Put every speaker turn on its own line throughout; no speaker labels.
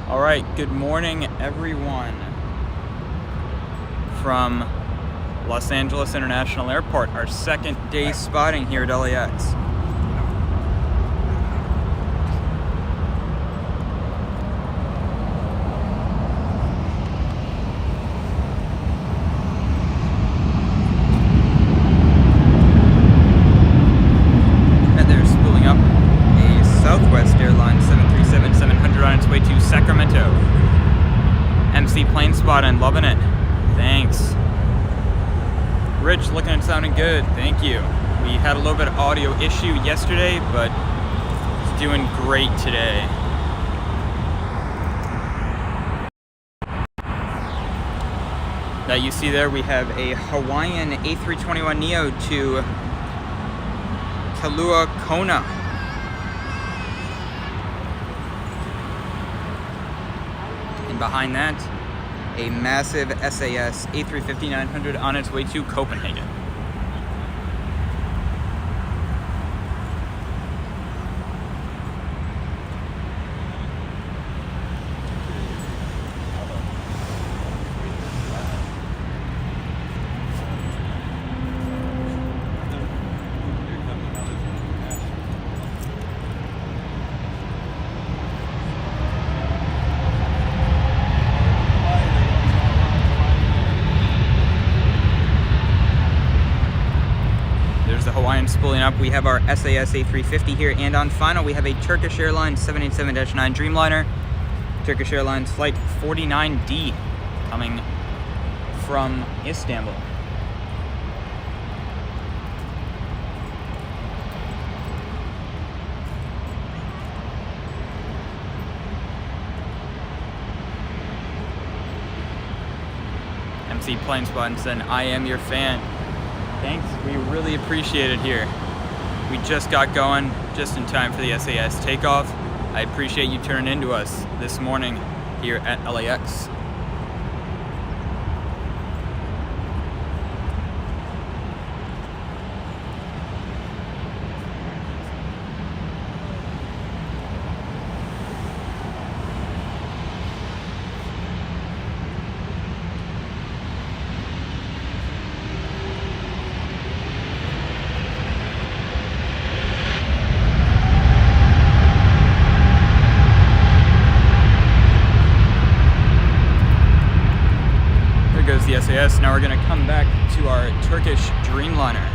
All right, good morning, everyone. From Los Angeles International Airport, our second day spotting here at LAX. And they're spooling up a Southwest Airlines 737-700 on its way to Sacramento. MC plane spotting, loving it. Thanks. Rich, looking and sounding good. Thank you. We had a little bit of audio issue yesterday, but it's doing great today. Now you see there we have a Hawaiian A321neo to Kailua Kona. And behind that, a massive SAS A350-900 on its way to Copenhagen. Hawaiian spooling up. We have our SAS A350 here, and on final we have a Turkish Airlines 787-9 Dreamliner, Turkish Airlines flight 49D, coming from Istanbul. MC plane spot said, "I am your fan." Thanks, we really appreciate it here. We just got going just in time for the SAS takeoff. I appreciate you turning into us this morning here at LAX. Goes the SAS. Now we're going to come back to our Turkish Dreamliner.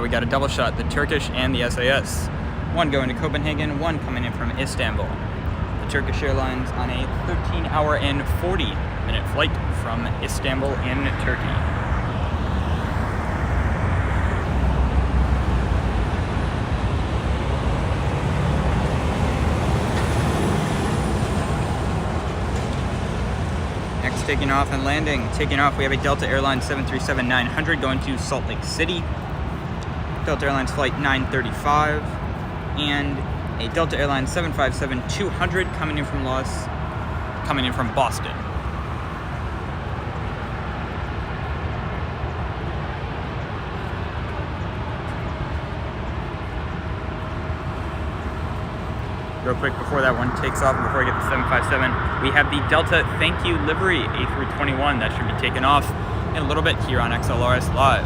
We got a double shot, the Turkish and the SAS. One going to Copenhagen, one coming in from Istanbul. The Turkish Airlines on a 13-hour and 40-minute flight from Istanbul in Turkey. Next, taking off and landing. Taking off, we have a Delta Airlines 737-900 going to Salt Lake City. Delta Airlines Flight 935, and a Delta Airlines 757-200 coming in from Boston. Real quick before that one takes off, before I get the 757, we have the Delta Thank You livery A321 that should be taken off in a little bit here on XLRS Live.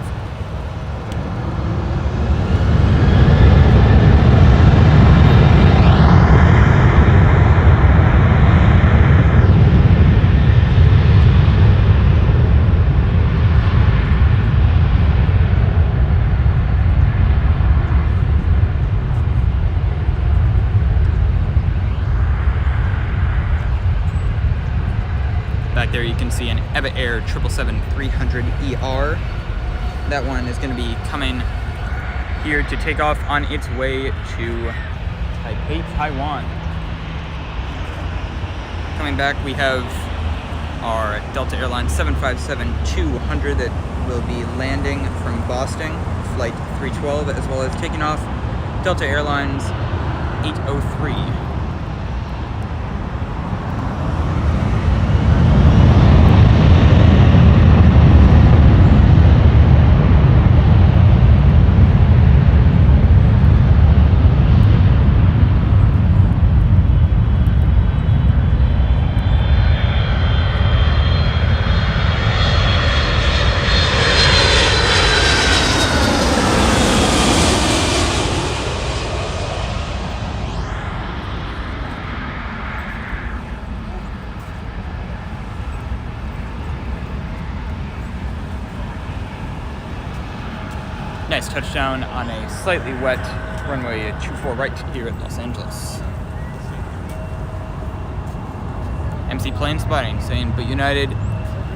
Back there you can see an EVA Air 777-300ER. That one is going to be coming here to take off on its way to Taipei, Taiwan. Coming back, we have our Delta Airlines 757-200 that will be landing from Boston, flight 312, as well as taking off Delta Airlines 803. Nice touchdown on a slightly wet runway 24 right here at Los Angeles. MC plane spotting saying, but United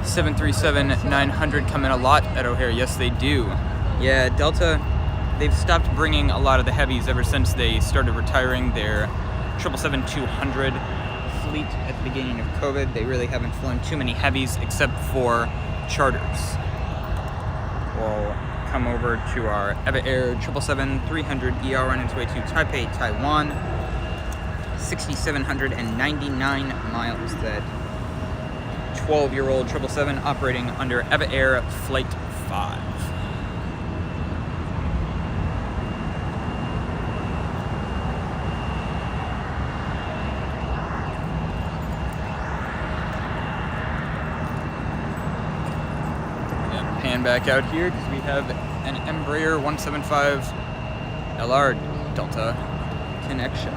737-900 come in a lot at O'Hare. Yes, they do. Yeah, Delta, they've stopped bringing a lot of the heavies ever since they started retiring their 777-200 fleet at the beginning of COVID. They really haven't flown too many heavies except for charters. We'll come over to our EVA Air 777-300ER on its way to Taipei, Taiwan. 6,799 miles. That 12-year-old 777 operating under EVA Air Flight 5. Pan back out here because we have an Embraer 175 LR Delta connection.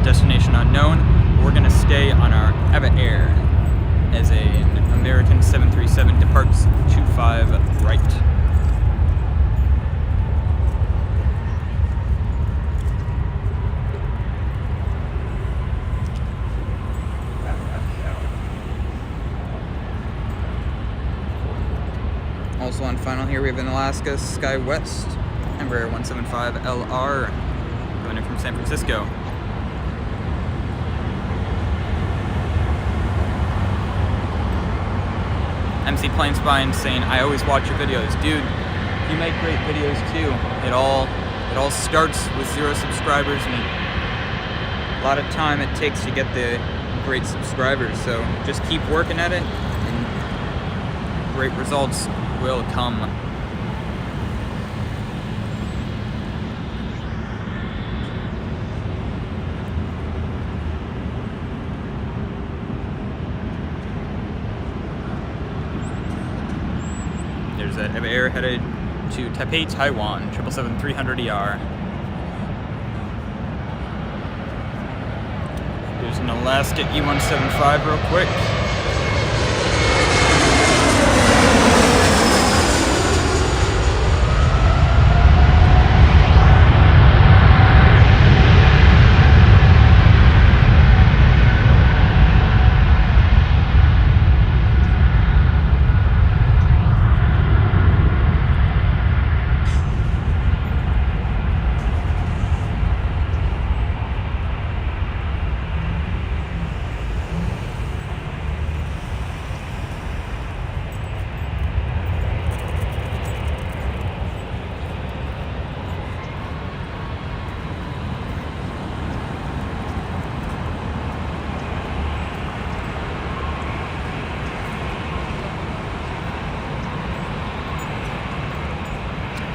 Destination unknown. We're going to stay on our EVA Air as an American 737 departs 25 right. Also on final here we have an Alaska Sky West Embraer 175 LR coming in from San Francisco. MC Plane Spine saying, I always watch your videos. Dude, you make great videos too. It all starts with 0 subscribers and a lot of time it takes to get the great subscribers. So just keep working at it and great results will come. There's that EVA Air headed to Taipei, Taiwan, 777-300ER. There's an Alaska E175 real quick.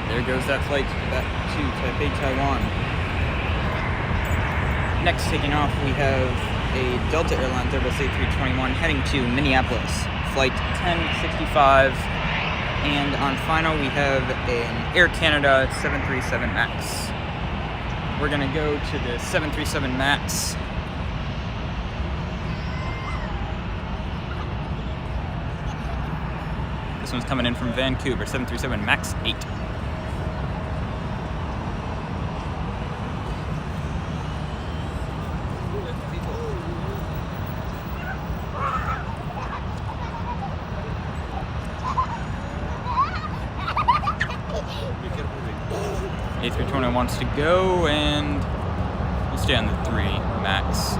There goes that flight back to Taipei, Taiwan. Next, taking off, we have a Delta Airlines Airbus A321 heading to Minneapolis. Flight 1065 And on final, we have an Air Canada 737 MAX. We're gonna go to the 737 MAX. This one's coming in from Vancouver, 737 MAX 8. A320 wants to go, and we'll stay on the 3 MAX.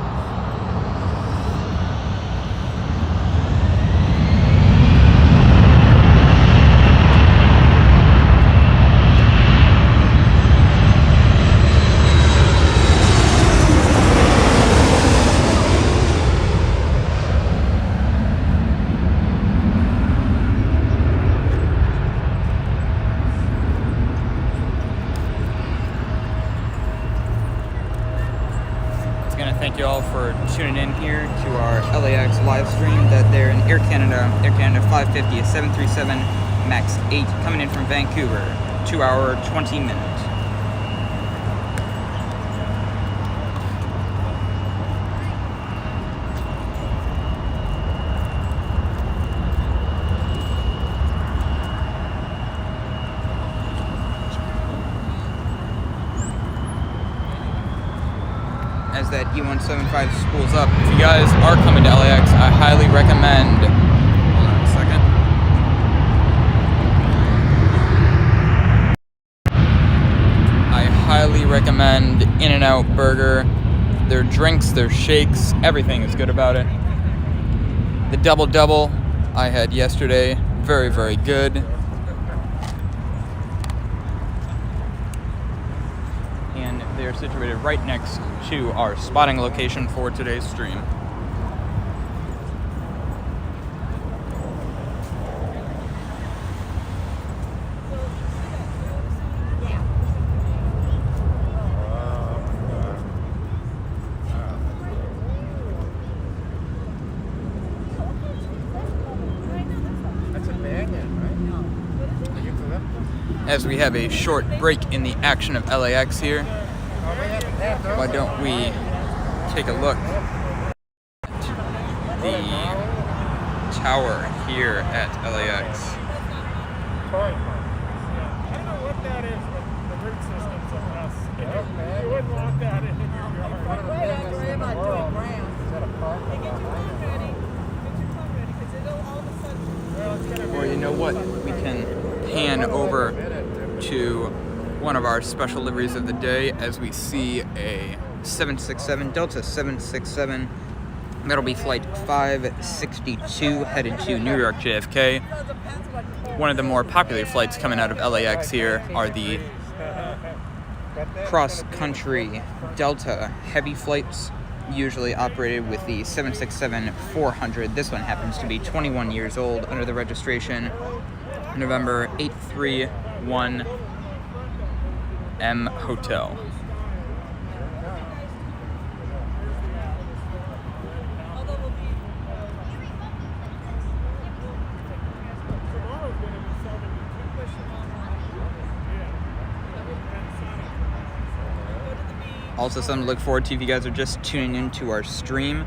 Thank you all for tuning in here to our LAX live stream that they're in Air Canada 550, a 737 MAX 8 coming in from Vancouver, 2 hour, 20 minutes. As that E175 spools up, if you guys are coming to LAX, I highly recommend. Hold on a second. I highly recommend In-N-Out Burger. Their drinks, their shakes, everything is good about it. The double I had yesterday, very, very good. And they're situated right next to our spotting location for today's stream. As we have a short break in the action of LAX here, why don't we take a look at the tower here at LAX.
I don't know what that is, but the root system's a mess. You wouldn't want that in your yard.
Wait, I worry about doing ground.
Is that a park?
Hey, get your phone ready. Get your phone ready, because it'll all of a sudden...
Well, it's gonna be...
Or you know what? We can pan over to one of our special liveries of the day as we see a 767, Delta 767. That'll be flight 562 headed to New York JFK. One of the more popular flights coming out of LAX here are the cross-country Delta heavy flights, usually operated with the 767-400. This one happens to be 21 years old under the registration November 831M Hotel. Also something to look forward to if you guys are just tuning into our stream.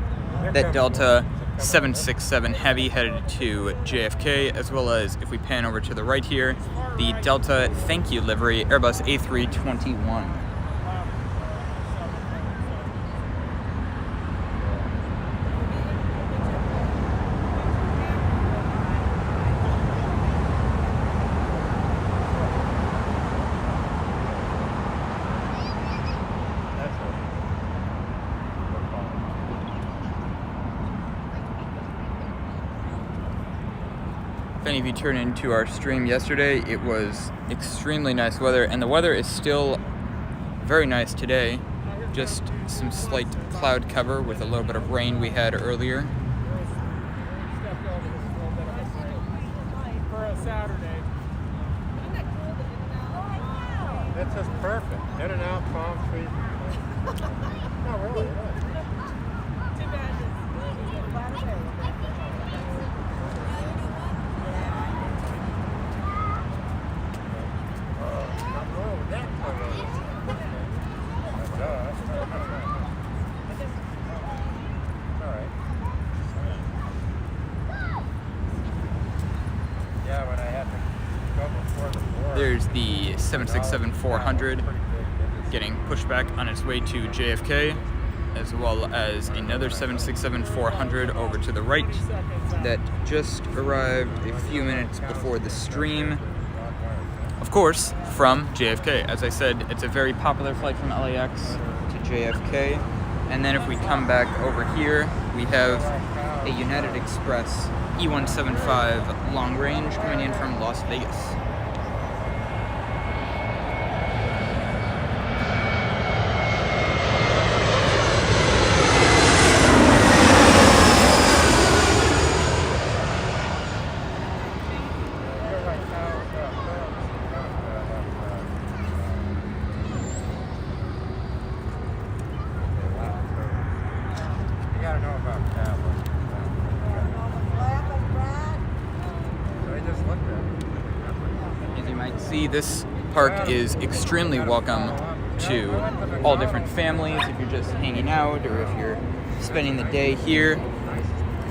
That Delta 767 Heavy headed to JFK, as well as, if we pan over to the right here, the Delta Thank You livery Airbus A321. If any of you tuned into our stream yesterday, it was extremely nice weather, and the weather is still very nice today. Just some slight cloud cover with a little bit of rain we had earlier.
For a Saturday. That's just perfect. In and out, palm trees. No, really, it is.
Too bad it's
There's the 767-400 getting pushed back on its way to JFK, as well as another 767-400 over to the right that just arrived a few minutes before the stream. Of course, from JFK. As I said, it's a very popular flight from LAX to JFK. And then if we come back over here, we have a United Express E175 long range coming in from Las Vegas. As you might see, this park is extremely welcome to all different families. If you're just hanging out or if you're spending the day here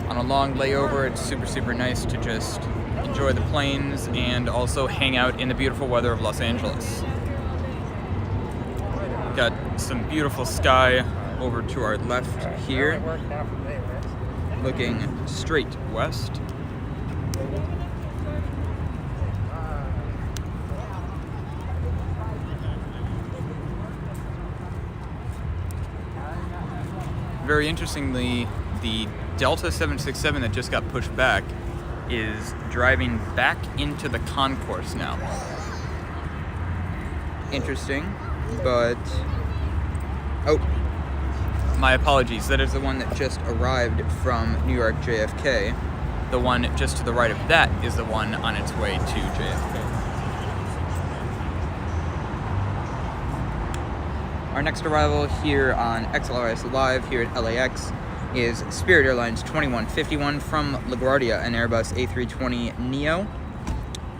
on a long layover, it's super nice to just enjoy the planes and also hang out in the beautiful weather of Los Angeles. We've got some beautiful sky over to our left here, looking straight west. Very interestingly, the Delta 767 that just got pushed back is driving back into the concourse now. Interesting, but... oh, my apologies. That is the one that just arrived from New York JFK. The one just to the right of that is the one on its way to JFK. Our next arrival here on XLRS Live here at LAX is Spirit Airlines 2151 from LaGuardia, an Airbus A320neo.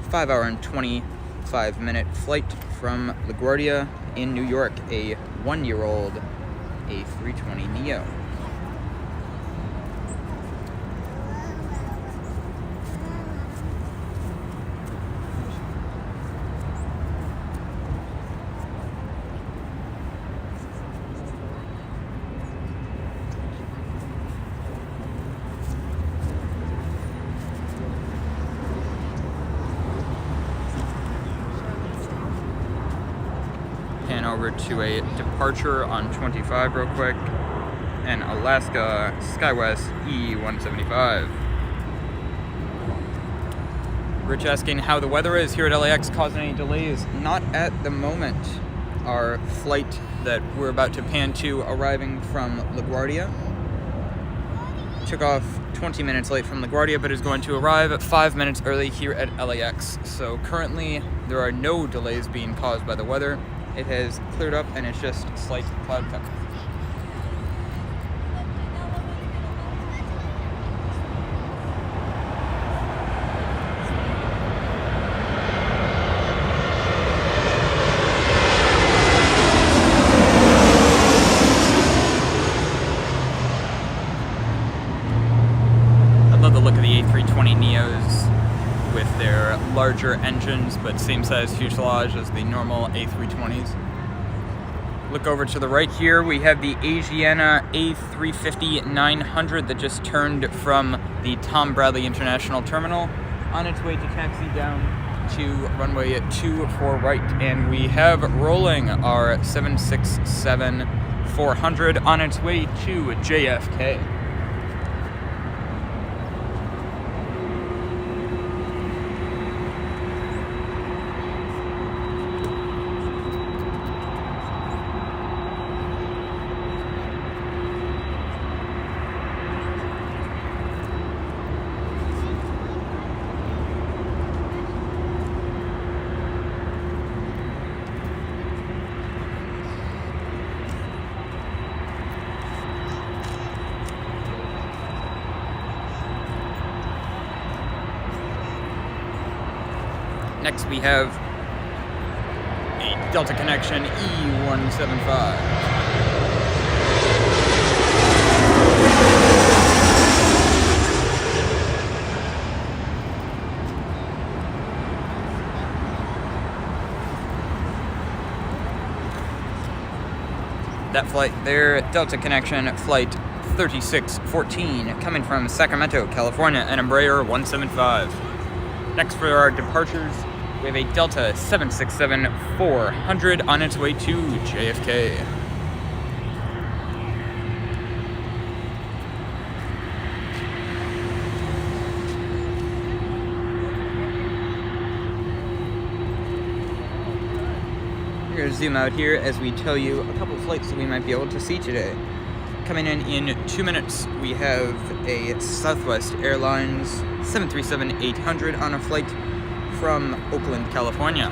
5-hour and 25-minute flight from LaGuardia in New York, a 1-year-old A320neo. Pan over to a departure on 25 real quick, and Alaska SkyWest E175. Rich asking how the weather is here at LAX, causing any delays? Not at the moment. Our flight that we're about to pan to, arriving from LaGuardia, took off 20 minutes late from LaGuardia, but is going to arrive at 5 minutes early here at LAX. So currently there are no delays being caused by the weather. It has cleared up and it's just slight cloud cover. I love the look of the A320neos with their larger engines, but same size fuselage as the normal A320s. Look over to the right here, we have the Asiana A350-900 that just turned from the Tom Bradley International Terminal on its way to taxi down to runway 24 right. And we have rolling our 767-400 on its way to JFK. Next we have a Delta Connection E175. That flight there, Delta Connection Flight 3614, coming from Sacramento, California, and Embraer 175. Next for our departures, we have a Delta 767-400 on its way to JFK. We're going to zoom out here as we tell you a couple flights that we might be able to see today. Coming in 2 minutes, we have a Southwest Airlines 737-800 on a flight from Oakland, California.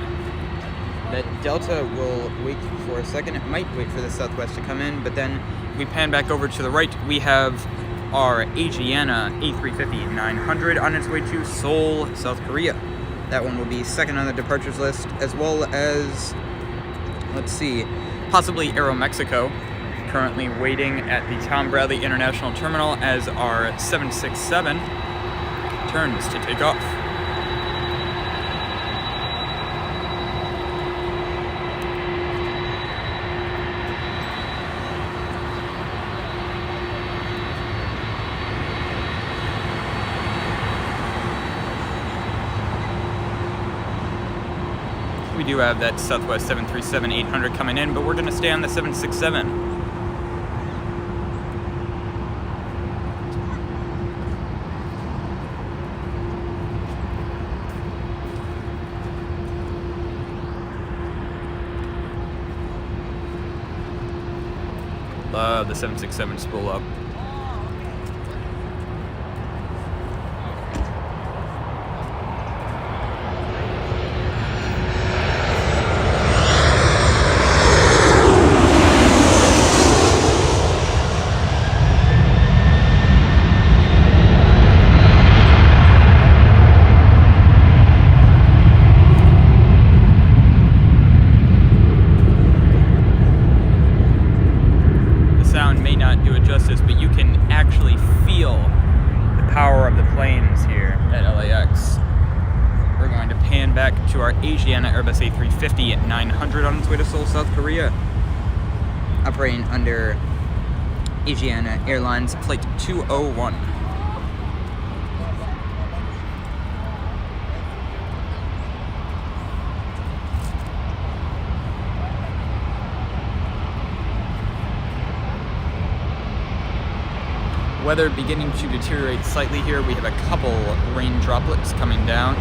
That Delta will wait for a second. It might wait for the Southwest to come in, but then we pan back over to the right. We have our Asiana A350-900 on its way to Seoul, South Korea. That one will be second on the departures list, as well as, let's see, possibly Aeromexico, currently waiting at the Tom Bradley International Terminal as our 767 turns to take off. We do have that Southwest 737-800 coming in, but we're going to stay on the 767. Love the 767 spool up. But you can actually feel the power of the planes here at LAX. We're going to pan back to our Asiana Airbus A350-900 on its way to Seoul, South Korea, operating under Asiana Airlines Flight 201. Weather beginning to deteriorate slightly here. We have a couple rain droplets coming down.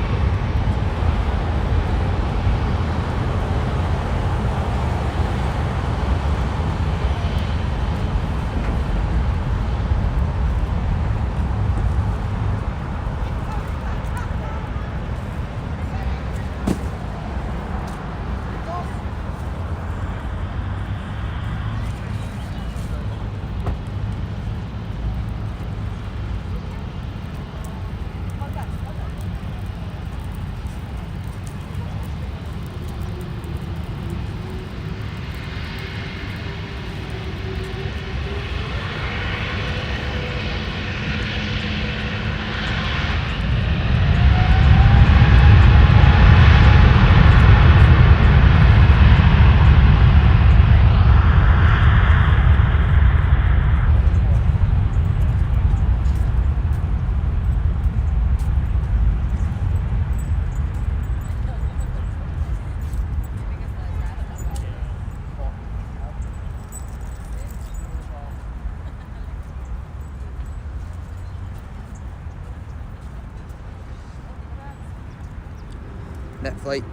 That flight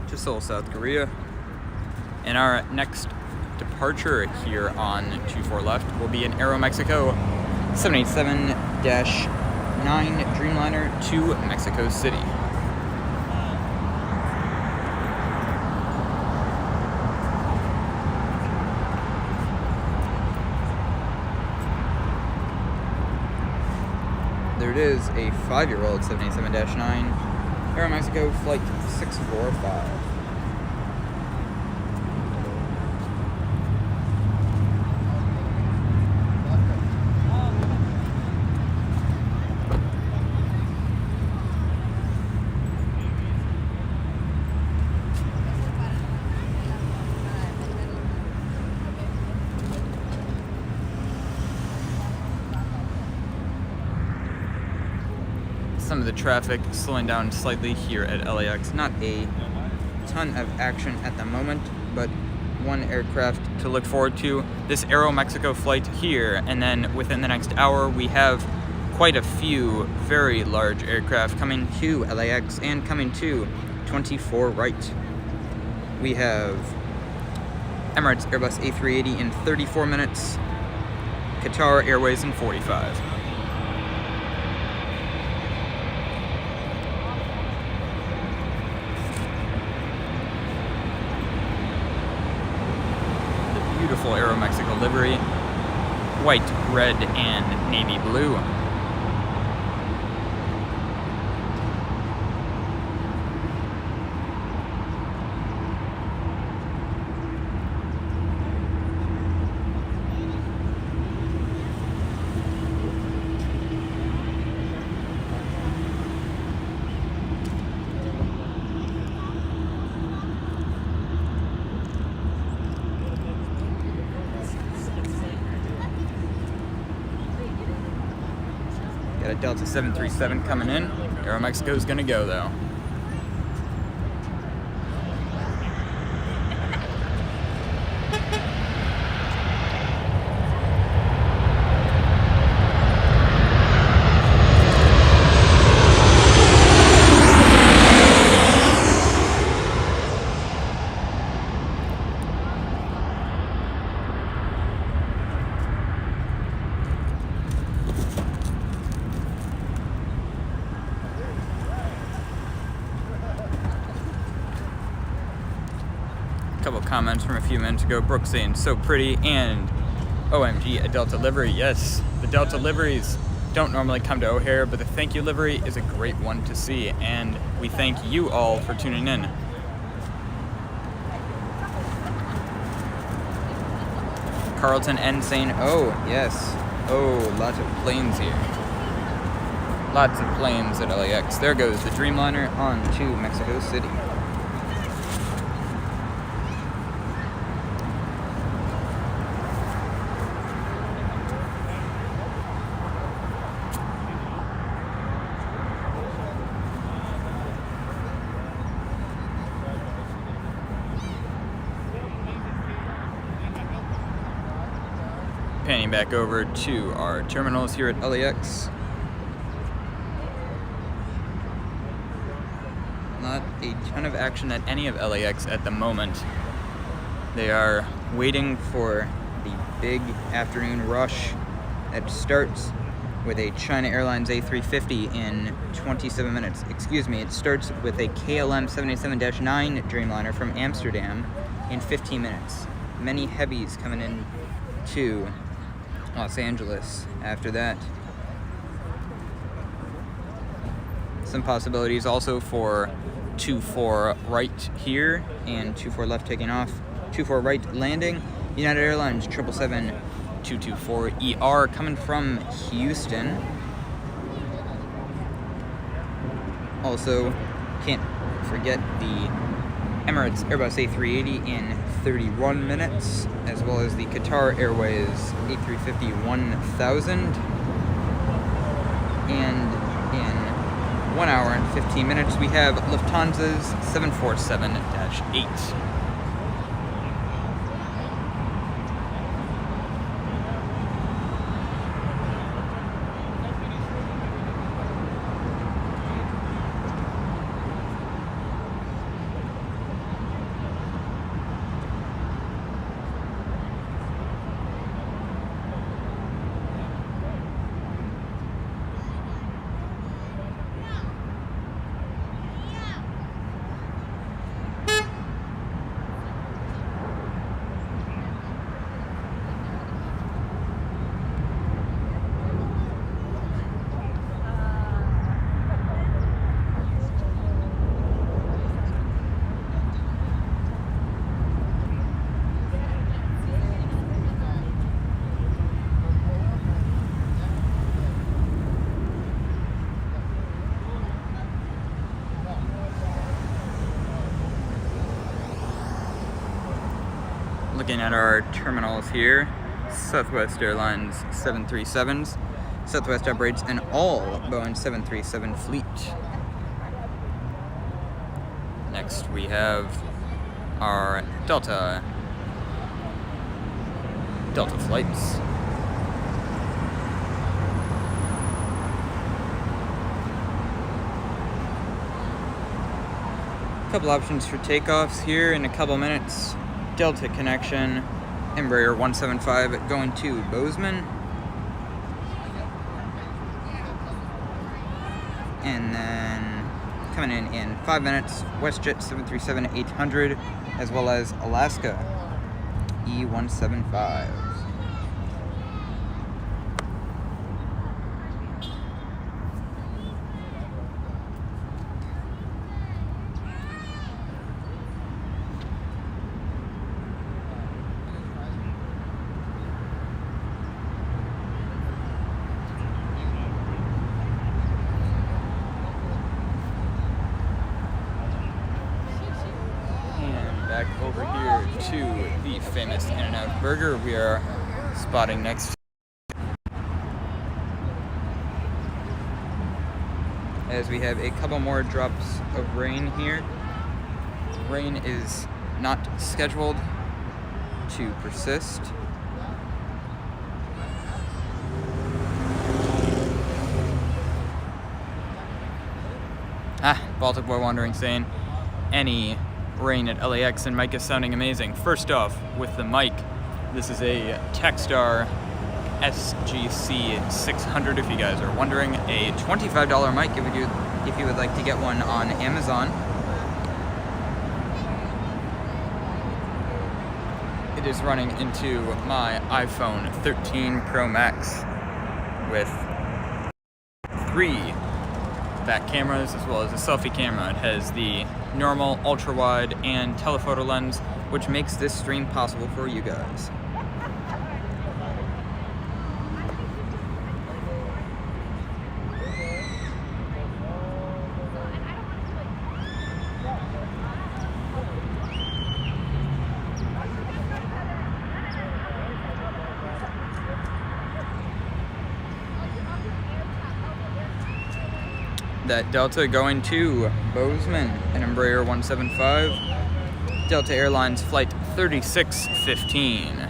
to Seoul, South Korea. And our next departure here on 24 left will be an Aeromexico 787-9 Dreamliner to Mexico City. There it is, a 5-year-old 787-9 Aeromexico Flight 645. some of the traffic slowing down slightly here at LAX. Not a ton of action at the moment, but one aircraft to look forward to. This Aeromexico flight here, and then within the next hour we have quite a few very large aircraft coming to LAX and coming to 24 right. We have Emirates Airbus A380 in 34 minutes, Qatar Airways in 45. The beautiful Aeromexico livery, white, red, and navy blue. Got a Delta 737 coming in. Aeromexico's gonna go though. Couple comments from a few minutes ago. Brooke saying so pretty, and OMG, a Delta livery. Yes, the Delta liveries don't normally come to O'Hare, but the thank you livery is a great one to see, and we thank you all for tuning in. Carlton N saying, oh yes, oh, lots of planes here. Lots of planes at LAX. There goes the Dreamliner on to Mexico City. Panning back over to our terminals here at LAX. Not a ton of action at any of LAX at the moment. They are waiting for the big afternoon rush that starts with a China Airlines A350 in 27 minutes. Excuse me, it starts with a KLM 787-9 Dreamliner from Amsterdam in 15 minutes. Many heavies coming in to Los Angeles after that. Some possibilities also for 24 right here and 24 left taking off. 24 right landing. United Airlines 777-224ER coming from Houston. Also, can't forget the Emirates Airbus A380 in 31 minutes, as well as the Qatar Airways A350 1000. And in 1 hour and 15 minutes, we have Lufthansa's 747-8. Looking at our terminals here, Southwest Airlines 737s Southwest operates an all Boeing 737 fleet. Next we have our Delta flights. Couple options for takeoffs here in a couple minutes. Delta connection, Embraer 175 going to Bozeman. And then coming in 5 minutes, WestJet 737-800, as well as Alaska E175. Back over here to the famous In-N-Out Burger we are spotting next. As we have a couple more drops of rain here. Rain is not scheduled to persist. Baltic Boy Wandering saying any rain at LAX and mic is sounding amazing. First off, with the mic, this is a Techstar SGC 600 if you guys are wondering. A $25 mic if you would like to get one on Amazon. It is running into my iPhone 13 Pro Max with 3 back cameras as well as a selfie camera. It has the normal, ultra wide, and telephoto lens, which makes this stream possible for you guys. That Delta going to Bozeman, an Embraer 175, Delta Airlines flight 3615.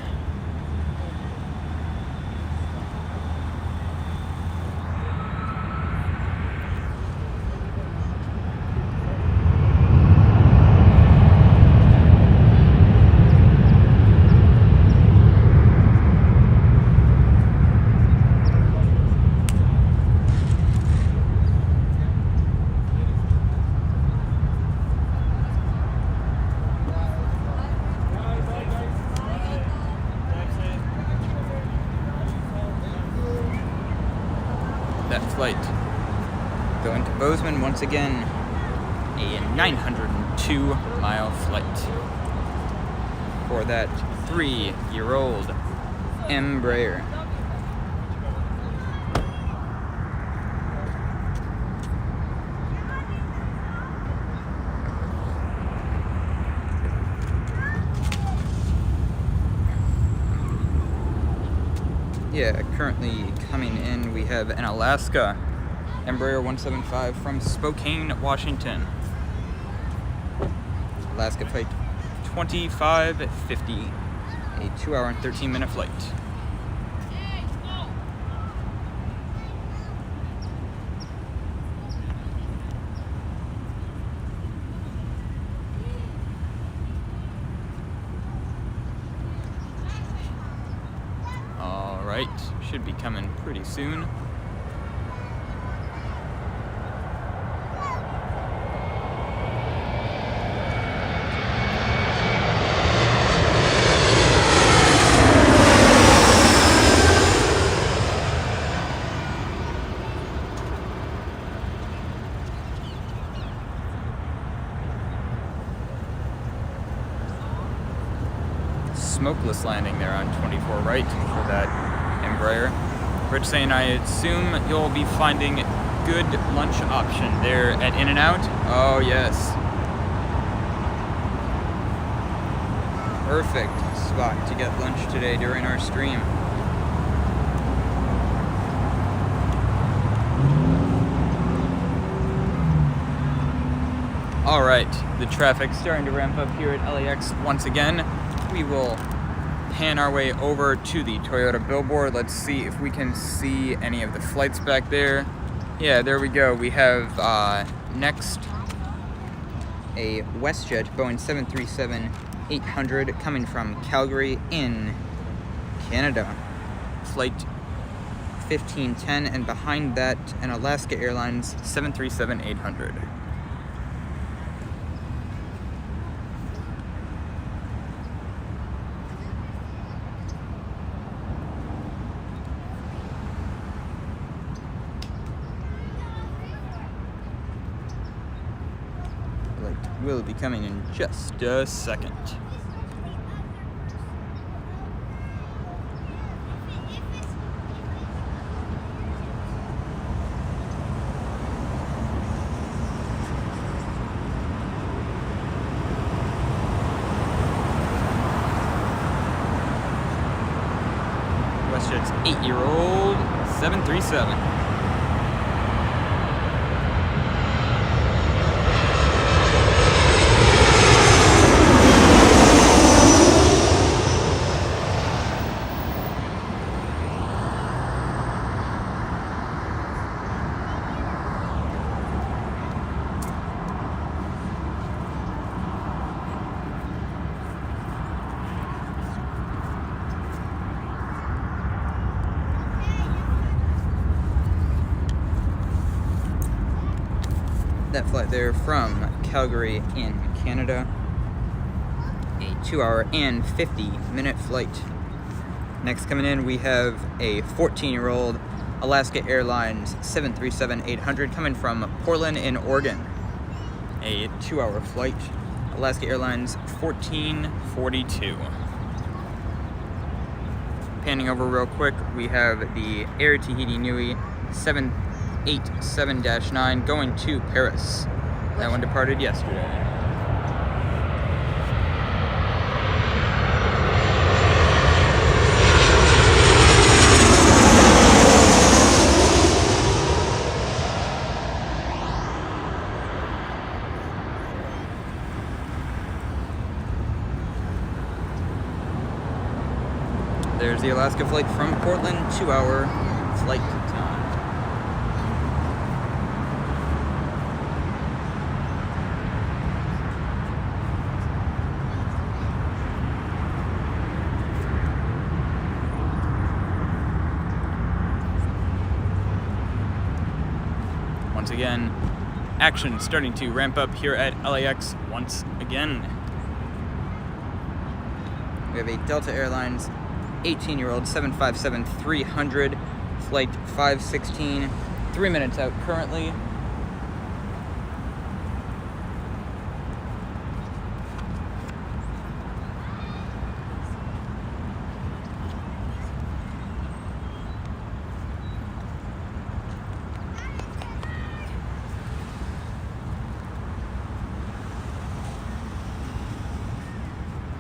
Flight going to Bozeman once again, a 902-mile flight for that 3-year-old Embraer. Yeah, currently coming in, we have an Alaska Embraer 175 from Spokane, Washington. Alaska flight 2550, a 2-hour and 13-minute flight. Should be coming pretty soon. Smokeless landing there on 24 right for that Embraer. Rich saying, I assume you'll be finding good lunch option there at In-N-Out. Oh yes. Perfect spot to get lunch today during our stream. All right, the traffic's starting to ramp up here at LAX once again. We will pan our way over to the Toyota billboard. Let's see if we can see any of the flights back there. Yeah, there we go. We have next a WestJet Boeing 737-800 coming from Calgary in Canada. Flight 1510, and behind that an Alaska Airlines 737-800. Will be coming in just a second. WestJet's 8-year-old 737. That flight there from Calgary in Canada, a 2-hour and 50-minute flight. Next coming in, we have a 14-year-old Alaska Airlines 737-800 coming from Portland in Oregon, a 2-hour flight. Alaska Airlines 1442. Panning over real quick, we have the Air Tahiti Nui 787-9 going to Paris. That one departed yesterday. There's the Alaska flight from Portland, 2-hour flight time. Once again, action starting to ramp up here at LAX once again. We have a Delta Airlines 18-year-old 757-300, flight 516, 3 minutes out currently.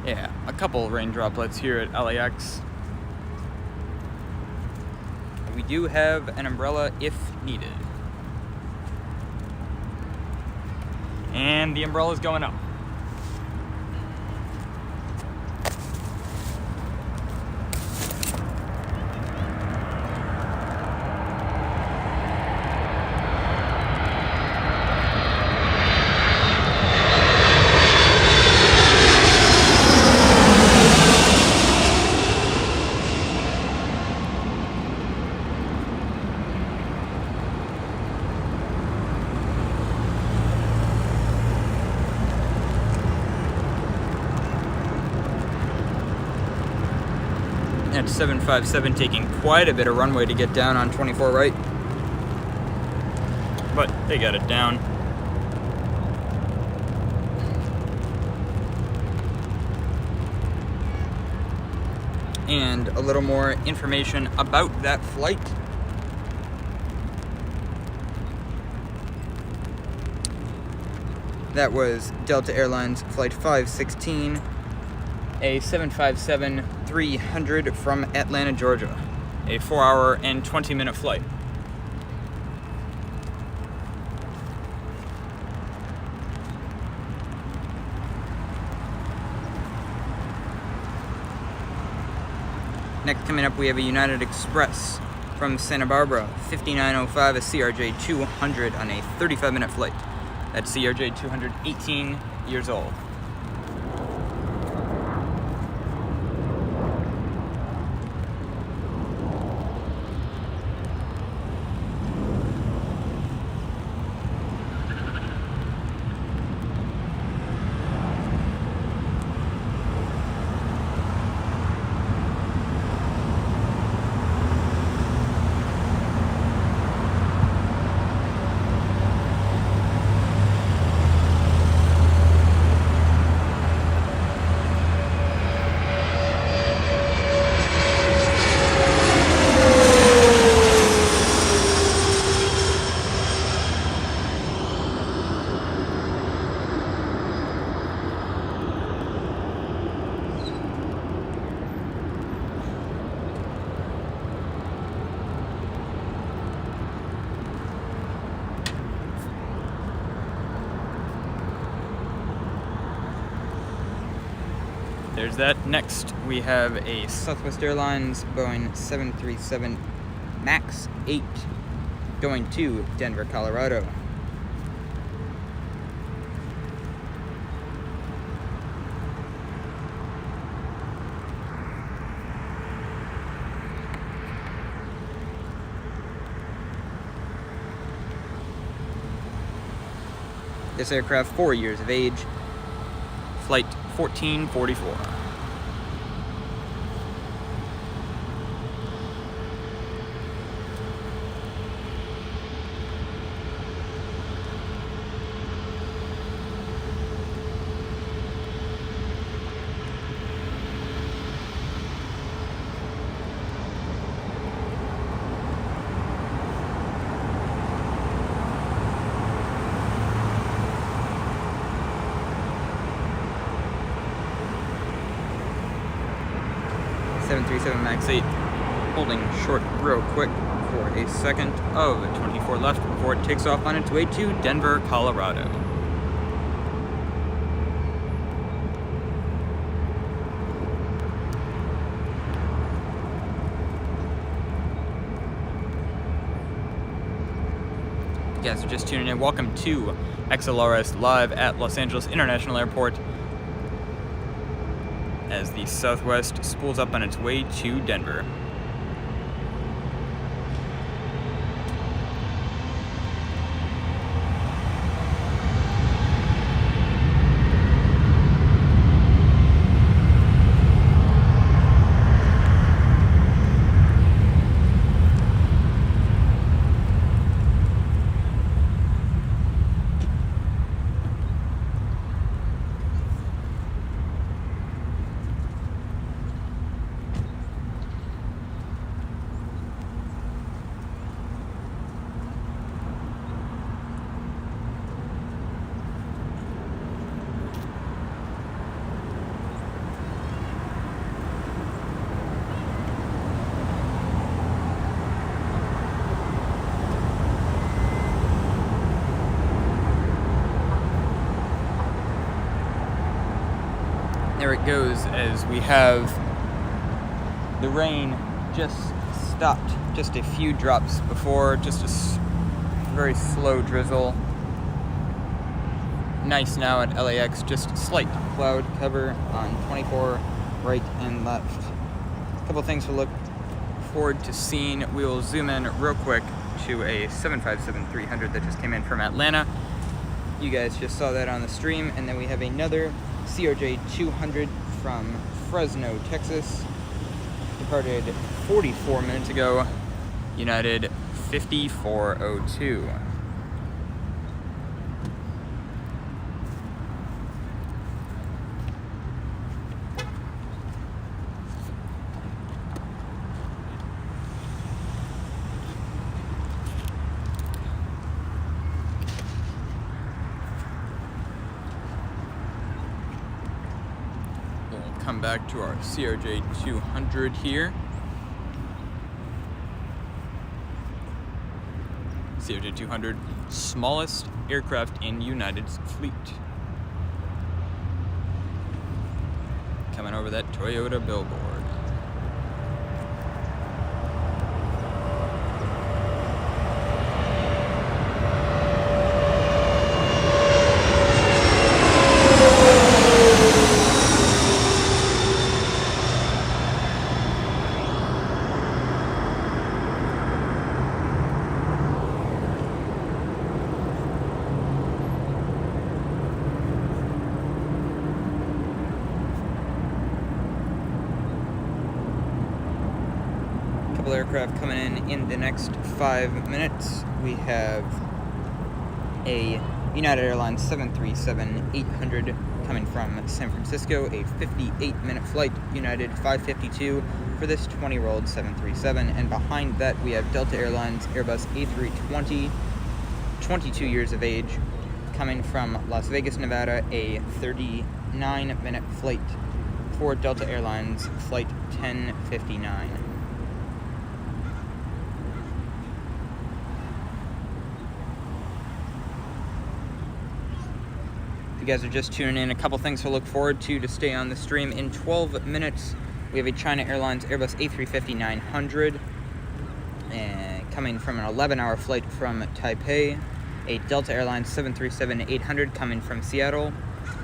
Yeah, a couple rain droplets here at LAX. We do have an umbrella if needed. And the umbrella's going up. At 757 taking quite a bit of runway to get down on 24 right. But they got it down. And a little more information about that flight. That was Delta Airlines Flight 516, a 757-300 from Atlanta, Georgia, a 4-hour and 20-minute flight. Next coming up, we have a United Express from Santa Barbara, 5905, a CRJ 200 on a 35-minute flight. That's CRJ 200, 18 years old. There's that. Next, we have a Southwest Airlines Boeing 737 MAX 8 going to Denver, Colorado. This aircraft, 4 years of age, flight 1444. MAX 8 holding short real quick for a second of 24 left before it takes off on its way to Denver, Colorado. If you guys are just tuning in, welcome to XLRS Live at Los Angeles International Airport, as the Southwest spools up on its way to Denver. There it goes, as we have the rain just stopped, just a few drops before, just a very slow drizzle. Nice now at LAX, just slight cloud cover on 24 right and left. A couple things to look forward to seeing. We will zoom in real quick to a 757-300 that just came in from Atlanta. You guys just saw that on the stream. And then we have another CRJ 200 from Fresno, Texas. Departed 44 minutes ago. United 5402. Come back to our CRJ 200 here. CRJ 200, smallest aircraft in United's fleet. Coming over that Toyota billboard. couple aircraft coming in the next 5 minutes. We have a United Airlines 737-800 coming from San Francisco, a 58-minute flight, United 552 for this 20-year-old 737. And behind that, we have Delta Airlines Airbus A320, 22 years of age, coming from Las Vegas, Nevada, a 39-minute flight for Delta Airlines Flight 1059. If you guys are just tuning in, a couple things to look forward to stay on the stream. In 12 minutes, we have a China Airlines Airbus A350-900 coming from an 11-hour flight from Taipei, a Delta Airlines 737-800 coming from Seattle,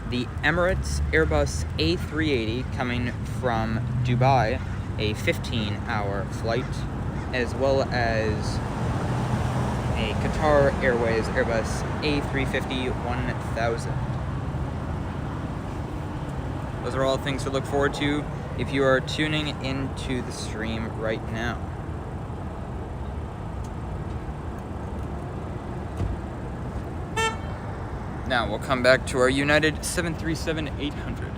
the Emirates Airbus A380 coming from Dubai, a 15-hour flight, as well as a Qatar Airways Airbus A350-1000. Those are all things to look forward to if you are tuning into the stream right now. Now we'll come back to our United 737-800.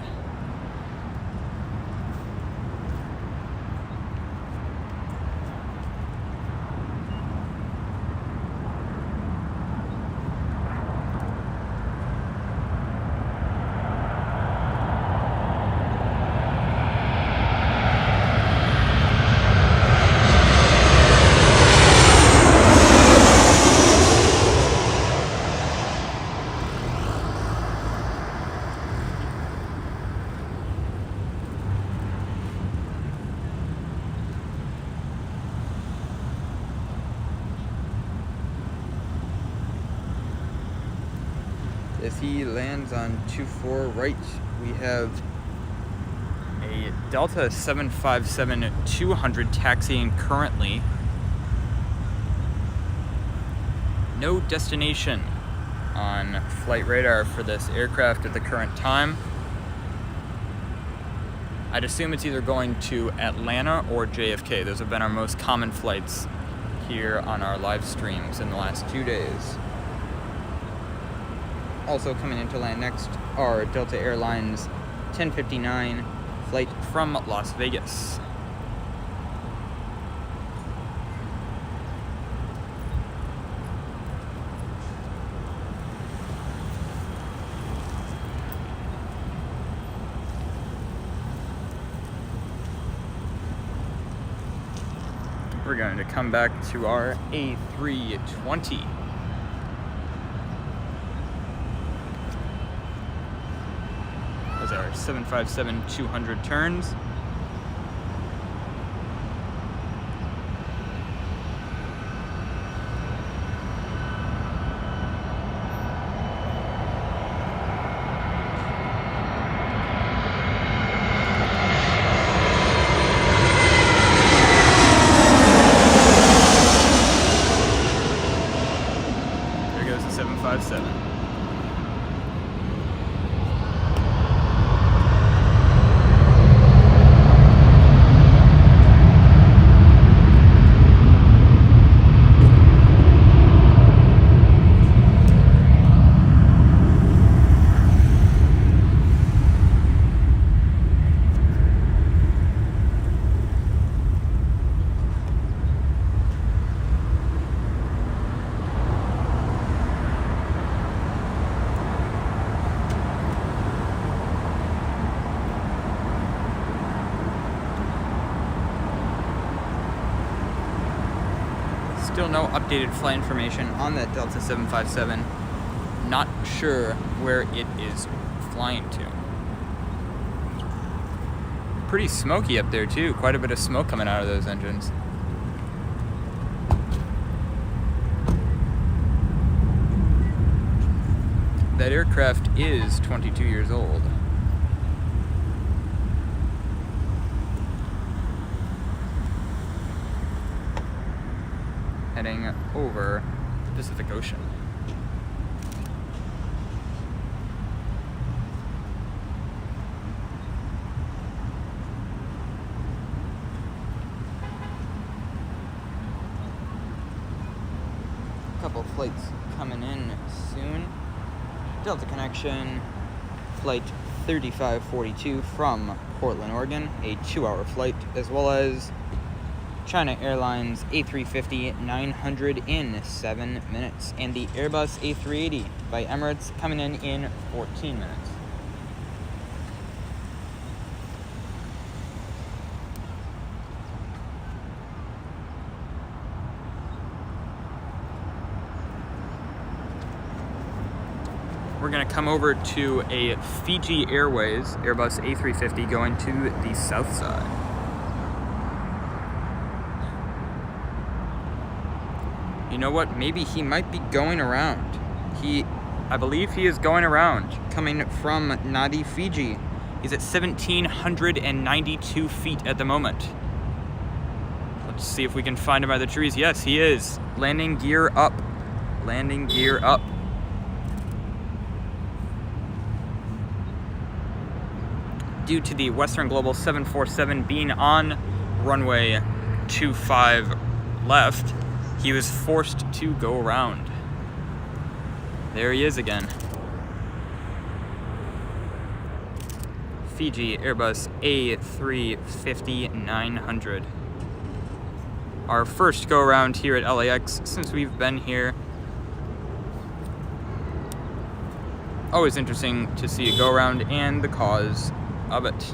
As he lands on 24 right, we have a Delta 757-200 taxiing currently. No destination on flight radar for this aircraft at the current time. I'd assume it's either going to Atlanta or JFK. Those have been our most common flights here on our live streams in the last 2 days. Also coming into land next are Delta Airlines 1059 flight from Las Vegas. We're going to come back to our A320. As our 757-200 turns. There goes the 757. Still no updated flight information on that Delta 757. Not sure where it is flying to. Pretty smoky up there too. Quite a bit of smoke coming out of those engines. That aircraft is 22 years old. Heading over the Pacific Ocean. flights coming in soon. Delta connection, flight 3542 from Portland, Oregon, a 2-hour flight, as well as China Airlines A350-900 in 7 minutes, and the Airbus A380 by Emirates coming in 14 minutes. We're going to come over to a Fiji Airways Airbus A350 going to the south side. You know what? Maybe he might be going around. I believe he is going around, coming from Nadi, Fiji. He's at 1,792 feet at the moment. Let's see if we can find him by the trees. Yes, he is. Landing gear up. Landing gear up. Due to the Western Global 747 being on runway 25 left, he was forced to go around. There he is again. Fiji Airbus A350-900. Our first go around here at LAX since we've been here. Always interesting to see a go around and the cause of it.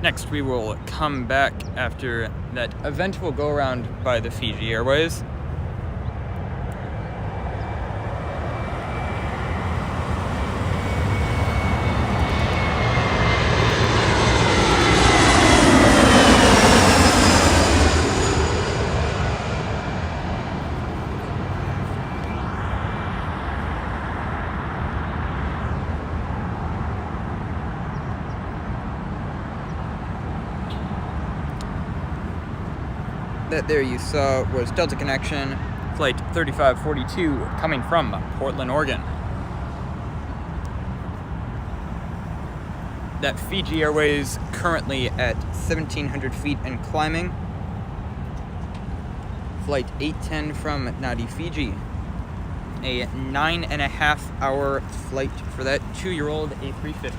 Next, we will come back after that eventual go around by the Fiji Airways. That there you saw was Delta connection, flight 3542 coming from Portland, Oregon. That Fiji Airways currently at 1,700 feet and climbing. Flight 810 from Nadi, Fiji. A 9.5-hour flight for that 2-year-old A350.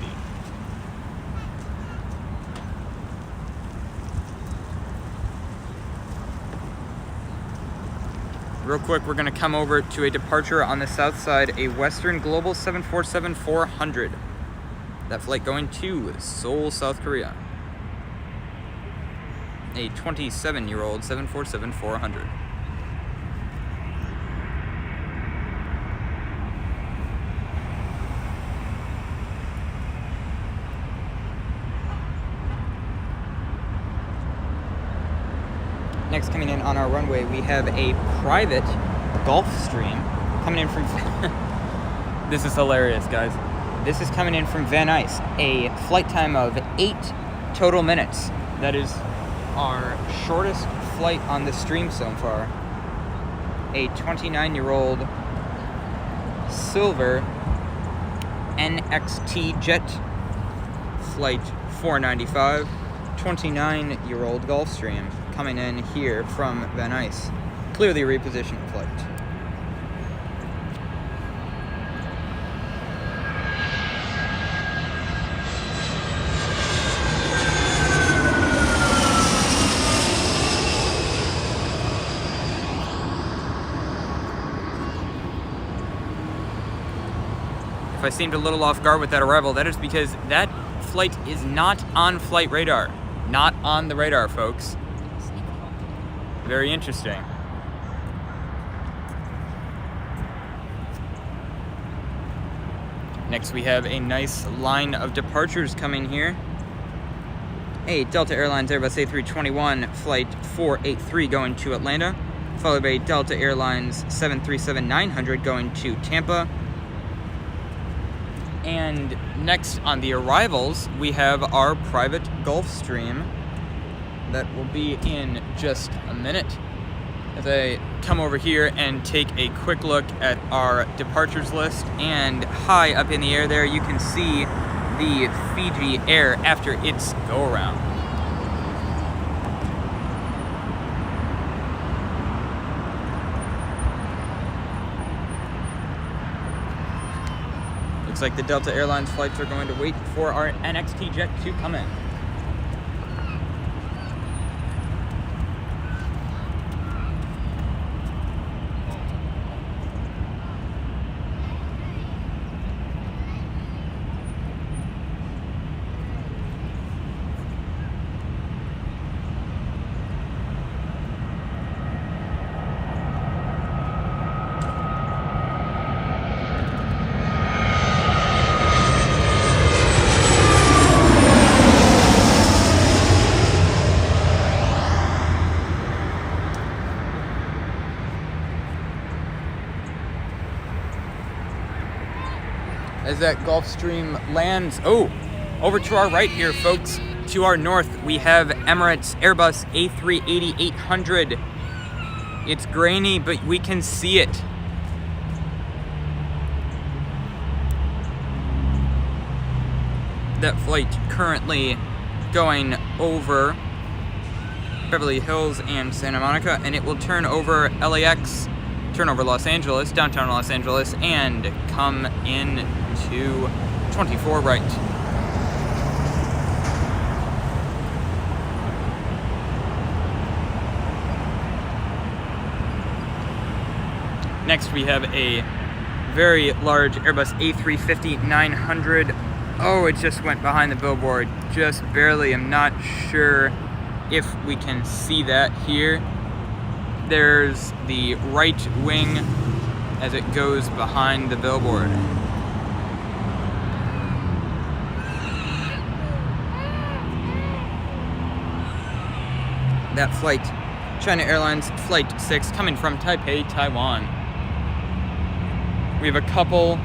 Real quick, we're going to come over to a departure on the south side, a Western Global 747-400. That flight going to Seoul, South Korea. A 27-year-old 747-400. Next, coming in on our runway, we have a private Gulfstream coming in from... This is hilarious, guys. This is coming in from Van Nuys. A flight time of 8 total minutes. That is our shortest flight on the stream so far. A 29-year-old silver NXT jet, flight 495. 29-year-old Gulfstream coming in here from Van Nuys. Clearly a repositioning flight. If I seemed a little off guard with that arrival, that is because that flight is not on flight radar. Not on the radar, folks. Very interesting. Next, we have a nice line of departures coming here. A Delta Airlines Airbus A321 flight 483 going to Atlanta, followed by a Delta Airlines 737-900 going to Tampa. And next on the arrivals, we have our private Gulfstream that will be in just a minute. As I come over here and take a quick look at our departures list, and high up in the air there you can see the Fiji Air after its go-around. Looks like the Delta Airlines flights are going to wait for our NXT jet to come in. As that Gulfstream lands, over to our right here, folks. To our north, we have Emirates Airbus A380-800. It's grainy, but we can see it. That flight currently going over Beverly Hills and Santa Monica, and it will turn over LAX, turn over Los Angeles, downtown Los Angeles, and come in to 24 right. Next we have a very large Airbus A350-900. Oh, it just went behind the billboard, just barely. I'm not sure if we can see that here. There's the right wing as it goes behind the billboard. That flight, China Airlines Flight 6, coming from Taipei, Taiwan. We have a couple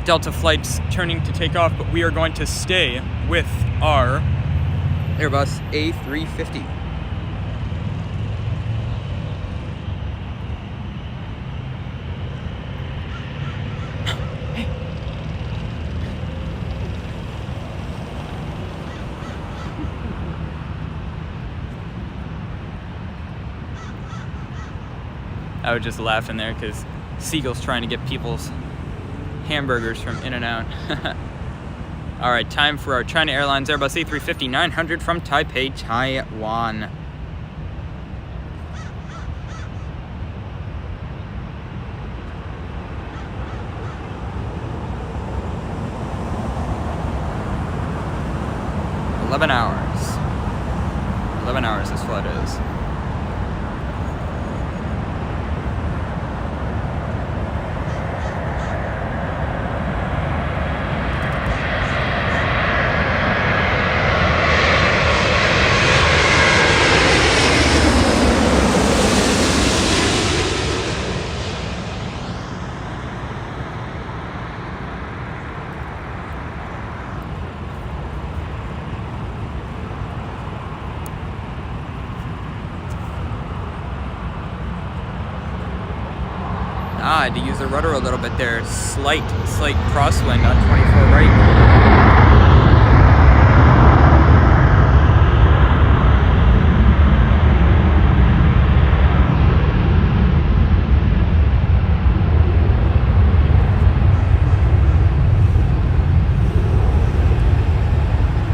Delta flights turning to take off, but we are going to stay with our Airbus A350. I was just laughing there because Seagull's trying to get people's hamburgers from In-N-Out. All right, time for our China Airlines Airbus A350-900 from Taipei, Taiwan. $11 hours this flight is. I had to use the rudder a little bit there. Slight crosswind on 24 right.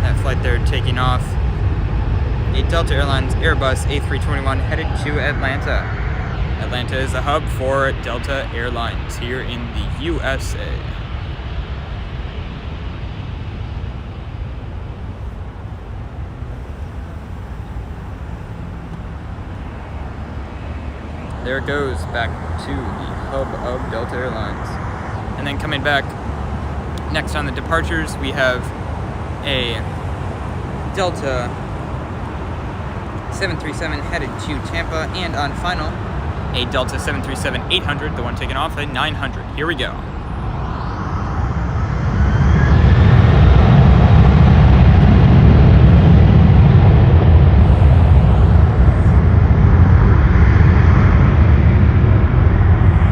That flight there taking off. A Delta Airlines Airbus A321 headed to Atlanta. Atlanta is a hub for Delta Airlines here in the USA. There it goes back to the hub of Delta Airlines. And then coming back, next on the departures, we have a Delta 737 headed to Tampa, and on final, a Delta 737-800, the one taking off at 900. Here we go.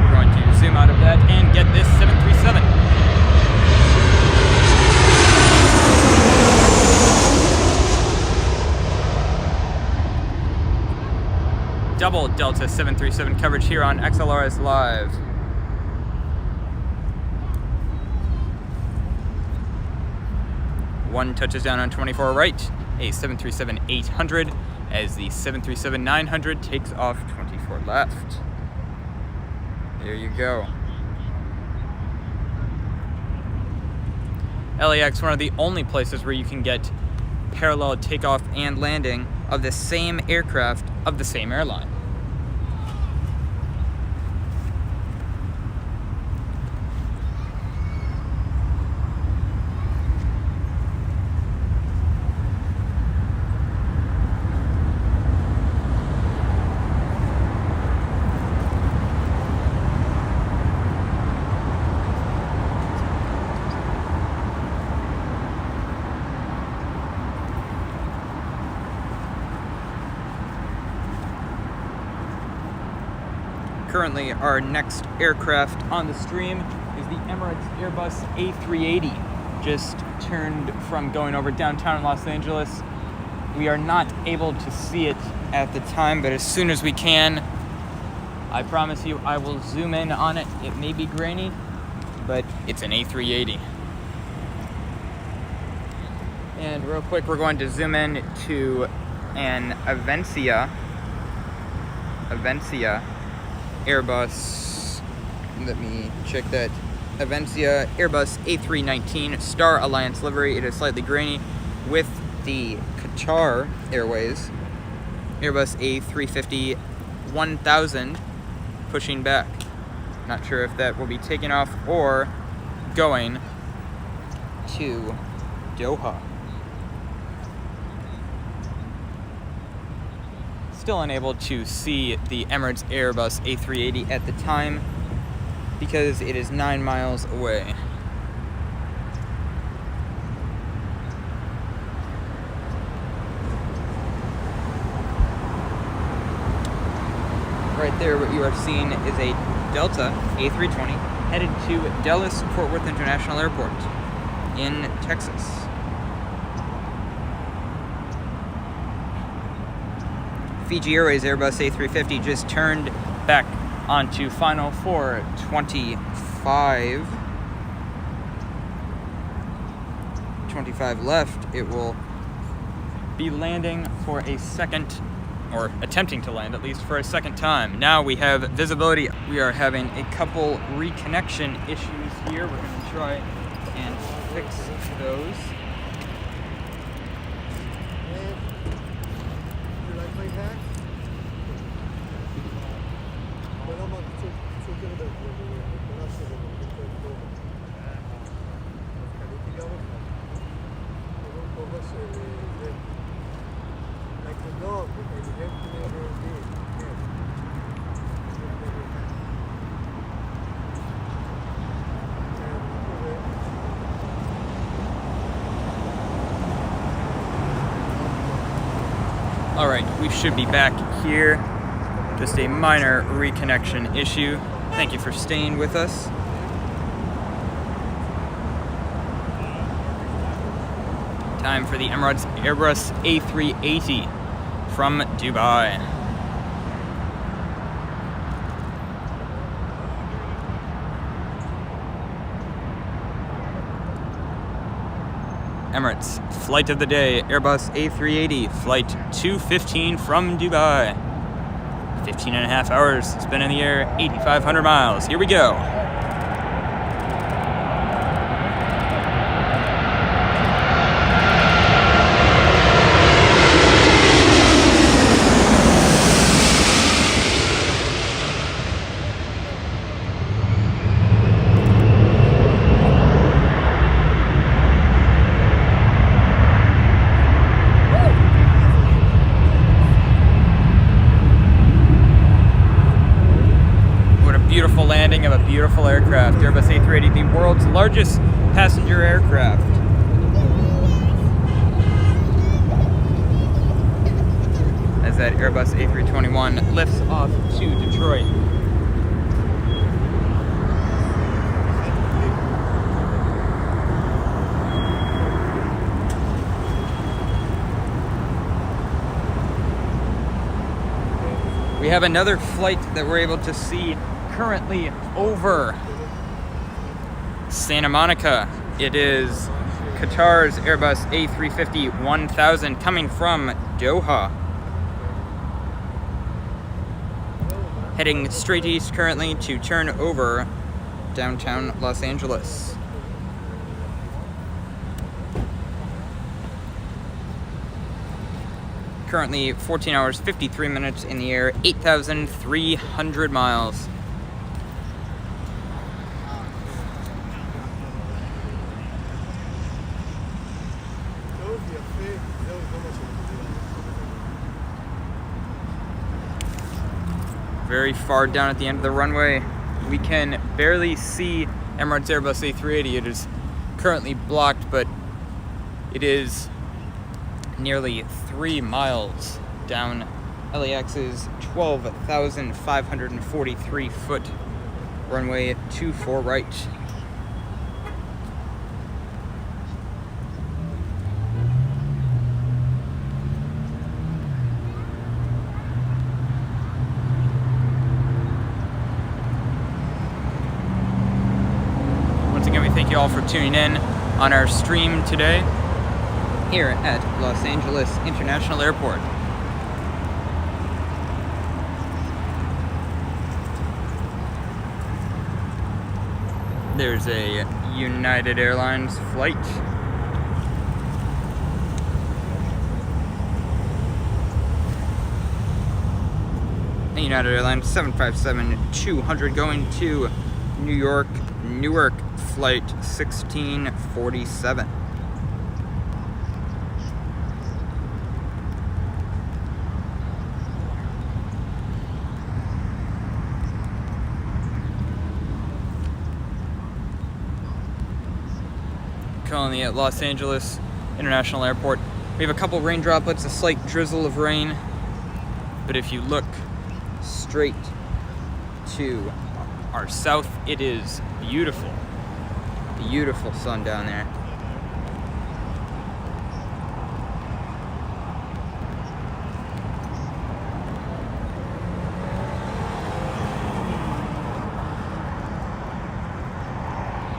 We're going to zoom out of that and get this 737. double Delta 737 coverage here on XLRS Live. One touches down on 24 right, a 737-800, as the 737-900 takes off 24 left. There you go. LAX, one of the only places where you can get parallel takeoff and landing of the same aircraft of the same airline. Currently, our next aircraft on the stream is the Emirates Airbus A380. Just turned from going over downtown Los Angeles. We are not able to see it at the time, but as soon as we can, I promise you I will zoom in on it. It may be grainy, but it's an A380. And real quick, we're going to zoom in to an Avencia Airbus, let me check that, Avencia Airbus A319 Star Alliance livery. It is slightly grainy with the Qatar Airways Airbus A350 1000 pushing back. Not sure if that will be taken off or going to Doha. Still unable to see the Emirates Airbus A380 at the time because it is 9 miles away. Right there, what you are seeing is a Delta A320 headed to Dallas Fort Worth International Airport in Texas. Fiji Airways Airbus A350 just turned back onto final for 25 left. It will be landing for a second, or attempting to land at least for a second time. Now we have visibility. We are having a couple reconnection issues here. We're going to try and fix those. All right, we should be back here. Just a minor reconnection issue. Thank you for staying with us. Time for the Emirates Airbus A380 from Dubai. Emirates, flight of the day, Airbus A380, flight 215 from Dubai. 15 and a half hours, it's been in the air, 8,500 miles. Here we go. Beautiful landing of a beautiful aircraft, Airbus A380, the world's largest passenger aircraft. As that Airbus A321 lifts off to Detroit. We have another flight that we're able to see currently over Santa Monica. It is Qatar's Airbus A350-1000 coming from Doha. Heading straight east currently to turn over downtown Los Angeles. Currently 14 hours, 53 minutes in the air, 8,300 miles. Very far down at the end of the runway, we can barely see Emirates Airbus A380. It is currently blocked, but it is nearly 3 miles down LAX's 12,543 foot runway 24 right. Thank you all for tuning in on our stream today here at Los Angeles International Airport. There's a United Airlines flight. A United Airlines 757-200 going to New York, Newark, flight 1647. Currently at Los Angeles International Airport, we have a couple rain droplets, a slight drizzle of rain, but if you look straight to our south, it is beautiful. Beautiful sun down there.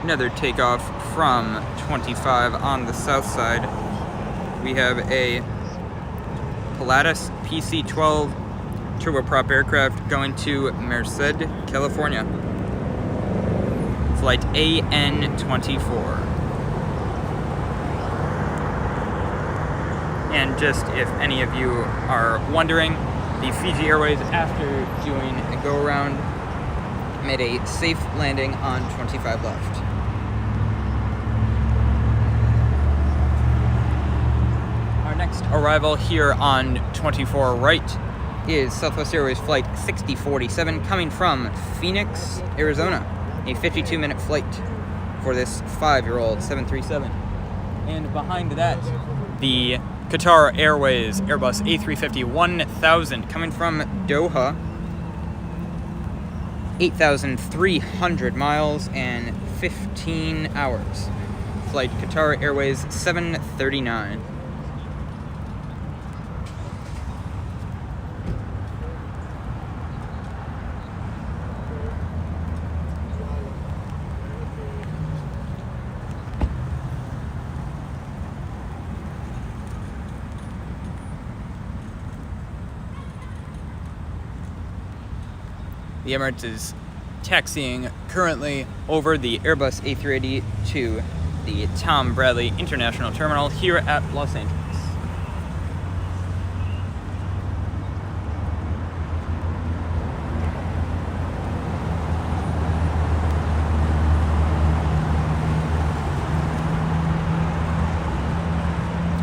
Another takeoff from 25 on the south side. We have a Pilatus PC-12 turboprop aircraft going to Merced, California. Flight AN24. And just if any of you are wondering, the Fiji Airways, after doing a go-around, made a safe landing on 25 left. Our next arrival here on 24 right is Southwest Airways Flight 6047 coming from Phoenix, Arizona. A 52-minute flight for this 5-year-old 737. And behind that, the Qatar Airways Airbus A350-1000 coming from Doha. 8,300 miles and 15 hours. Flight Qatar Airways 739. The Emirates is taxiing currently over the Airbus A380 to the Tom Bradley International Terminal here at Los Angeles.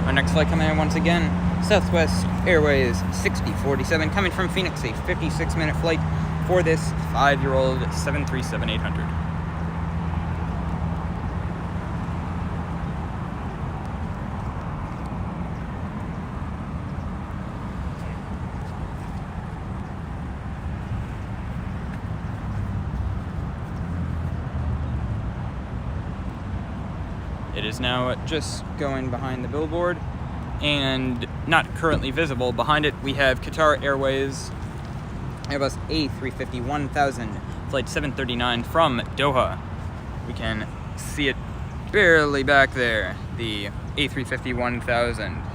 Our next flight coming in once again, Southwest Airways 6047 coming from Phoenix, a 56-minute flight for this 5-year-old 737-800. It is now just going behind the billboard and not currently visible. Behind it we have Qatar Airways Airbus A350-1000, flight 739 from Doha. We can see it barely back there, the A350-1000.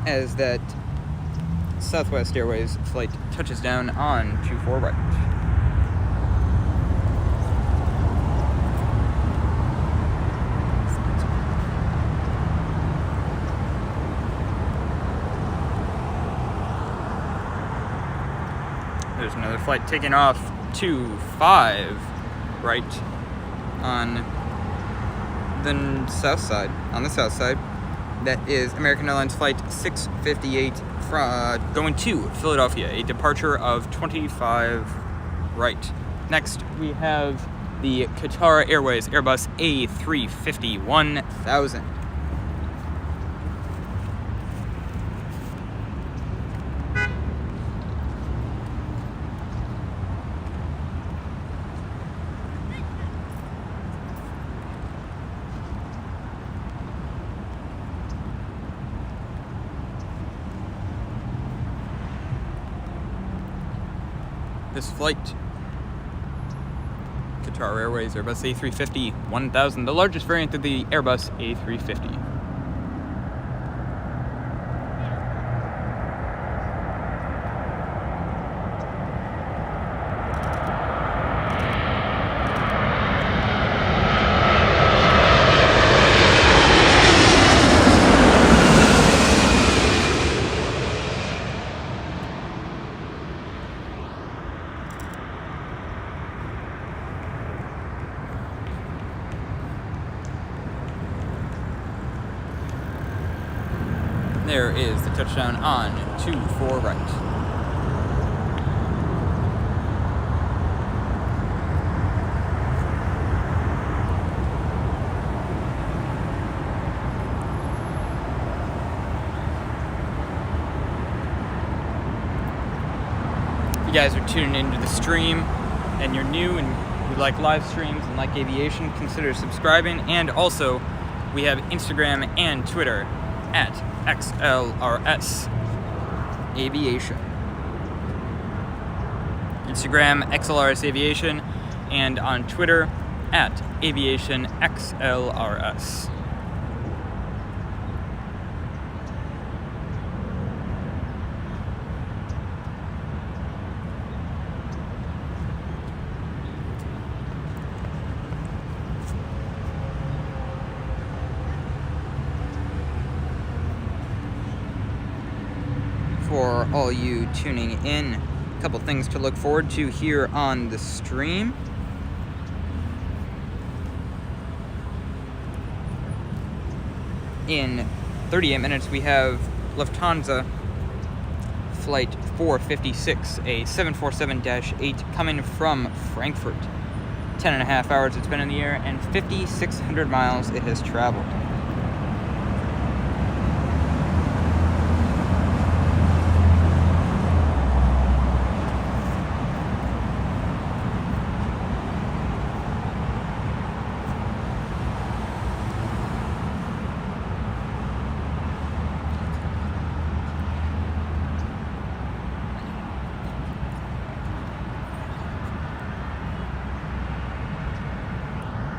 As that Southwest Airways flight touches down on 24 right. There's another flight taking off 25 right on the south side. That is American Airlines flight 658 going to Philadelphia, a departure of 25 right. Next, we have the Qatar Airways Airbus A350-1000. This flight, Qatar Airways Airbus A350-1000, the largest variant of the Airbus A350. There is the touchdown on 24 right. If you guys are tuning into the stream and you're new and you like live streams and like aviation, consider subscribing. And also, we have Instagram and Twitter at XLRS Aviation. Instagram XLRS Aviation, and on Twitter at Aviation XLRS. For all you tuning in, a couple things to look forward to here on the stream. In 38 minutes, we have Lufthansa flight 456, a 747-8 coming from Frankfurt. 10.5 hours it's been in the air, and 5,600 miles it has traveled.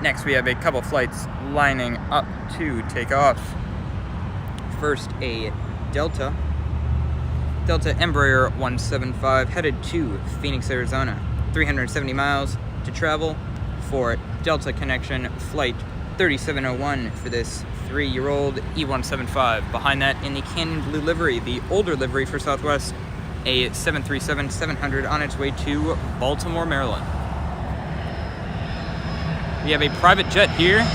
Next, we have a couple flights lining up to take off. First, a Delta Embraer 175 headed to Phoenix, Arizona. 370 miles to travel for Delta Connection flight 3701 for this 3-year-old E175. Behind that, in the Canyon Blue livery, the older livery for Southwest, a 737-700 on its way to Baltimore, Maryland. We have a private jet here.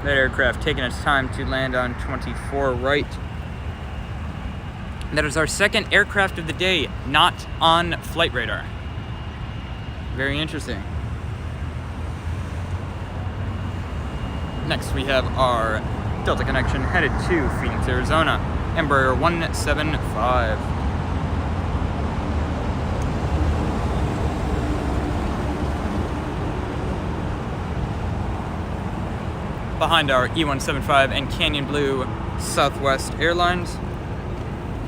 That aircraft taking its time to land on 24 right. That is our second aircraft of the day, not on flight radar. Very interesting. Next, we have our Delta connection headed to Phoenix, Arizona, Embraer 175. Behind our E175 and Canyon Blue Southwest Airlines,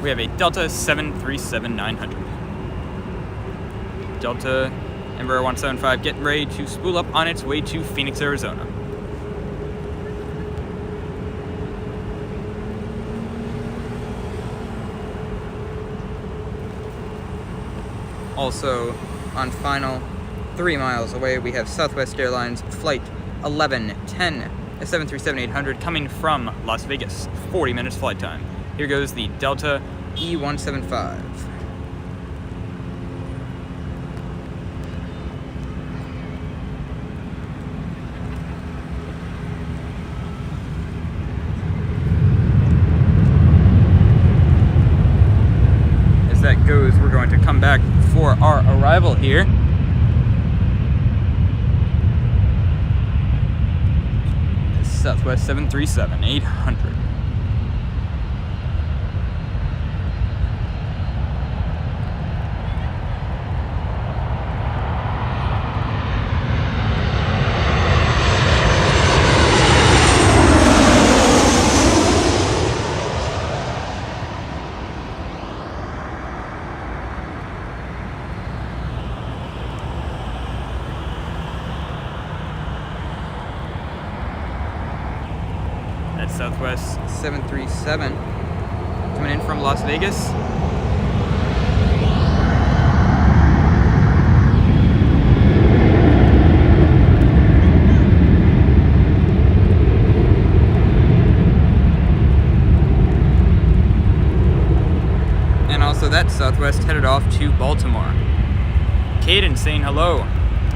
we have a Delta 737-900. Delta Embraer 175 getting ready to spool up on its way to Phoenix, Arizona. Also, on final 3 miles away, we have Southwest Airlines Flight 1110, a 737-800 coming from Las Vegas, 40 minutes flight time. Here goes the Delta E175. As that goes, we're going to come back for our arrival here. Southwest 737-800. Southwest 737 coming in from Las Vegas. And also that Southwest headed off to Baltimore. Caden saying hello.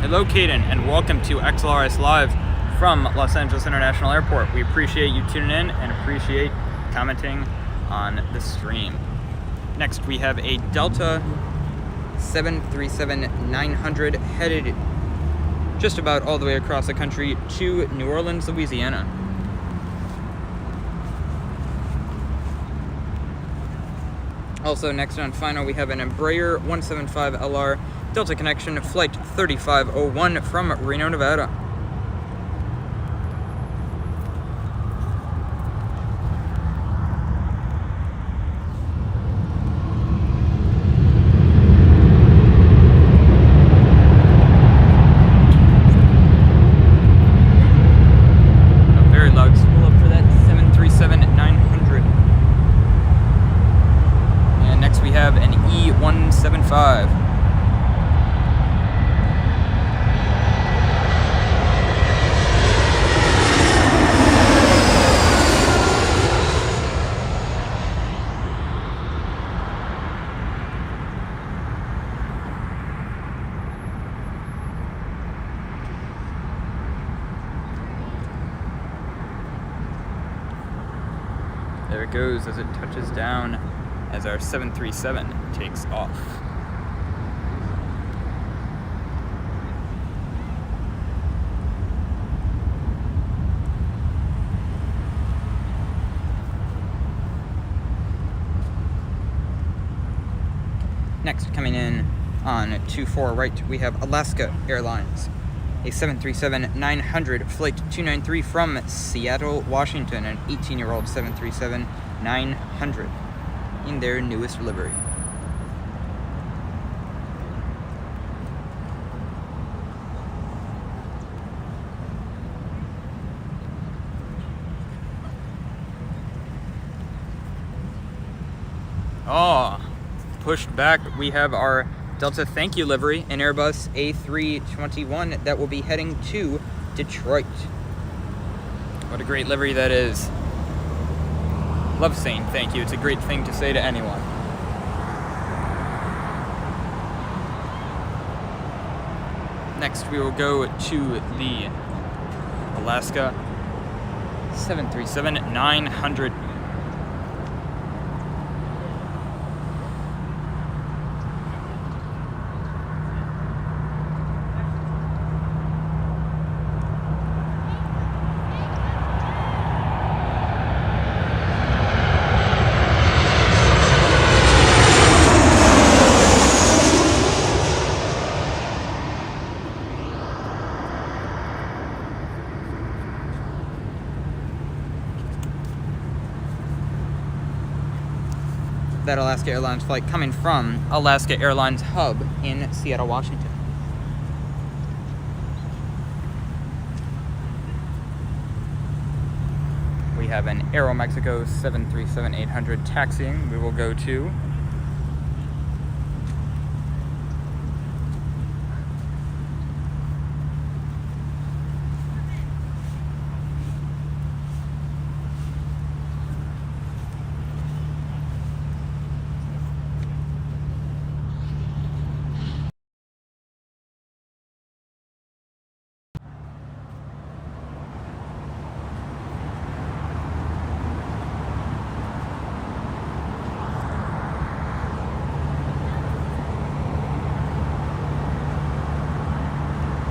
Hello Caden, and welcome to XLRS Live from Los Angeles International Airport. We appreciate you tuning in and appreciate commenting on the stream. Next, we have a Delta 737-900 headed just about all the way across the country to New Orleans, Louisiana. Also, next on final, we have an Embraer 175LR Delta connection flight 3501 from Reno, Nevada. There it goes as it touches down as our 737 takes off. Next, coming in on 24 right, we have Alaska Airlines, a 737-900 flight 293 from Seattle, Washington, an 18-year-old 737-900 in their newest livery. Pushed back, we have our Delta Thank You livery, an Airbus A321 that will be heading to Detroit. What a great livery that is. Love saying thank you. It's a great thing to say to anyone. Next, we will go to the Alaska 737-900. That Alaska Airlines flight coming from Alaska Airlines hub in Seattle, Washington. We have an Aeromexico 737-800 taxiing. We will go to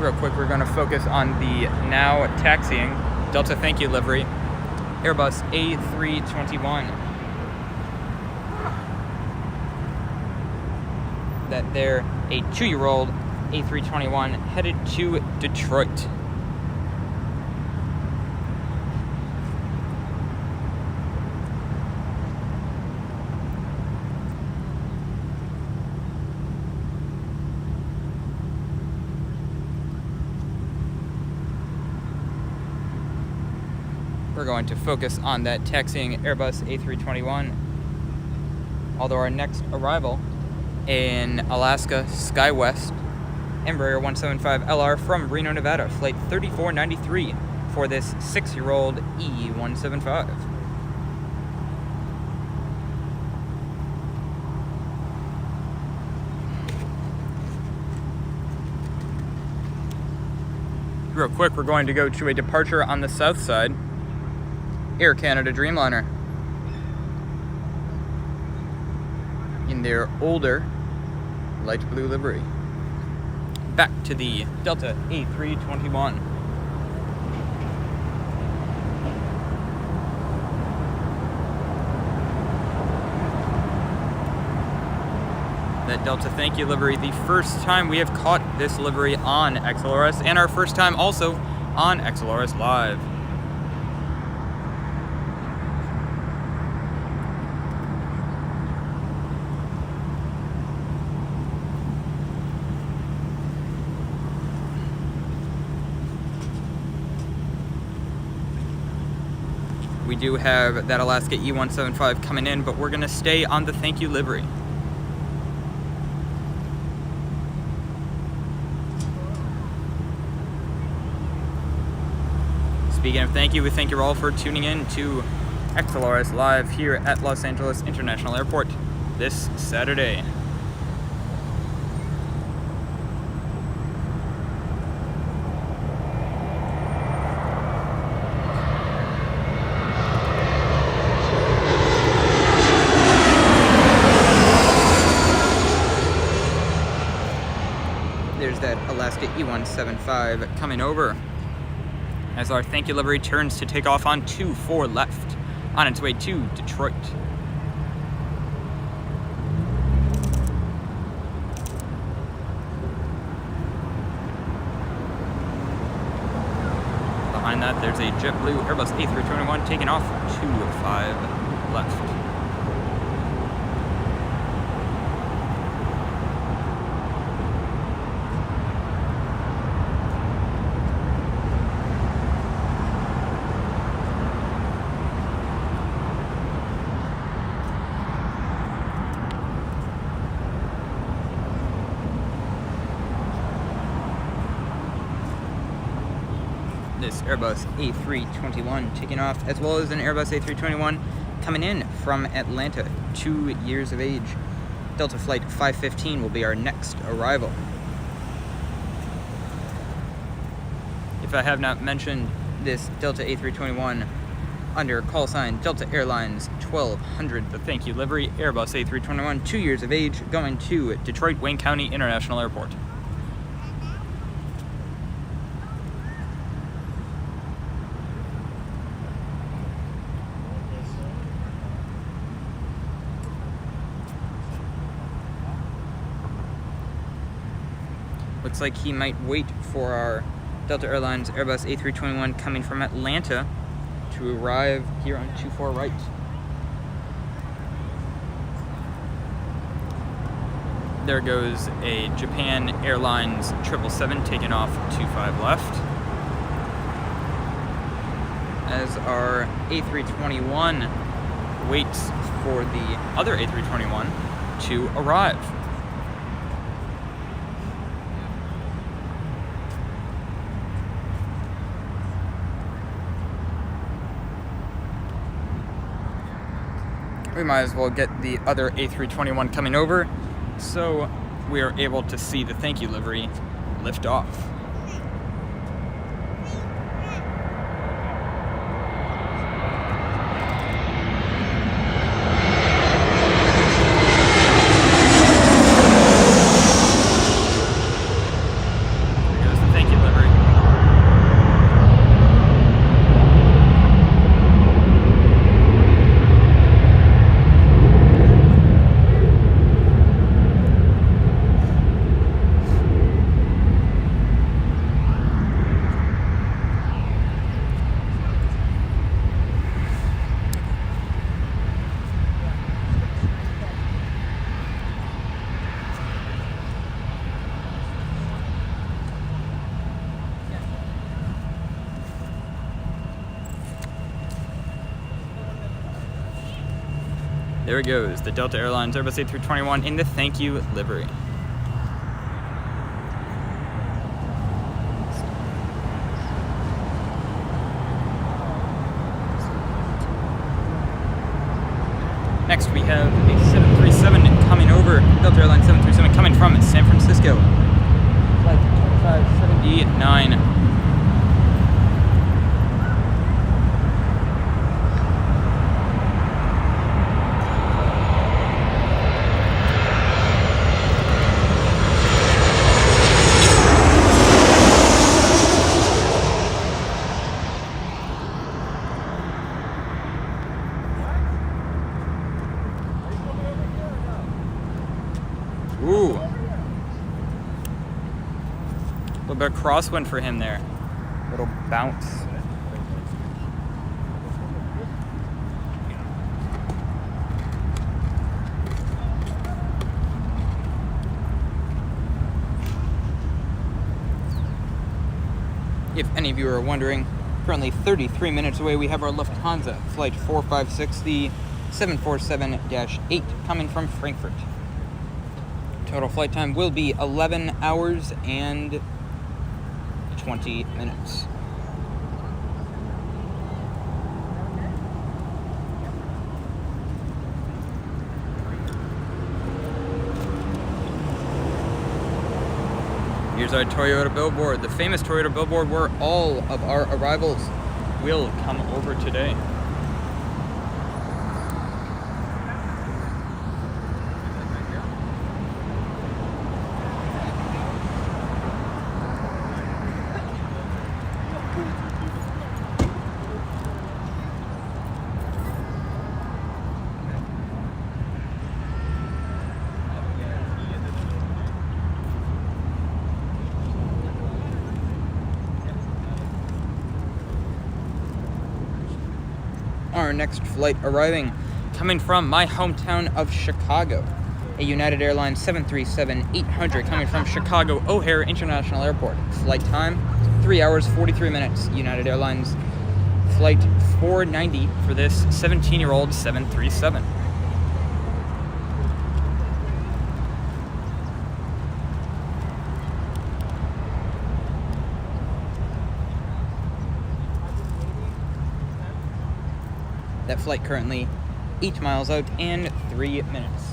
real quick, we're going to focus on the now taxiing Delta thank you livery, Airbus A321. That they're a 2-year-old A321 headed to Detroit. We're going to focus on that taxiing Airbus A321. Although our next arrival in Alaska SkyWest, Embraer 175LR from Reno, Nevada, flight 3493 for this 6-year-old E175. Real quick, we're going to go to a departure on the south side. Air Canada Dreamliner in their older light blue livery. Back to the Delta A321. That Delta thank you livery, the first time we have caught this livery on XLRS, and our first time also on XLRS Live. We do have that Alaska E175 coming in, but we're going to stay on the thank you livery. Speaking of thank you, we thank you all for tuning in to XLRS Live here at Los Angeles International Airport this Saturday. There's that Alaska E175 coming over as our thank you livery turns to take off on 24 left on its way to Detroit. Behind that, there's a JetBlue Airbus A321 taking off 25 left. This Airbus A321 taking off, as well as an Airbus A321 coming in from Atlanta, 2 years of age. Delta Flight 515 will be our next arrival. If I have not mentioned, this Delta A321 under call sign Delta Airlines 1200, the thank you livery, Airbus A321, 2 years of age, going to Detroit Wayne County International Airport. Looks like he might wait for our Delta Airlines Airbus A321 coming from Atlanta to arrive here on 24 right. There goes a Japan Airlines 777 taking off 25 left. As our A321 waits for the other A321 to arrive. We might as well get the other A321 coming over so we are able to see the thank you livery lift off. There goes the thank you livery. There it goes, the Delta Airlines Airbus A321 in the thank you livery. Next we have a 737 coming over, Delta Airlines 737 coming from San Francisco. Flight 2579. Ooh. A little bit of crosswind for him there. Little bounce. If any of you are wondering, currently 33 minutes away, we have our Lufthansa flight 4560 747-8 coming from Frankfurt. Total flight time will be 11 hours and 20 minutes. Here's our Toyota billboard, the famous Toyota billboard where all of our arrivals will come over today. Our next flight arriving, coming from my hometown of Chicago, a United Airlines 737-800 coming from Chicago O'Hare International Airport. Flight time, 3 hours, 43 minutes. United Airlines flight 490 for this 17-year-old 737. That flight currently 8 miles out and 3 minutes.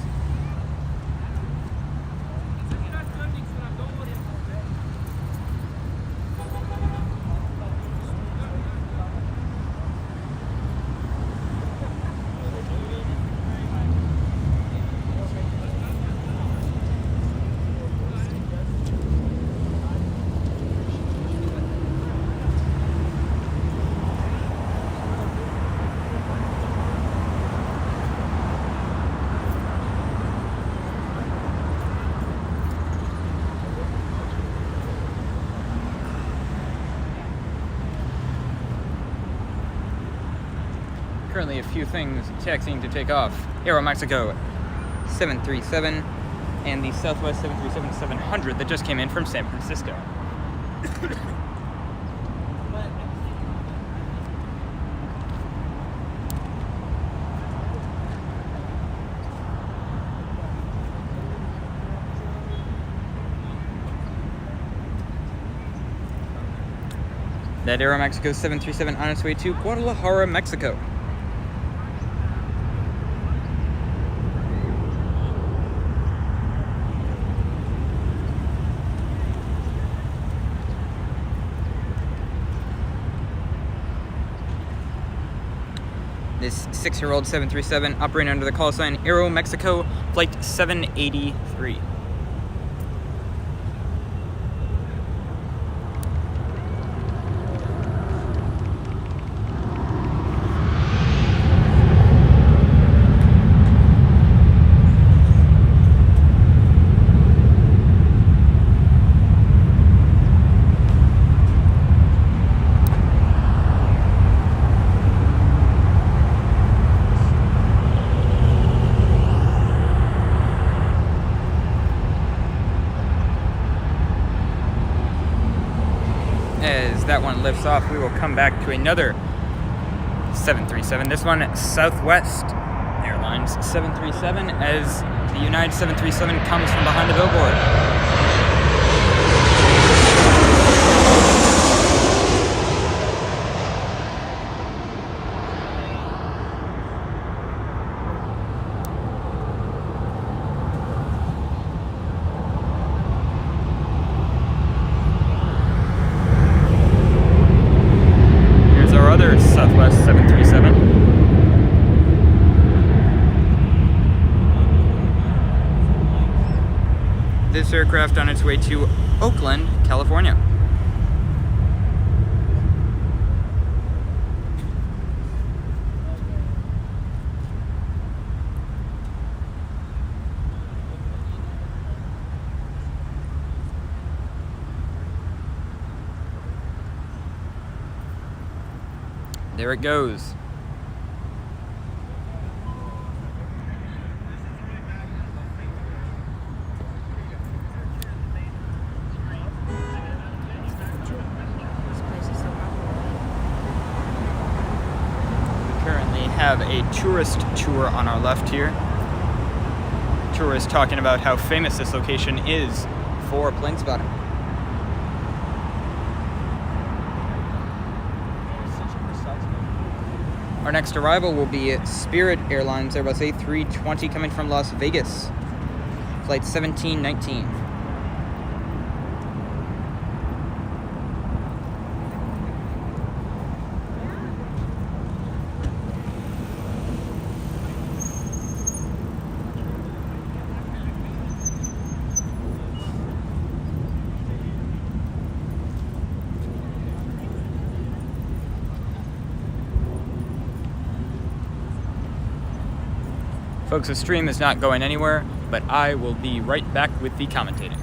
Currently a few things taxiing to take off. Aeromexico 737 and the Southwest 737-700 that just came in from San Francisco. That Aeromexico 737 on its way to Guadalajara, Mexico. This 6-year-old 737 operating under the call sign Aeromexico Flight 783. As that one lifts off, we will come back to another 737. This one, Southwest Airlines 737, as the United 737 comes from behind the billboard. Other Southwest 737. This aircraft on its way to Oakland, California. There it goes. We currently have a tourist tour on our left here. Tourists talking about how famous this location is for plane spotting. Our next arrival will be Spirit Airlines Airbus A320 coming from Las Vegas, flight 1719. Folks, the stream is not going anywhere, but I will be right back with the commentating.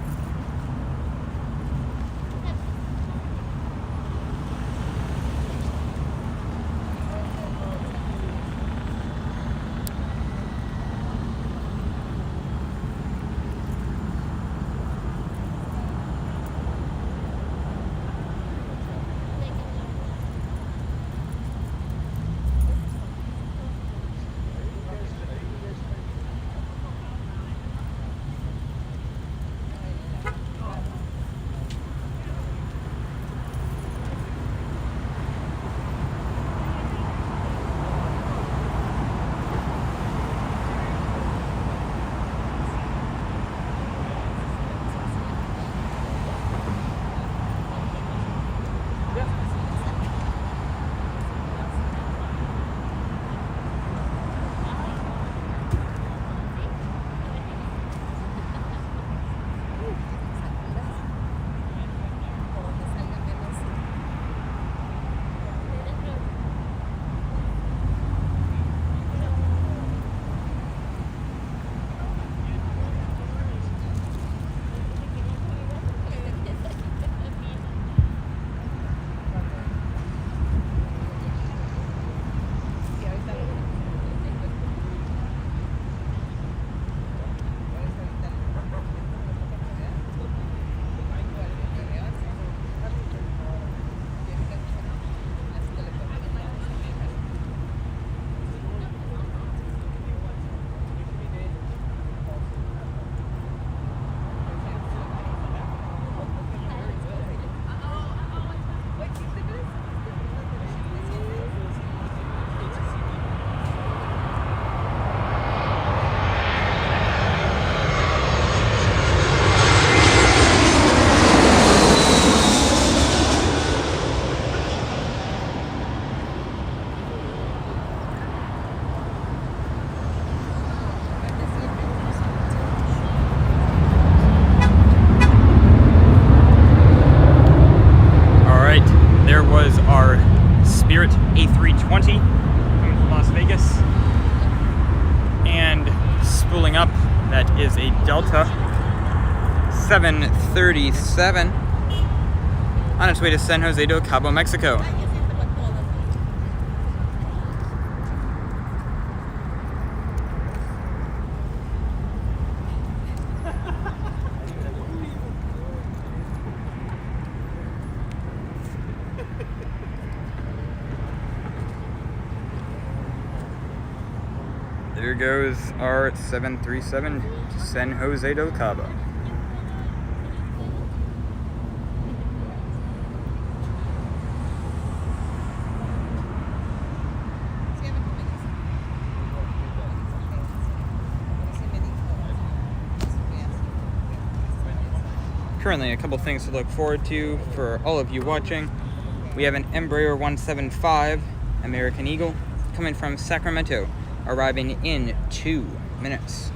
A320 coming from Las Vegas. And spooling up, that is a Delta 737 on its way to San Jose del Cabo, Mexico. There goes our 737 to San Jose del Cabo. Currently, a couple things to look forward to for all of you watching. We have an Embraer 175 American Eagle coming from Sacramento, arriving in 2 minutes.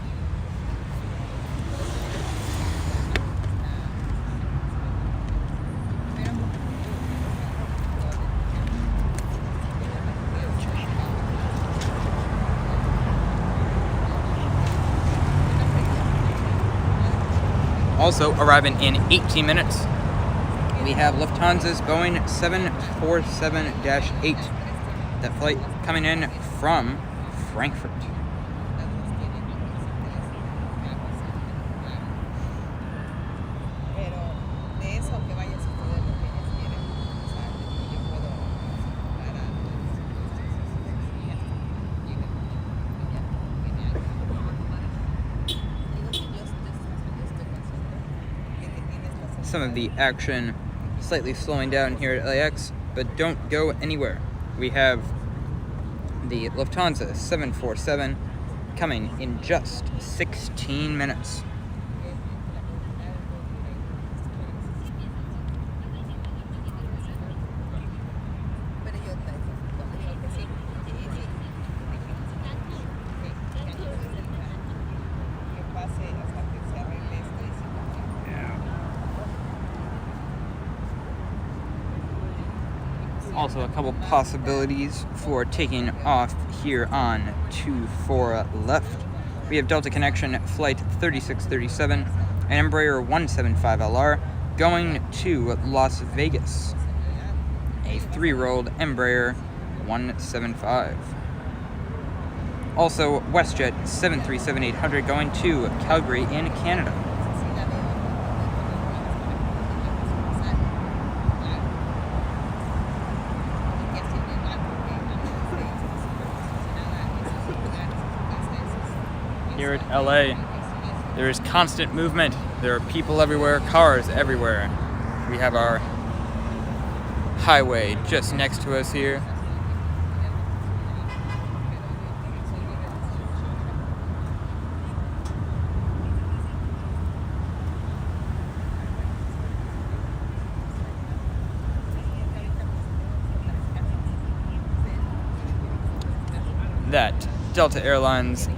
Also arriving in 18 minutes, we have Lufthansa's Boeing 747-8. That flight coming in from Frankfurt. Some of the action slightly slowing down here at LAX, but don't go anywhere. We have the Lufthansa 747 coming in just 16 minutes. Also a couple possibilities for taking off here on 24 left. We have Delta Connection Flight 3637, an Embraer 175LR going to Las Vegas. A 3-year-old Embraer 175. Also WestJet 737-800 going to Calgary in Canada. Here at LA, there is constant movement. There are people everywhere, cars everywhere. We have our highway just next to us here. That Delta Airlines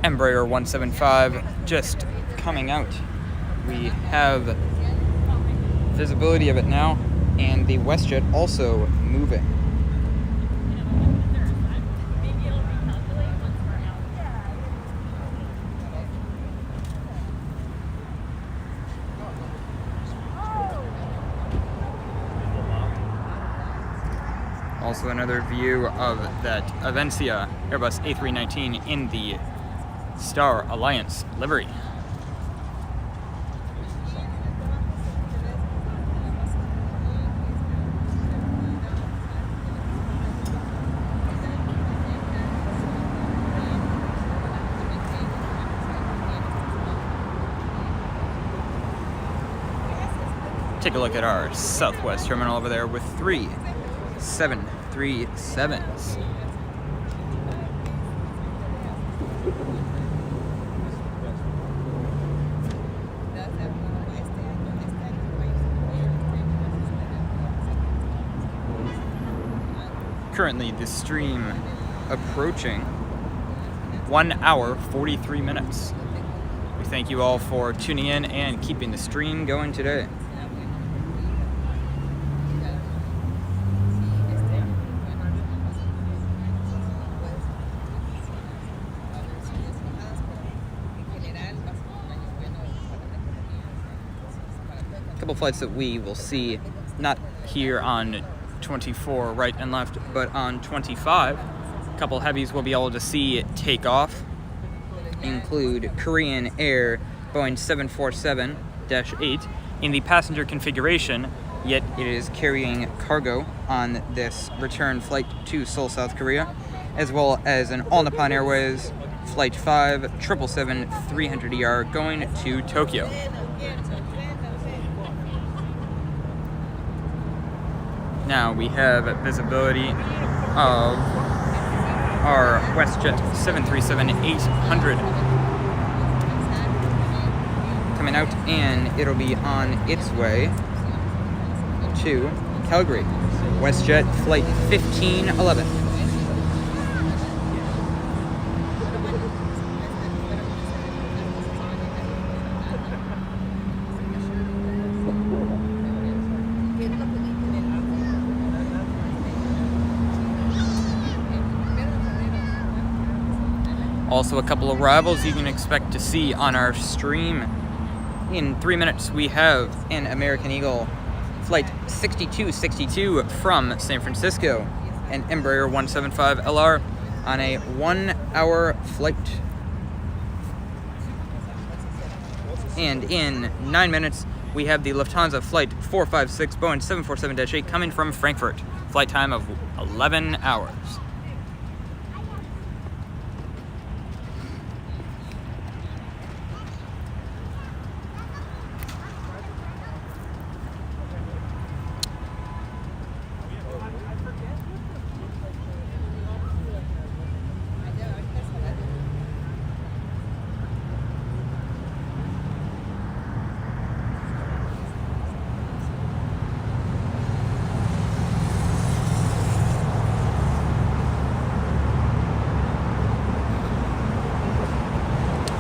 Embraer 175 just coming out. We have visibility of it now, and the WestJet also moving. Also another view of that Avencia Airbus A319 in the Star Alliance livery. Take a look at our Southwest terminal over there with 3 737s. Currently, the stream approaching 1 hour, 43 minutes. We thank you all for tuning in and keeping the stream going today. couple flights that we will see, not here on 24 right and left, but on 25. A couple heavies we'll be able to see take off include Korean Air Boeing 747-8 in the passenger configuration, yet it is carrying cargo on this return flight to Seoul, South Korea, as well as an All Nippon Airways Flight 5 777-300ER going to Tokyo. Now we have visibility of our WestJet 737-800 coming out, and it'll be on its way to Calgary. WestJet Flight 1511. Also, a couple of arrivals you can expect to see on our stream. In 3 minutes, we have an American Eagle Flight 6262 from San Francisco, an Embraer 175LR on a 1-hour flight. And in 9 minutes, we have the Lufthansa Flight 456 Boeing 747-8 coming from Frankfurt. Flight time of 11 hours.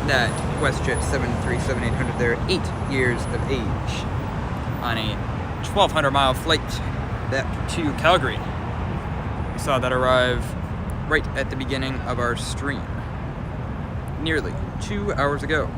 That WestJet 737-800 there, 8 years of age, on a 1,200-mile flight back to Calgary. We saw that arrive right at the beginning of our stream, nearly 2 hours ago.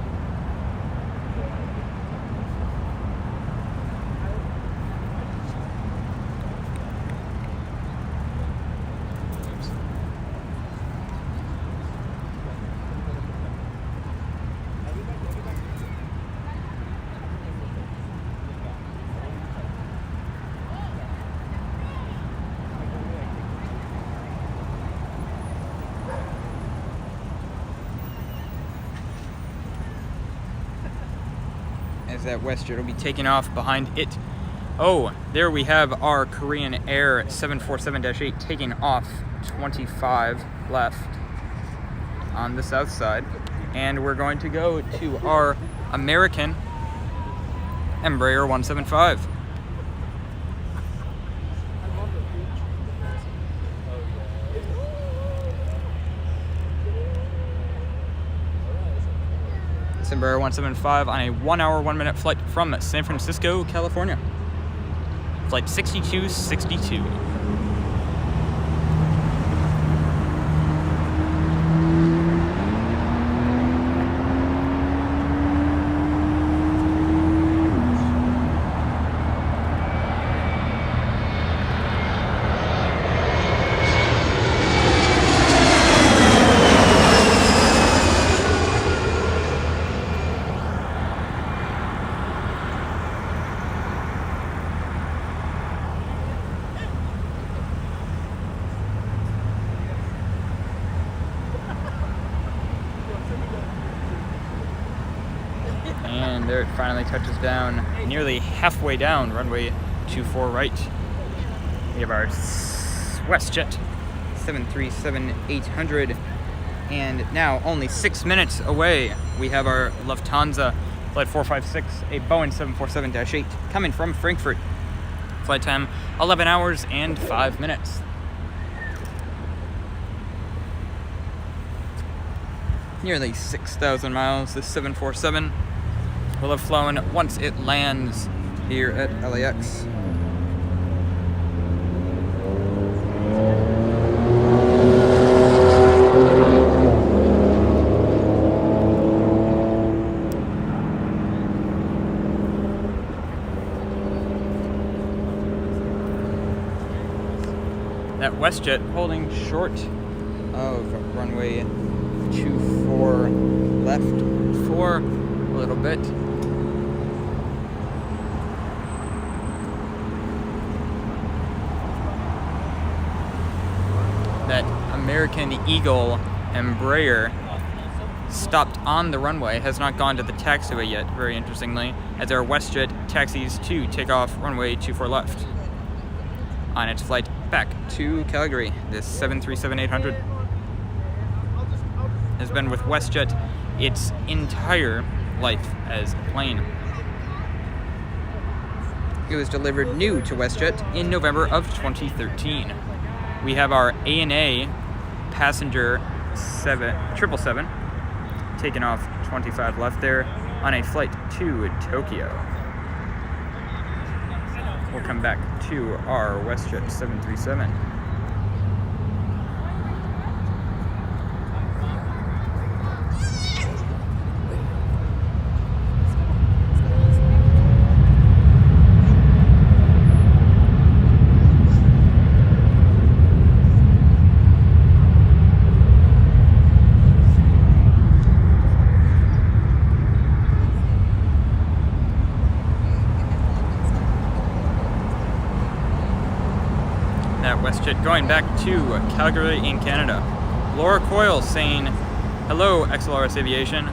As that WestJet will be taking off behind it. Oh, there we have our Korean Air 747-8 taking off 25 left on the south side. And we're going to go to our American Embraer 175. Embraer 175 on a 1-hour, 1-minute flight from San Francisco, California. Flight 6262. And there it finally touches down, nearly halfway down, runway 24 right. We have our WestJet 737-800, and now only 6 minutes away, we have our Lufthansa Flight 456, a Boeing 747-8 coming from Frankfurt. Flight time 11 hours and 5 minutes. Nearly 6,000 miles this 747 will have flown once it lands here at LAX. That WestJet holding short of runway 24 left for a little bit. That American Eagle Embraer stopped on the runway, has not gone to the taxiway yet, very interestingly, as our WestJet taxis to take off runway 24 left on its flight back to Calgary. This 737-800 has been with WestJet its entire life as a plane. It was delivered new to WestJet in November of 2013. We have our ANA passenger 777 taken off 25 left there on a flight to Tokyo. We'll come back to our WestJet 737. WestJet going back to Calgary in Canada. Laura Coyle saying, hello XLRS Aviation.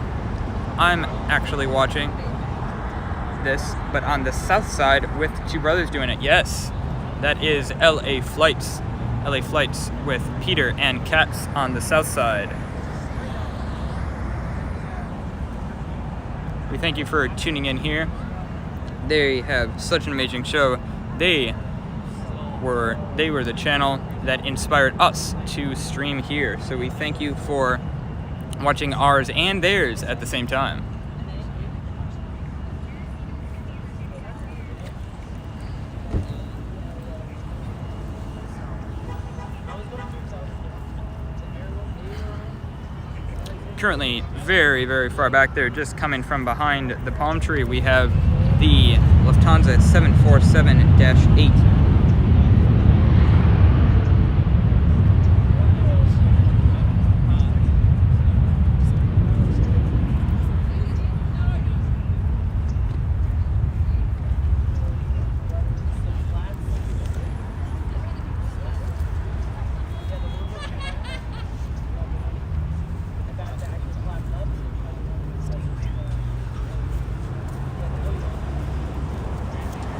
I'm actually watching this, but on the south side with two brothers doing it. Yes, that is LA Flights. LA Flights with Peter and Katz on the south side. We thank you for tuning in here. They have such an amazing show. They were the channel that inspired us to stream here. So we thank you for watching ours and theirs at the same time. Currently very, very far back there, just coming from behind the palm tree, we have the Lufthansa 747-8.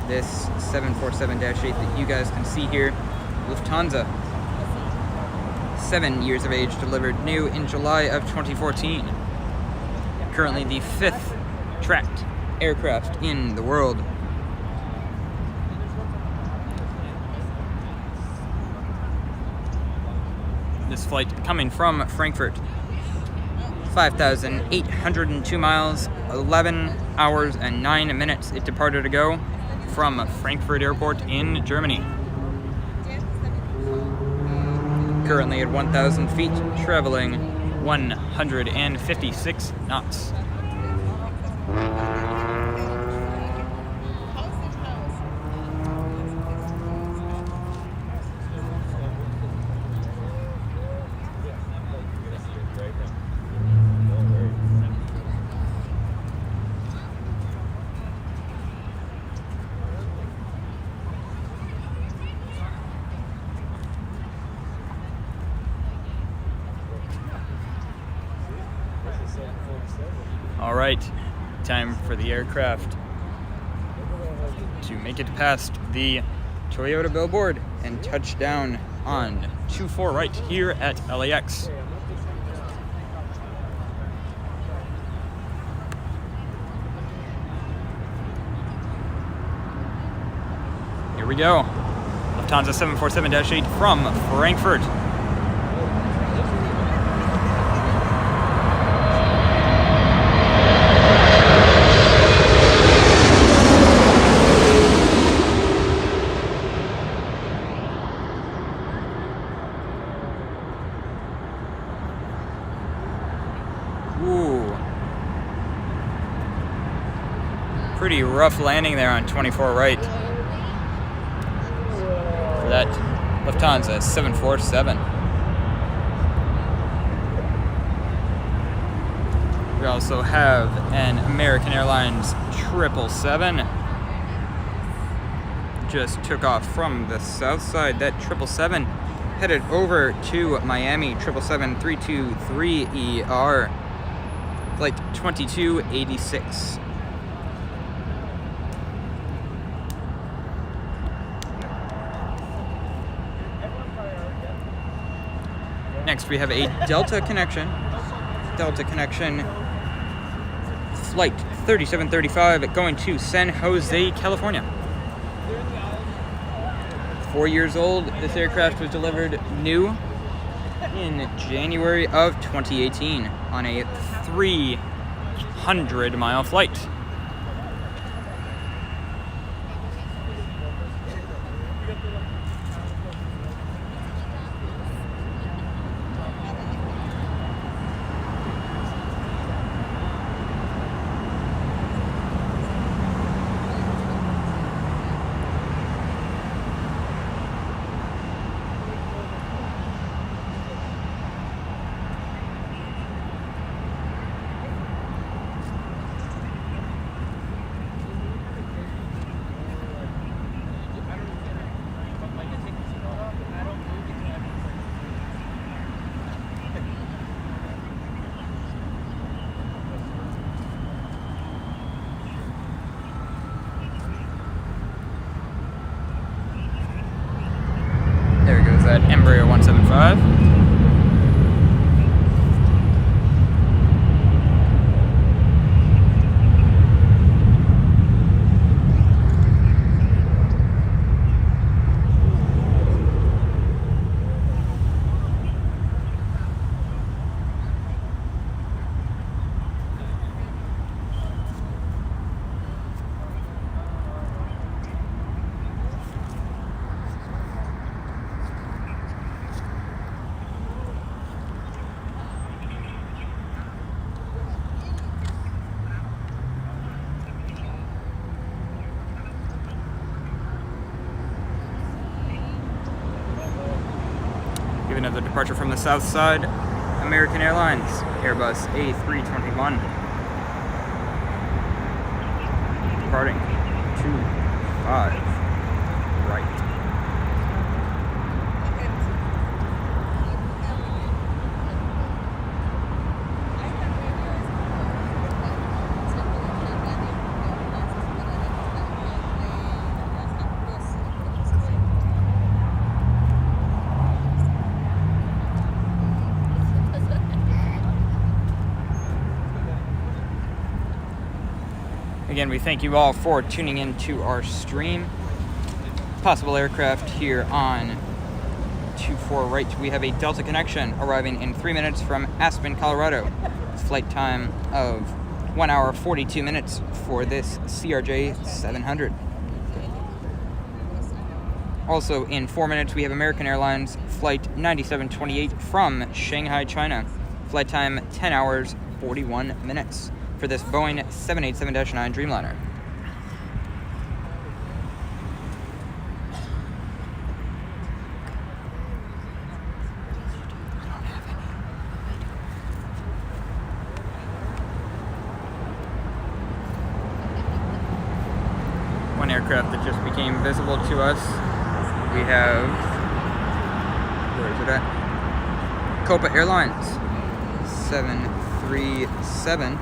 This 747-8 that you guys can see here, Lufthansa, 7 years of age, delivered new in July of 2014. Currently the 5th tracked aircraft in the world. This flight coming from Frankfurt, 5,802 miles, 11 hours and 9 minutes it departed ago from Frankfurt Airport in Germany. Currently at 1,000 feet, traveling 156 knots. All right, time for the aircraft to make it past the Toyota billboard and touch down on 24 right here at LAX. Here we go. Lufthansa 747-8 from Frankfurt. Pretty rough landing there on 24 right for that Lufthansa 747. We also have an American Airlines 777. Just took off from the south side. That 777 headed over to Miami. 777-323ER. Flight 2286. Next, we have a Delta connection. Delta connection. Flight 3735 going to San Jose, California. 4 years old. This aircraft was delivered new in January of 2018 on a 300-mile flight. There goes that Embraer 175. Another departure from the south side. American Airlines Airbus A321 departing 25 right. Again, we thank you all for tuning in to our stream. Possible aircraft here on 24 right. We have a Delta connection arriving in 3 minutes from Aspen, Colorado. Flight time of 1 hour 42 minutes for this CRJ 700. Also in 4 minutes, we have American Airlines Flight 9728 from Shanghai, China. Flight time 10 hours 41 minutes. For this Boeing 787-9 Dreamliner. One aircraft that just became visible to us. We have, where is it at? Copa Airlines 737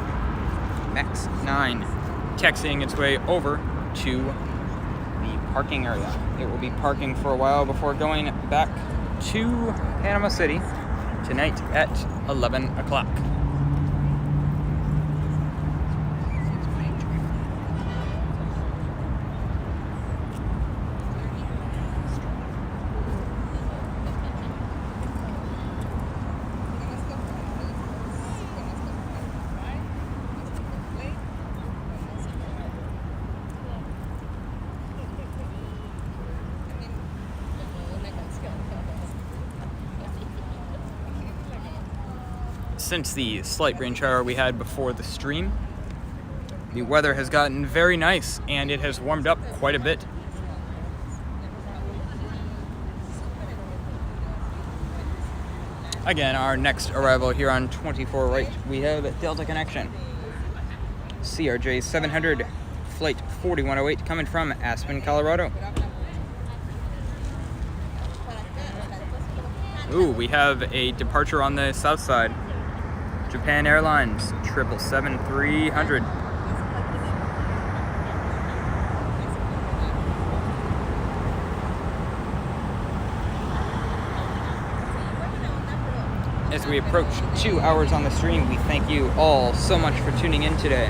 Max 9 taxiing its way over to the parking area. It will be parking for a while before going back to Panama City tonight at 11 o'clock. Since the slight rain shower we had before the stream, the weather has gotten very nice and it has warmed up quite a bit. Again, our next arrival here on 24 right, we have Delta Connection. CRJ 700, flight 4108, coming from Aspen, Colorado. Ooh, we have a departure on the south side. Japan Airlines 777-300. As we approach 2 hours on the stream, we thank you all so much for tuning in today.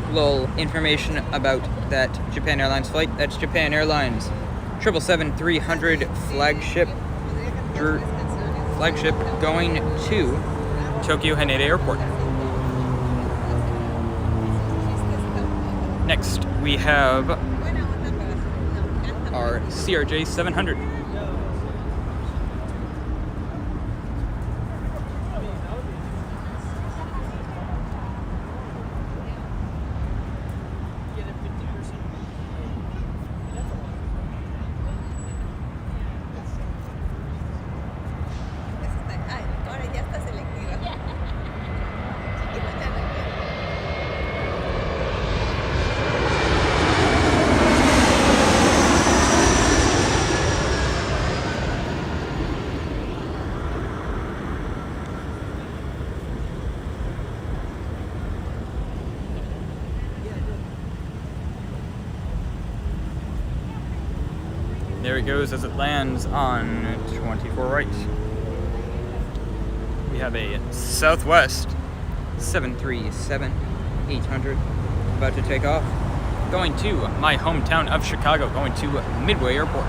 A little information about that Japan Airlines flight. That's Japan Airlines 777-300 flagship going to Tokyo Haneda Airport. Next, we have our CRJ 700. There it goes as it lands on 24 right. We have a Southwest 737-800 about to take off, going to my hometown of Chicago, going to Midway Airport.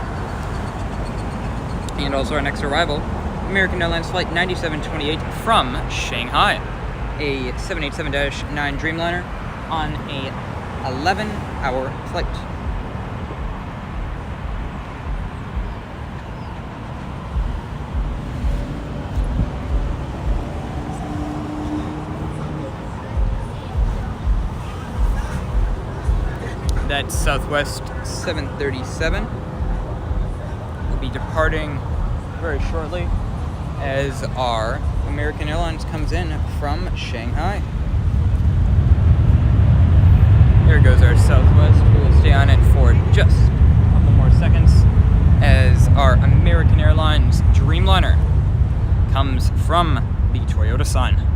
And also our next arrival, American Airlines Flight 9728 from Shanghai, a 787-9 Dreamliner on a 11-hour flight. That Southwest 737 will be departing very shortly as our American Airlines comes in from Shanghai. There goes our Southwest. We will stay on it for just a couple more seconds as our American Airlines Dreamliner comes from the Toyota Sun.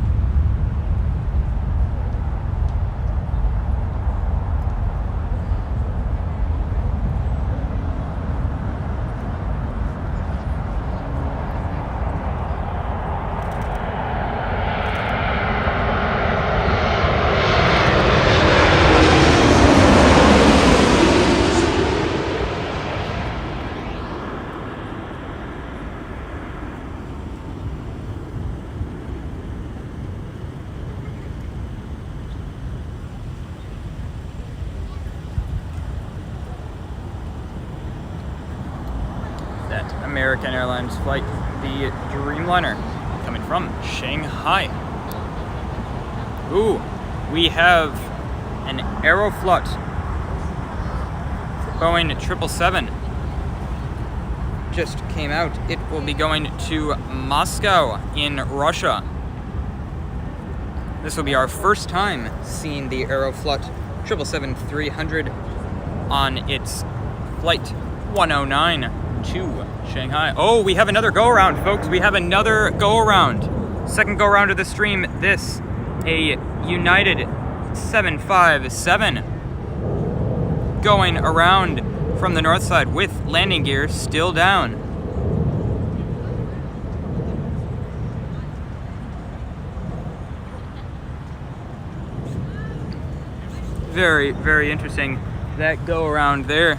American Airlines flight, the Dreamliner, coming from Shanghai. Ooh, we have an Aeroflot Boeing 777. Just came out. It will be going to Moscow in Russia. This will be our first time seeing the Aeroflot 777-300 on its flight 109 to Shanghai. Oh, we have another go-around, folks. We have another go-around. Second go-around of the stream. This, a United 757 going around from the north side with landing gear still down. Very, very interesting, that go-around there.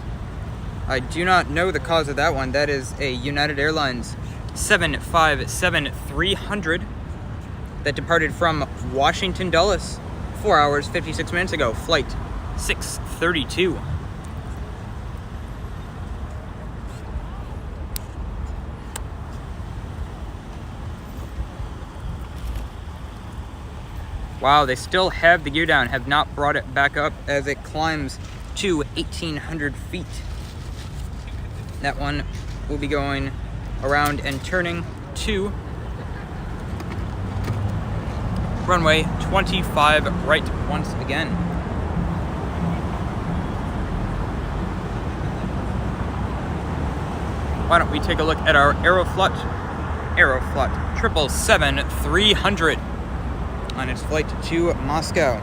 I do not know the cause of that one. That is a United Airlines 757-300 that departed from Washington Dulles 4 hours, 56 minutes ago, flight 632. Wow, they still have the gear down, have not brought it back up as it climbs to 1,800 feet. That one will be going around and turning to Runway 25 right once again. Why don't we take a look at our Aeroflot 777-300 on its flight to Moscow.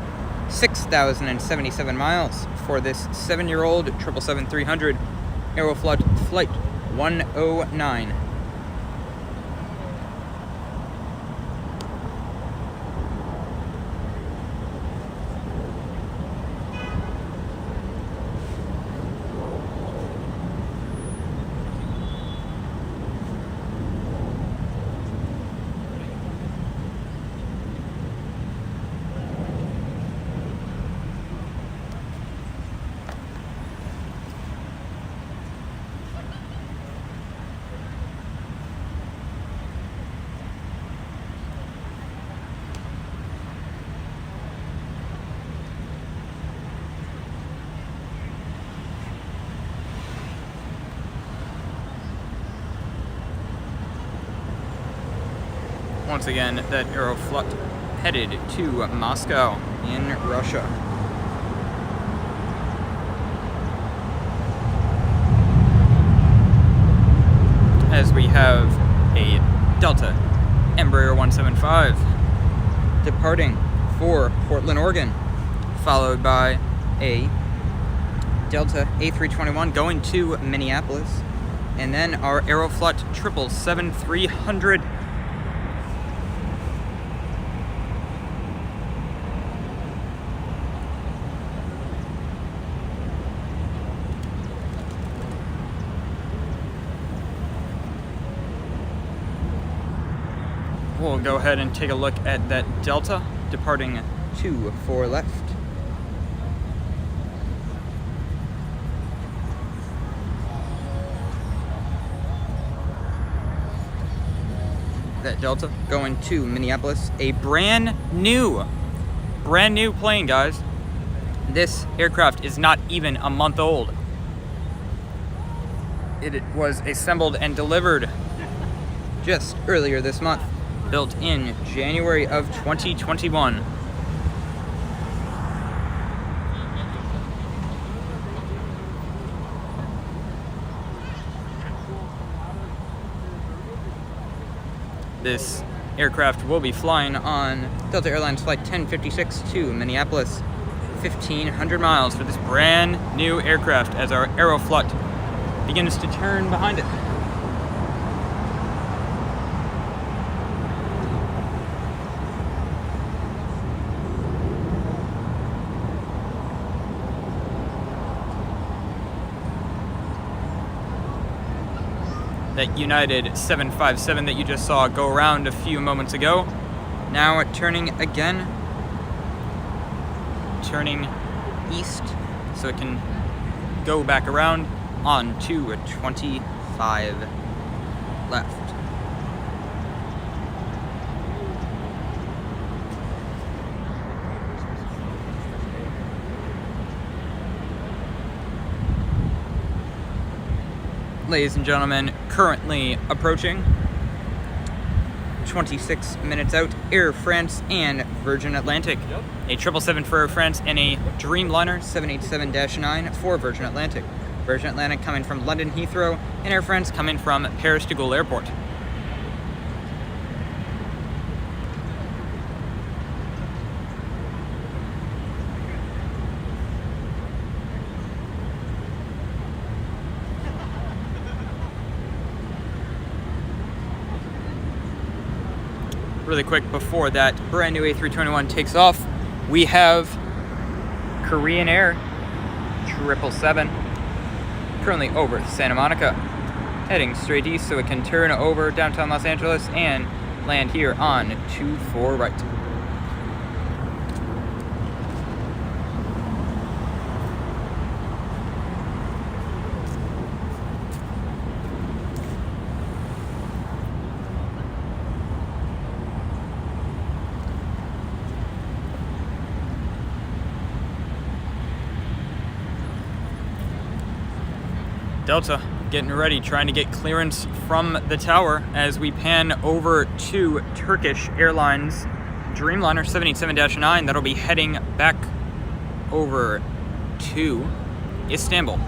6,077 miles for this 7-year-old 777-300 Aeroflot Flight 109. Once again, that Aeroflot headed to Moscow in Russia. As we have a Delta Embraer 175 departing for Portland, Oregon, followed by a Delta A321 going to Minneapolis, and then our Aeroflot 777-300 We'll go ahead and take a look at that Delta departing 24 left. That Delta going to Minneapolis, a brand new plane, guys. This aircraft is not even a month old. It was assembled and delivered just earlier this month. Built in January of 2021. This aircraft will be flying on Delta Airlines Flight 1056 to Minneapolis. 1,500 miles for this brand new aircraft as our Aeroflot begins to turn behind it. That United 757 that you just saw go around a few moments ago. Now turning again. Turning east so it can go back around on to 25 left. Ladies and gentlemen, currently approaching 26 minutes out, Air France and Virgin Atlantic. Yep. A 777 for Air France and a Dreamliner 787-9 for Virgin Atlantic. Virgin Atlantic coming from London Heathrow and Air France coming from Paris de Gaulle Airport. Really quick before that brand new A321 takes off, we have Korean Air 777 currently over Santa Monica, heading straight east so it can turn over downtown Los Angeles and land here on 24 right. Delta getting ready, trying to get clearance from the tower as we pan over to Turkish Airlines Dreamliner 787-9 that'll be heading back over to Istanbul.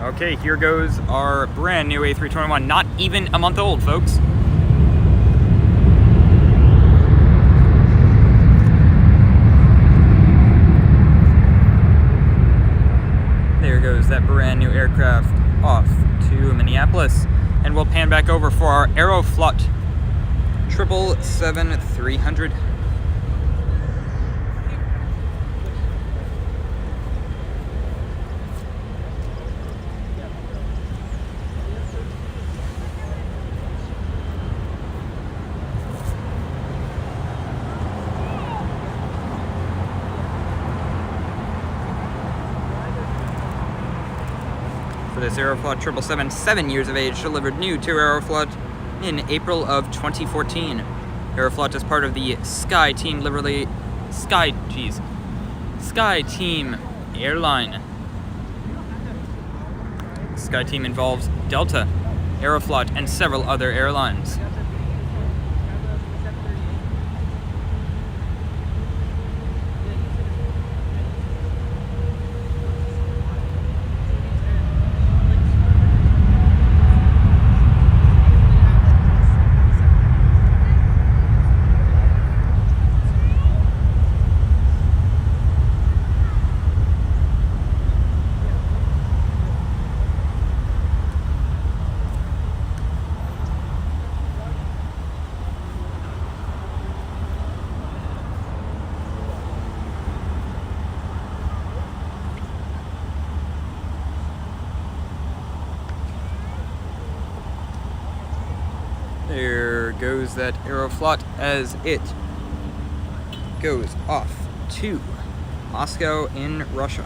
Okay, here goes our brand new A321, not even a month old, folks. There goes that brand new aircraft off to Minneapolis. And we'll pan back over for our Aeroflot 777-300. This Aeroflot 777, 7 years of age, delivered new to Aeroflot in April of 2014. Aeroflot is part of the Sky Team airline. Sky Team involves Delta, Aeroflot, and several other airlines. There goes that Aeroflot as it goes off to Moscow in Russia.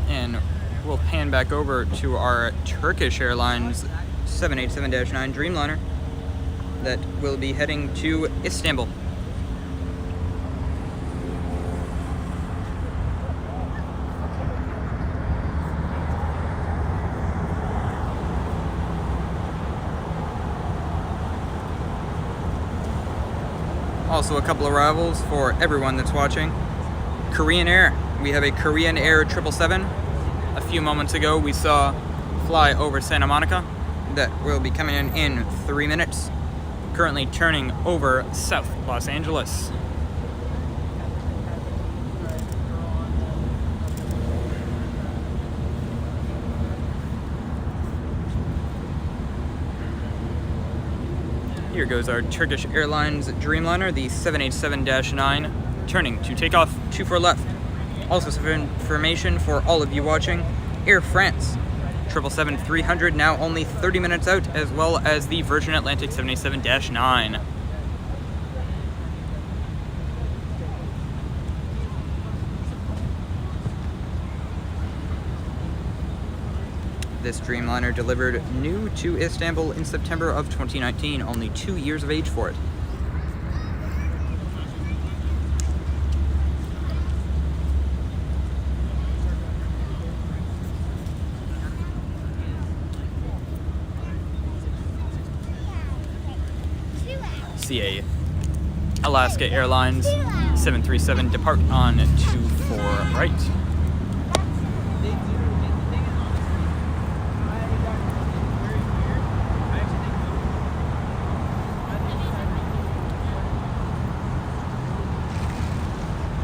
And we'll pan back over to our Turkish Airlines 787-9 Dreamliner that will be heading to Istanbul. Also a couple of arrivals for everyone that's watching. Korean Air. We have a Korean Air 777. A few moments ago we saw fly over Santa Monica. That will be coming in 3 minutes. Currently turning over South Los Angeles. Here goes our Turkish Airlines Dreamliner, the 787-9, turning to take off 24 left. Also some information for all of you watching. Air France 777-300 now only 30 minutes out, as well as the Virgin Atlantic 787-9. This Dreamliner delivered new to Istanbul in September of 2019, only 2 years of age for it. CA Alaska Airlines 737 depart on 24 right.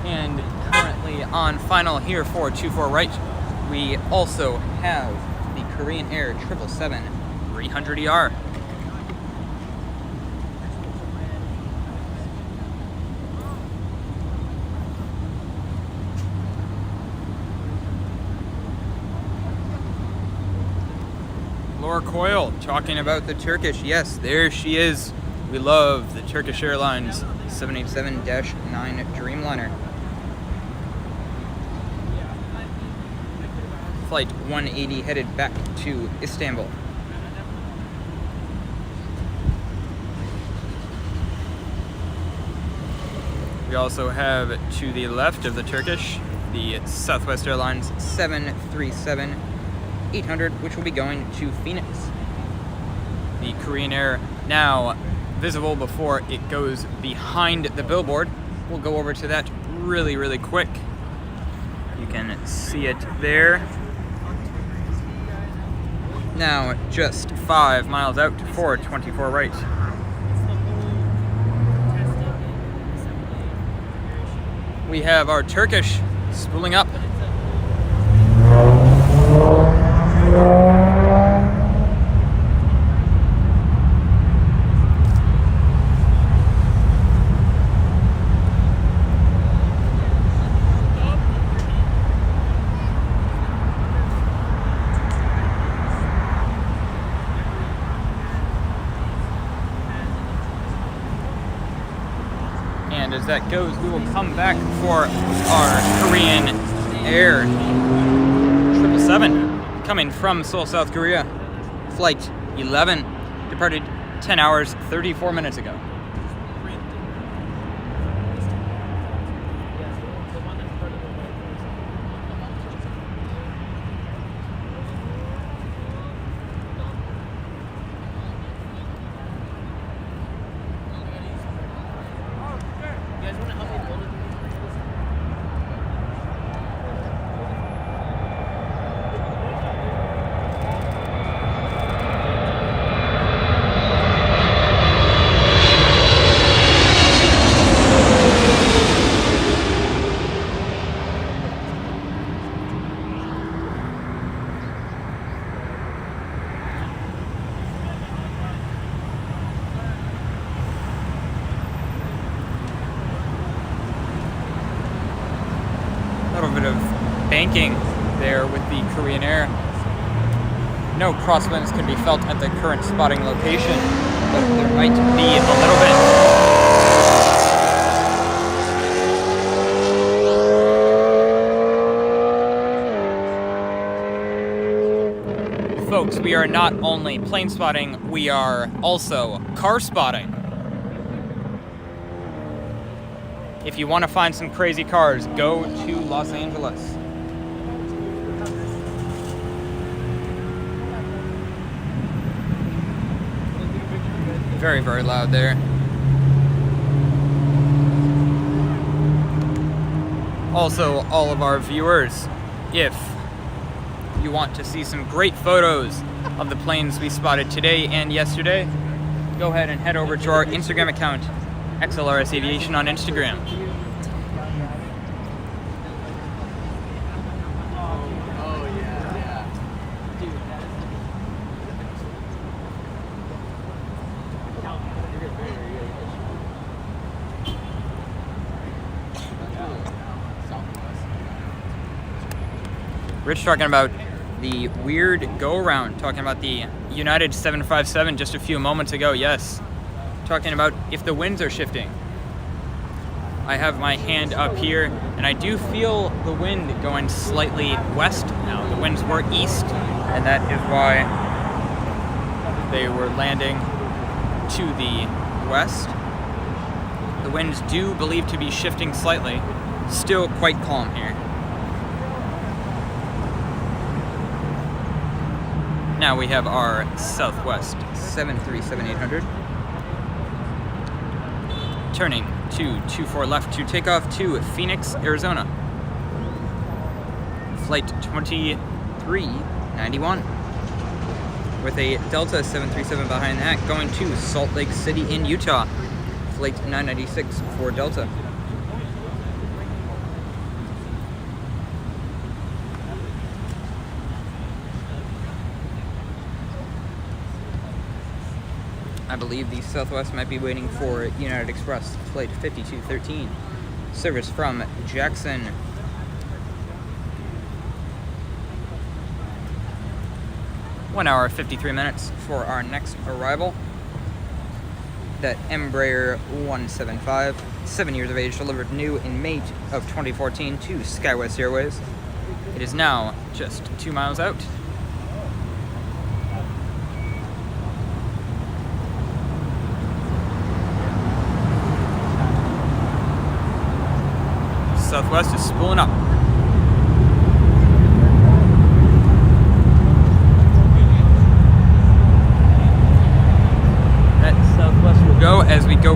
And currently on final here for 24 right, we also have the Korean Air 777-300ER. Laura Coyle talking about the Turkish. Yes, there she is. We love the Turkish Airlines 787-9 Dreamliner. Flight 180 headed back to Istanbul. We also have to the left of the Turkish the Southwest Airlines 737-800, which will be going to Phoenix. The Korean Air now visible before it goes behind the billboard. We'll go over to that really, really quick. You can see it there. Now just 5 miles out for 24 right. We have our Turkish spooling up. And as that goes, we will come back for our Korean Air 777 coming from Seoul, South Korea. Flight 11 departed 10 hours, 34 minutes ago. Bit of banking there with the Korean Air. No crosswinds can be felt at the current spotting location, but there might be a little bit. Folks, we are not only plane spotting, we are also car spotting. If you want to find some crazy cars, go to Los Angeles. Very, very loud there. Also, all of our viewers, if you want to see some great photos of the planes we spotted today and yesterday, go ahead and head over to our Instagram account, XLRS Aviation on Instagram. Rich talking about the weird go-around, talking about the United 757 just a few moments ago, yes. Talking about if the winds are shifting. I have my hand up here, and I do feel the wind going slightly west now. The winds were east, and that is why they were landing to the west. The winds do believe to be shifting slightly. Still quite calm here. Now we have our Southwest 737-800. Turning to 24 left to take off to Phoenix, Arizona. Flight 2391. With a Delta 737 behind that, going to Salt Lake City in Utah. Flight 996 for Delta. I believe the Southwest might be waiting for United Express Flight 5213. Service from Jackson. 1 hour, 53 minutes for our next arrival. That Embraer 175, 7 years of age, delivered new in May of 2014 to SkyWest Airways. It is now just 2 miles out. Southwest is spooling up.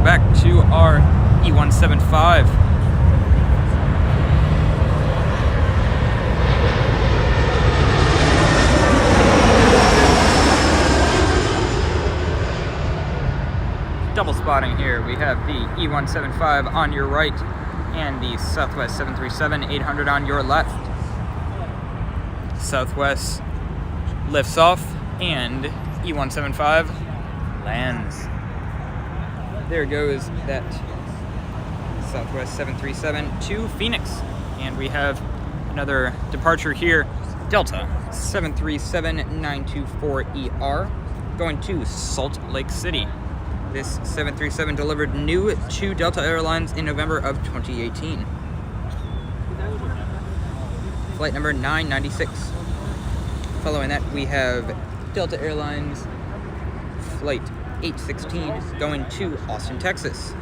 back to our E175. Double spotting here. We have the E175 on your right and the Southwest 737-800 on your left. Southwest lifts off and E175 lands. There goes that Southwest 737 to Phoenix. And we have another departure here, Delta 737-924ER going to Salt Lake City. This 737 delivered new to Delta Airlines in November of 2018. Flight number 996. Following that, we have Delta Airlines Flight 816 going to Austin, Texas.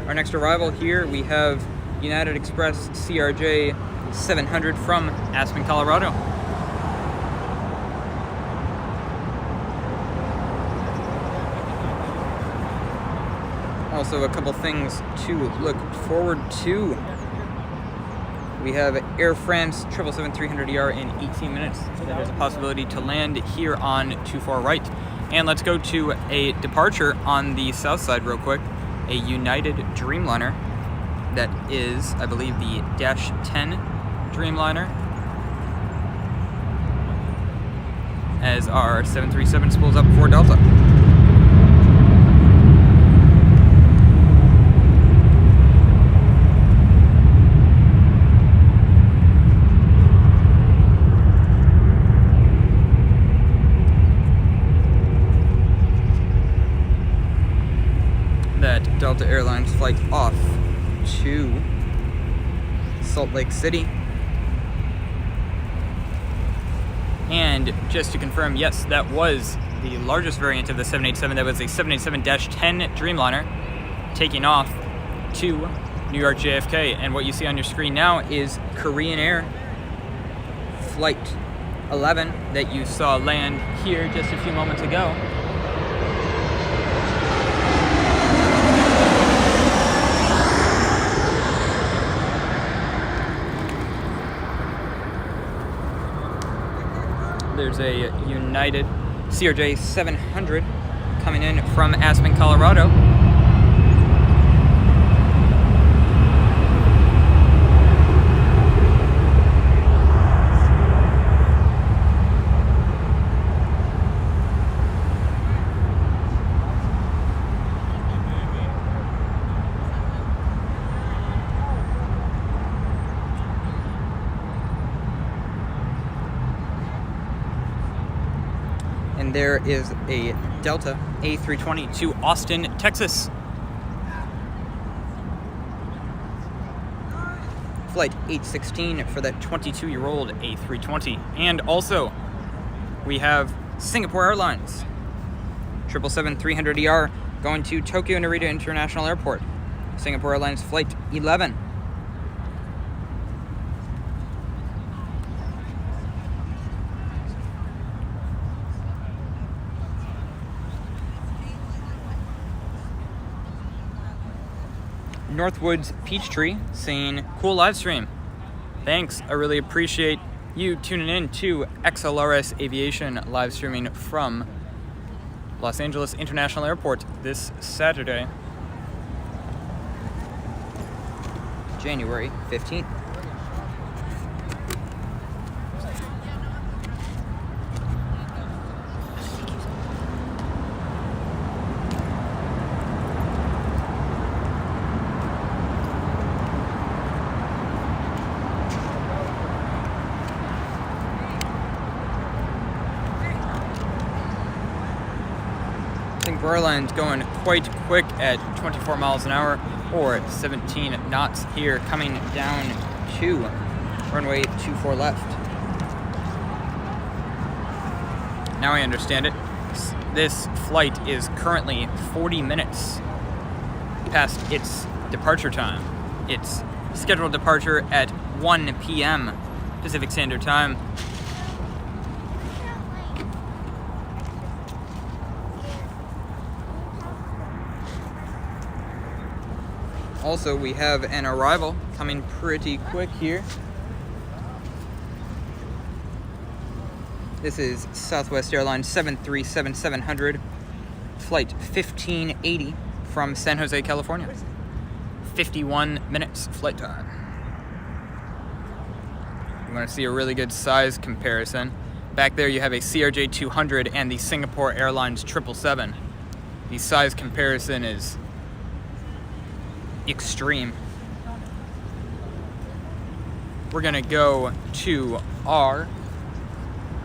Our next arrival here, we have United Express CRJ 700 from Aspen, Colorado. Also, a couple things to look forward to. We have Air France 777-300ER in 18 minutes. There's a possibility to land here on 24 right. And let's go to a departure on the south side real quick. A United Dreamliner. That is, I believe, the Dash 10 Dreamliner. As our 737 spools up for Delta. Delta Airlines flight off to Salt Lake City. And just to confirm, yes, that was the largest variant of the 787. That was a 787-10 Dreamliner taking off to New York JFK. And what you see on your screen now is Korean Air Flight 11 that you saw land here just a few moments ago. There's a United CRJ 700 coming in from Aspen, Colorado. And there is a Delta A320 to Austin, Texas. Flight 816 for that 22-year-old A320. And also, we have Singapore Airlines 777-300ER going to Tokyo Narita International Airport. Singapore Airlines Flight 11. Northwoods Peachtree saying, cool live stream. Thanks, I really appreciate you tuning in to XLRS Aviation live streaming from Los Angeles International Airport this Saturday, January 15th. Airlines going quite quick at 24 miles an hour or 17 knots here, coming down to runway 24 left. Now I understand it. This flight is currently 40 minutes past its departure time. Its scheduled departure at 1 p.m. Pacific Standard Time. Also, we have an arrival coming pretty quick here. This is Southwest Airlines 737-700, flight 1580 from San Jose, California. 51 minutes flight time. You want to see a really good size comparison. Back there you have a CRJ 200 and the Singapore Airlines 777. The size comparison is extreme. We're gonna go to our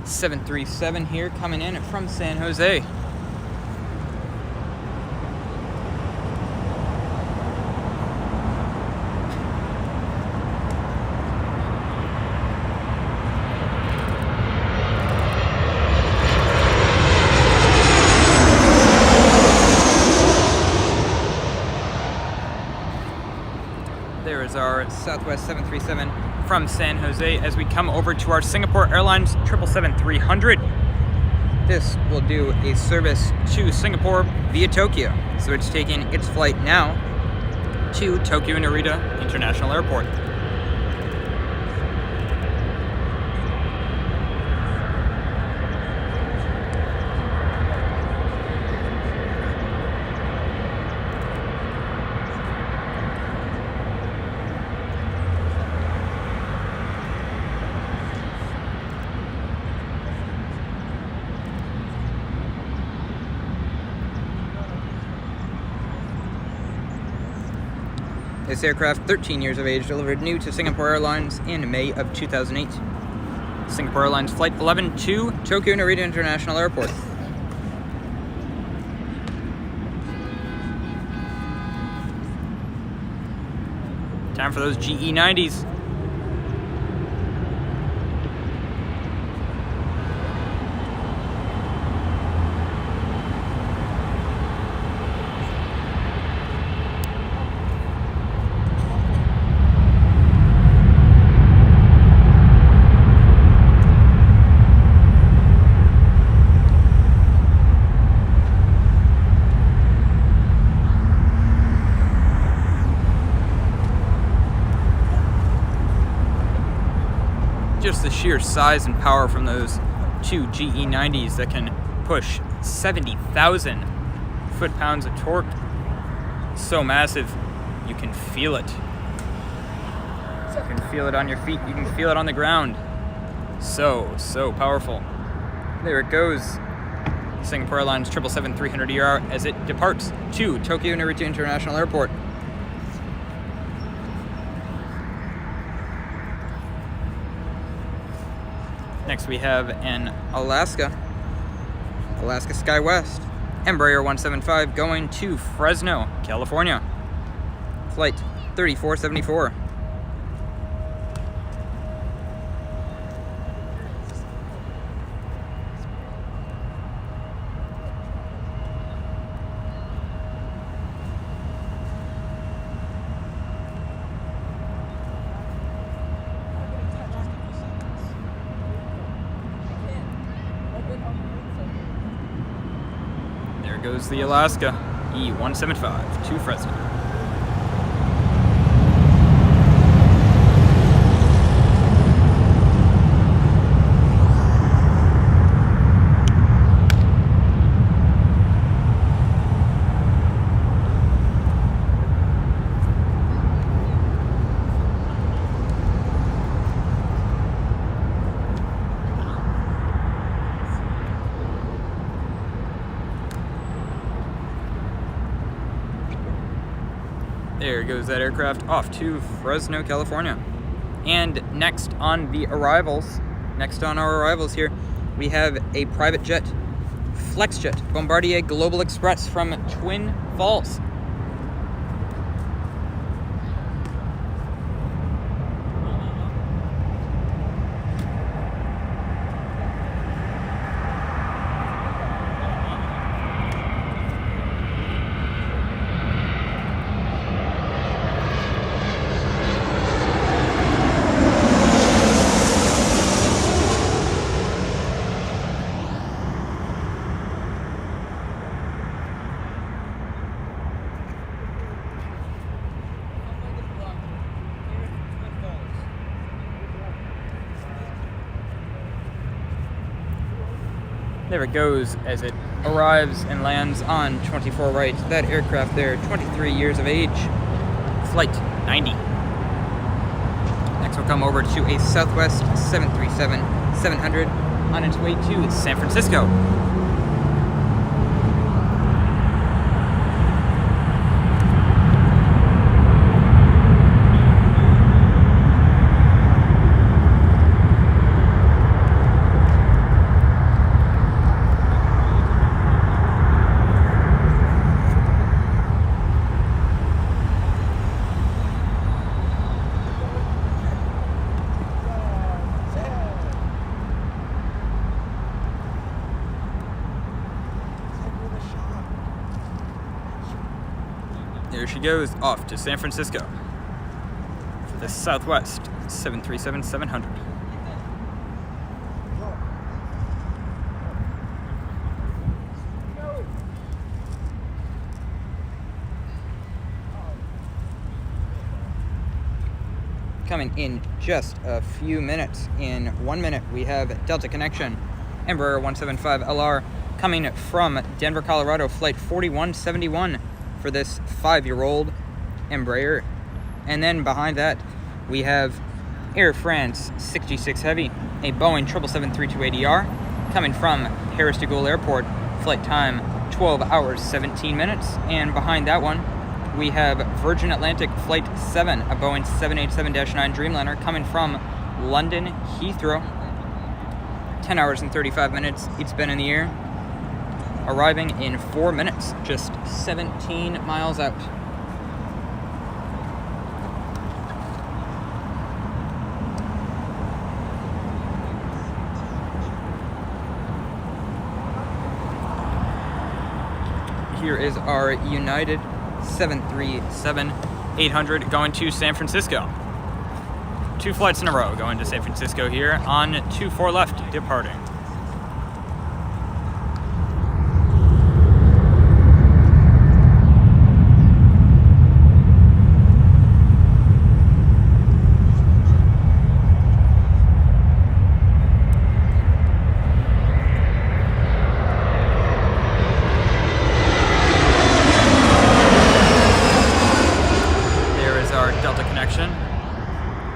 737 here, coming in from San Jose. There is our Southwest 737 from San Jose as we come over to our Singapore Airlines 777-300. This will do a service to Singapore via Tokyo. So it's taking its flight now to Tokyo Narita International Airport. This aircraft, 13 years of age, delivered new to Singapore Airlines in May of 2008. Singapore Airlines Flight 11 to Tokyo Narita International Airport. Time for those GE90s. Just the sheer size and power from those two GE90s that can push 70,000 foot-pounds of torque. So massive, you can feel it. You can feel it on your feet, you can feel it on the ground. So powerful. There it goes. Singapore Airlines 777-300ER as it departs to Tokyo Narita International Airport. Next we have an Alaska SkyWest, Embraer 175 going to Fresno, California. Flight 3474. There goes the Alaska E-175 to Fresno. There goes that aircraft off to Fresno, California. And next on our arrivals here, we have a private jet, FlexJet Bombardier Global Express from Twin Falls. There it goes as it arrives and lands on 24 right. That aircraft there, 23 years of age, flight 90. Next we'll come over to a Southwest 737-700 on its way to San Francisco. There she goes, off to San Francisco for the Southwest 737-700. Coming in just a few minutes. In 1 minute, we have Delta Connection, Embraer 175 LR, coming from Denver, Colorado, flight 4171. For this 5-year-old Embraer. And then behind that, we have Air France 66 Heavy, a Boeing 777-328ER, coming from Paris de Gaulle Airport, flight time 12 hours 17 minutes. And behind that one, we have Virgin Atlantic Flight 7, a Boeing 787-9 Dreamliner, coming from London Heathrow, 10 hours and 35 minutes. It's been in the air, arriving in 4 minutes, just 17 miles out. Here is our United 737-800 going to San Francisco. 2 flights in a row going to San Francisco here on 24 left departing.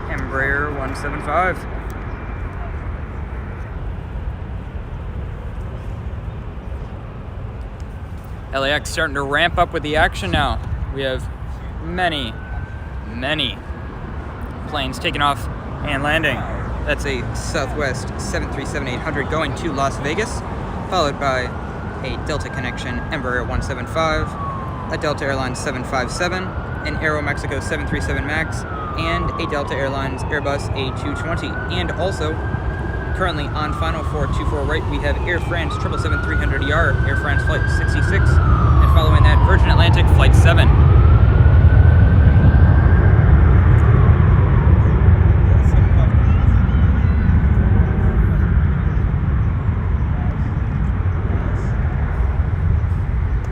Embraer 175. LAX starting to ramp up with the action now. We have many planes taking off and landing. That's a Southwest 737-800 going to Las Vegas, followed by a Delta Connection Embraer 175, a Delta Airlines 757, an Aeromexico 737 MAX, and a Delta Airlines Airbus A220. And also, currently on final for 24 right, we have Air France 777-300ER, Air France Flight 66, and following that, Virgin Atlantic Flight 7.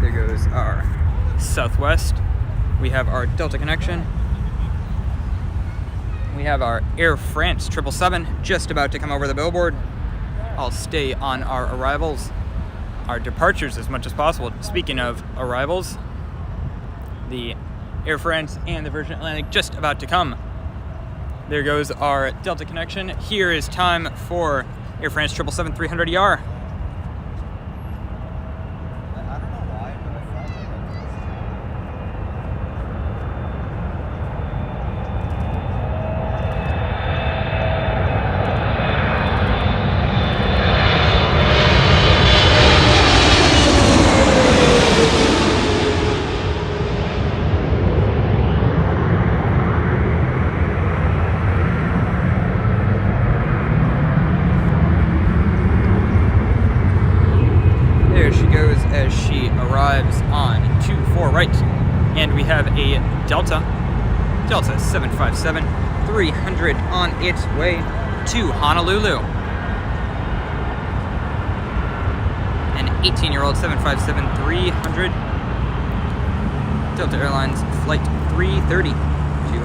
There goes our Southwest. We have our Delta Connection. We have our Air France 777 just about to come over the billboard. I'll stay on our arrivals, our departures as much as possible. Speaking of arrivals, the Air France and the Virgin Atlantic just about to come. There goes our Delta Connection. Here is time for Air France 777-300ER. As she arrives on 24 right, and we have a Delta 757-300 on its way to Honolulu. An 18-year-old 757-300 Delta Airlines Flight 330 to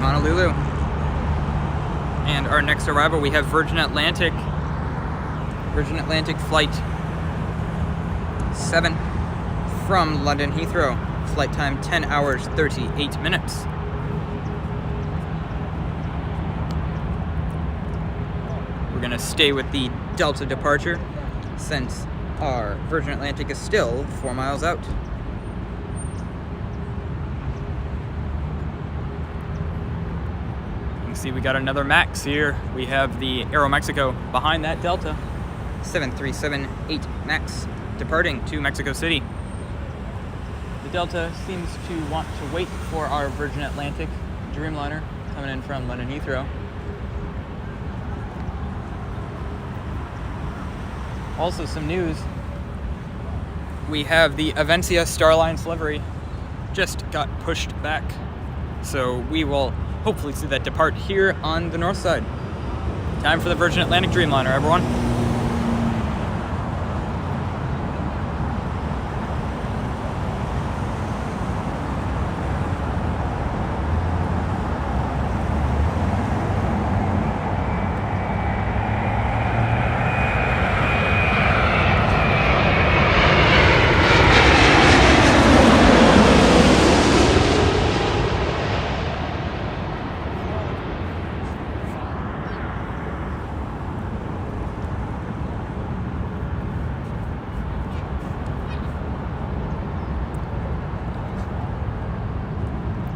Honolulu. And our next arrival, we have Virgin Atlantic Flight 7 from London Heathrow. Flight time 10 hours 38 minutes. We're gonna stay with the Delta departure since our Virgin Atlantic is still 4 miles out. You can see we got another MAX here. We have the Aeromexico behind that Delta. 737-8 MAX departing to Mexico City. The Delta seems to want to wait for our Virgin Atlantic Dreamliner coming in from London Heathrow. Also some news. We have the Avencia Starlines livery just got pushed back. So we will hopefully see that depart here on the north side. Time for the Virgin Atlantic Dreamliner, everyone.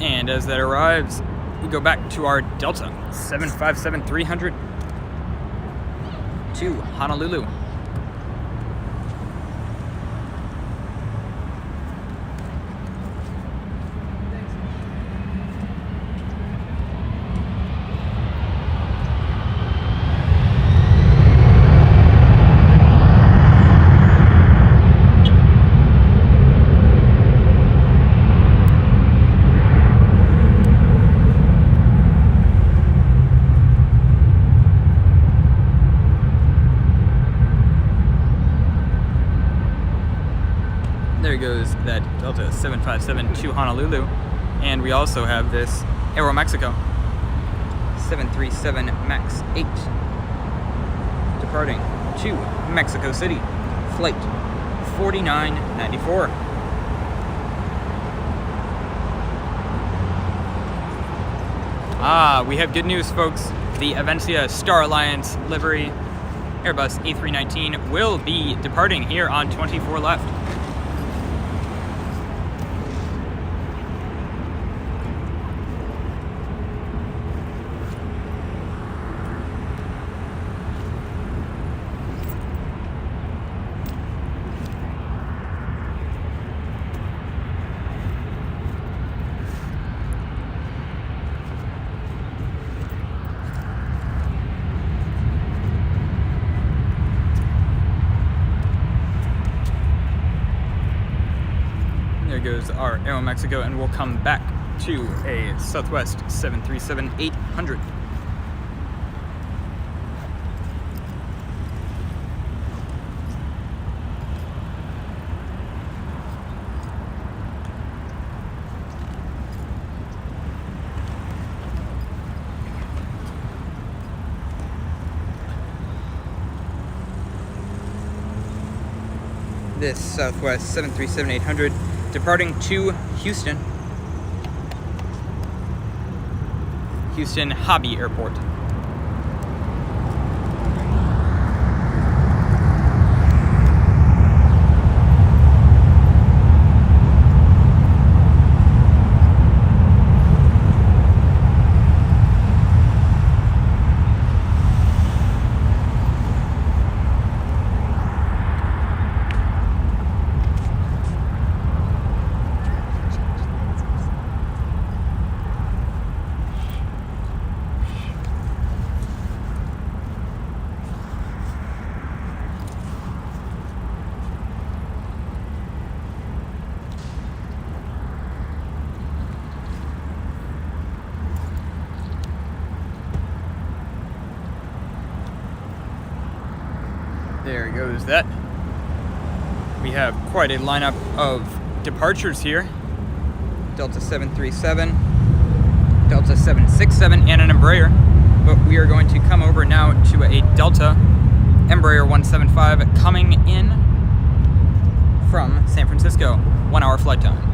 And as that arrives, we go back to our Delta 757-300 to Honolulu. There goes that Delta 757 to Honolulu. And we also have this Aeromexico 737 MAX 8 departing to Mexico City. Flight 4994. We have good news, folks. The Avencia Star Alliance livery Airbus A319 will be departing here on 24 left. There goes our Aeromexico, and we'll come back to a Southwest 737-800. This Southwest 737-800 departing to Houston. Houston Hobby Airport. There goes that. We have quite a lineup of departures here. Delta 737, Delta 767, and an Embraer. But we are going to come over now to a Delta Embraer 175 coming in from San Francisco. 1 hour flight time.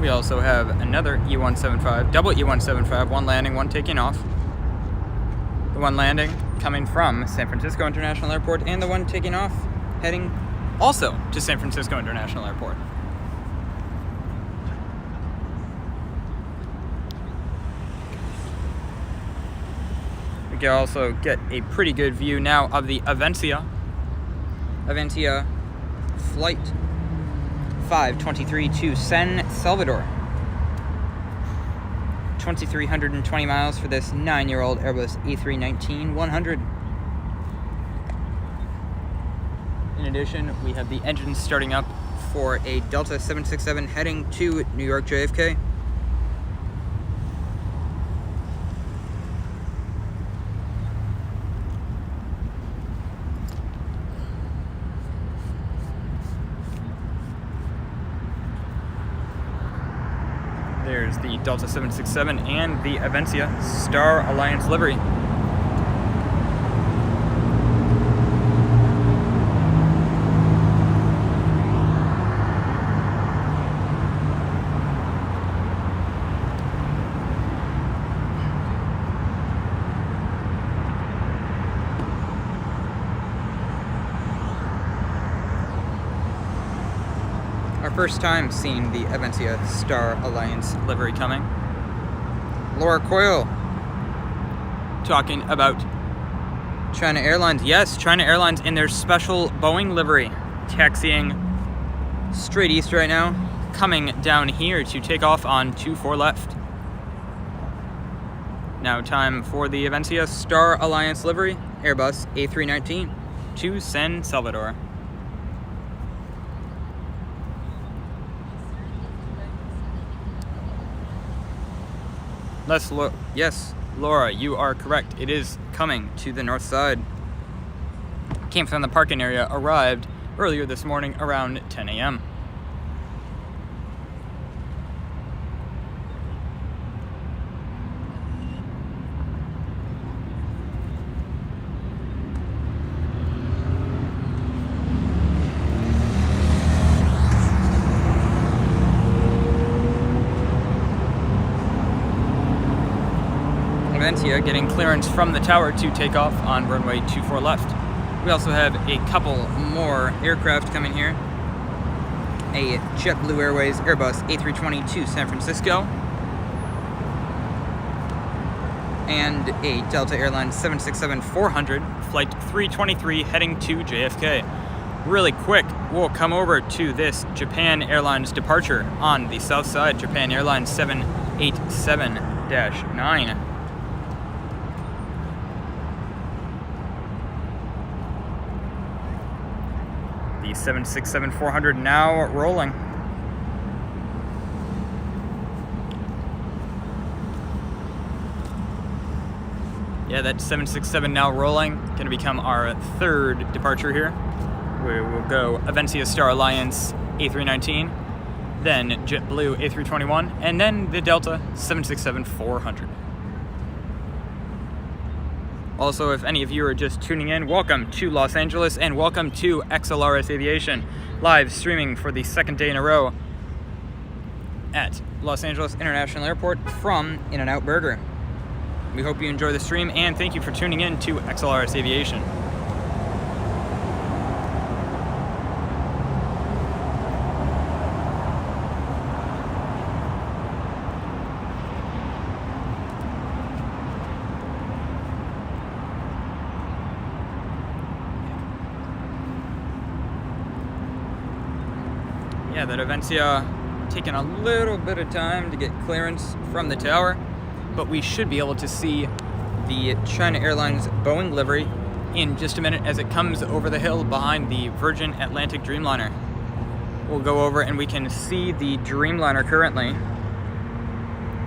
We also have another E175, double E175, one landing, one taking off. The one landing coming from San Francisco International Airport, and the one taking off heading also to San Francisco International Airport. We can also get a pretty good view now of the Aventia flight 523 to San Salvador. 2,320 miles for this 9-year-old Airbus A319-100. In addition, we have the engine starting up for a Delta 767 heading to New York JFK. There's the Delta 767 and the Aventia Star Alliance livery. Our first time seeing the Aventia Star Alliance livery coming. Laura Coyle talking about China Airlines. Yes, China Airlines in their special Boeing livery, taxiing straight east right now, coming down here to take off on 24 left. Now time for the Aventia Star Alliance livery, Airbus A319 to San Salvador. Yes, Laura, you are correct. It is coming to the north side. Came from the parking area, arrived earlier this morning around 10 a.m. Aventia getting clearance from the tower to take off on runway 24 left. We also have a couple more aircraft coming here. A JetBlue Airways Airbus A320 to San Francisco, and a Delta Airlines 767-400 flight 323 heading to JFK. Really quick, we'll come over to this Japan Airlines departure on the south side, Japan Airlines 787-9. The 767-400 now rolling. Yeah, that 767 now rolling. Going to become our third departure here. We will go Aventia Star Alliance A319, then JetBlue A321, and then the Delta 767-400. Also, if any of you are just tuning in, welcome to Los Angeles and welcome to XLRS Aviation, live streaming for the second day in a row at Los Angeles International Airport from In-N-Out Burger. We hope you enjoy the stream and thank you for tuning in to XLRS Aviation. Yeah, that Avencia taking a little bit of time to get clearance from the tower, but we should be able to see the China Airlines Boeing livery in just a minute as it comes over the hill behind the Virgin Atlantic Dreamliner. We'll go over and we can see the Dreamliner currently.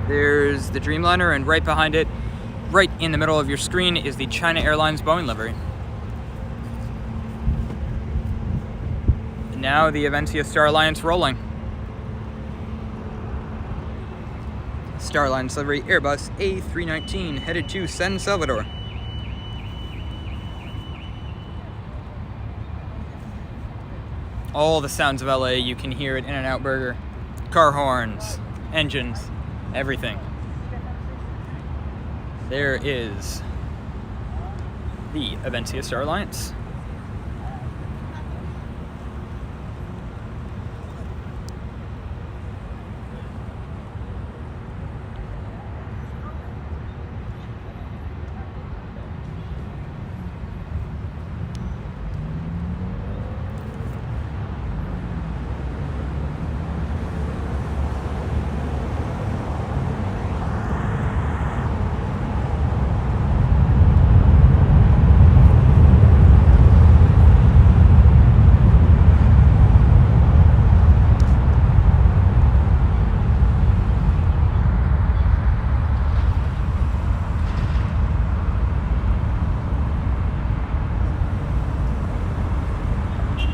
There's the Dreamliner, and right behind it, right in the middle of your screen, is the China Airlines Boeing livery. Now the Avencia Star Alliance rolling. Star Alliance livery Airbus A319 headed to San Salvador. All the sounds of LA you can hear at In-N-Out Burger. Car horns, engines, everything. There is the Avencia Star Alliance.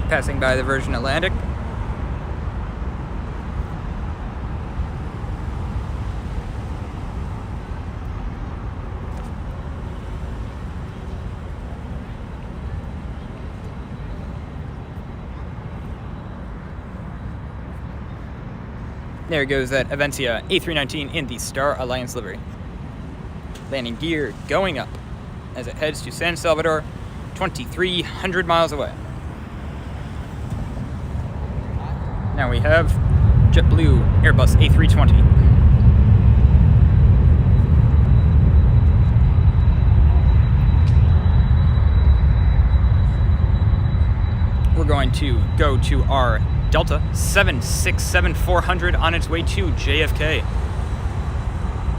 Passing by the Virgin Atlantic. There goes that Avencia A319 in the Star Alliance livery. Landing gear going up as it heads to San Salvador, 2,300 miles away. Now we have JetBlue Airbus A320. We're going to go to our Delta 767-400 on its way to JFK.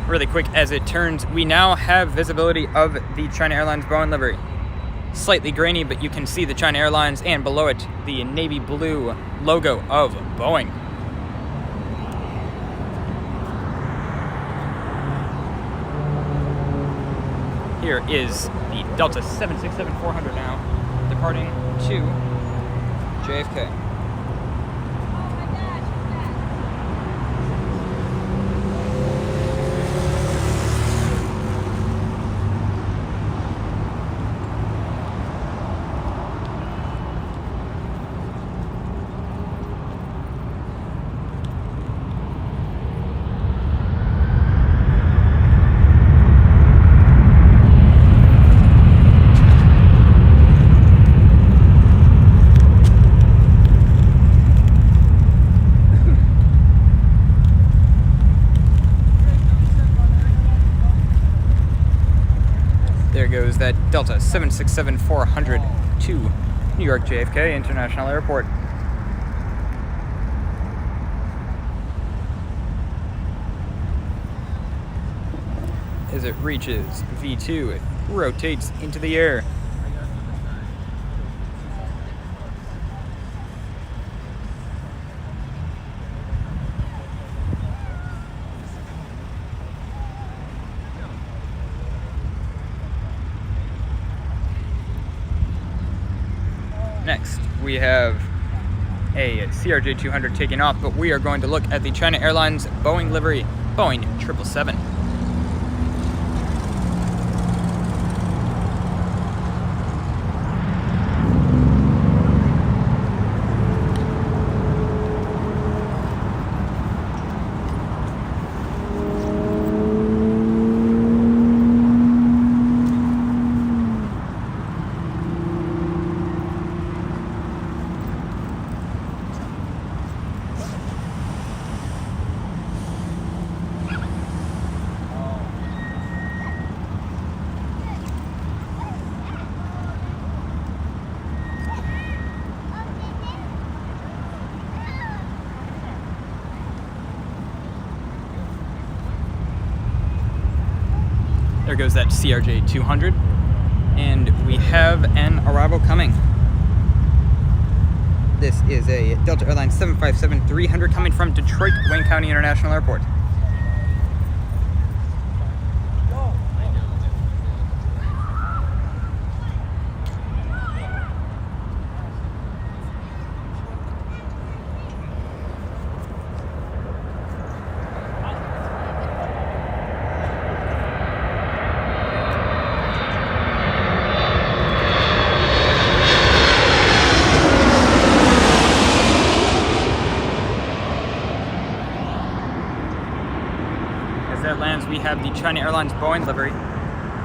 Really quick as it turns, we now have visibility of the China Airlines Boeing livery. Slightly grainy, but you can see the China Airlines and below it the navy blue logo of Boeing. Here is the Delta 767-400 now, departing to JFK. There goes that Delta 767-400 to New York JFK International Airport. As it reaches V2, it rotates into the air. Next, we have a CRJ-200 taking off, but we are going to look at the China Airlines Boeing livery, Boeing 777. There goes that CRJ 200. And we have an arrival coming. This is a Delta Airlines 757-300 coming from Detroit Wayne County International Airport. That lands, we have the China Airlines Boeing livery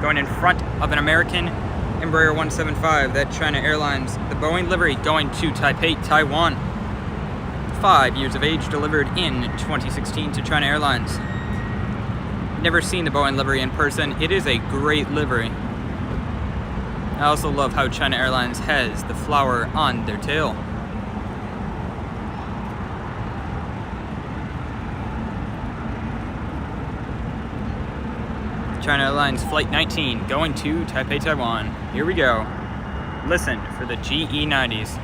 going in front of an American Embraer 175. That China Airlines, the Boeing livery going to Taipei, Taiwan. 5 years of age, delivered in 2016 to China Airlines. Never seen the Boeing livery in person. It is a great livery. I also love how China Airlines has the flower on their tail. China Airlines Flight 19 going to Taipei, Taiwan. Here we go. Listen for the GE90s.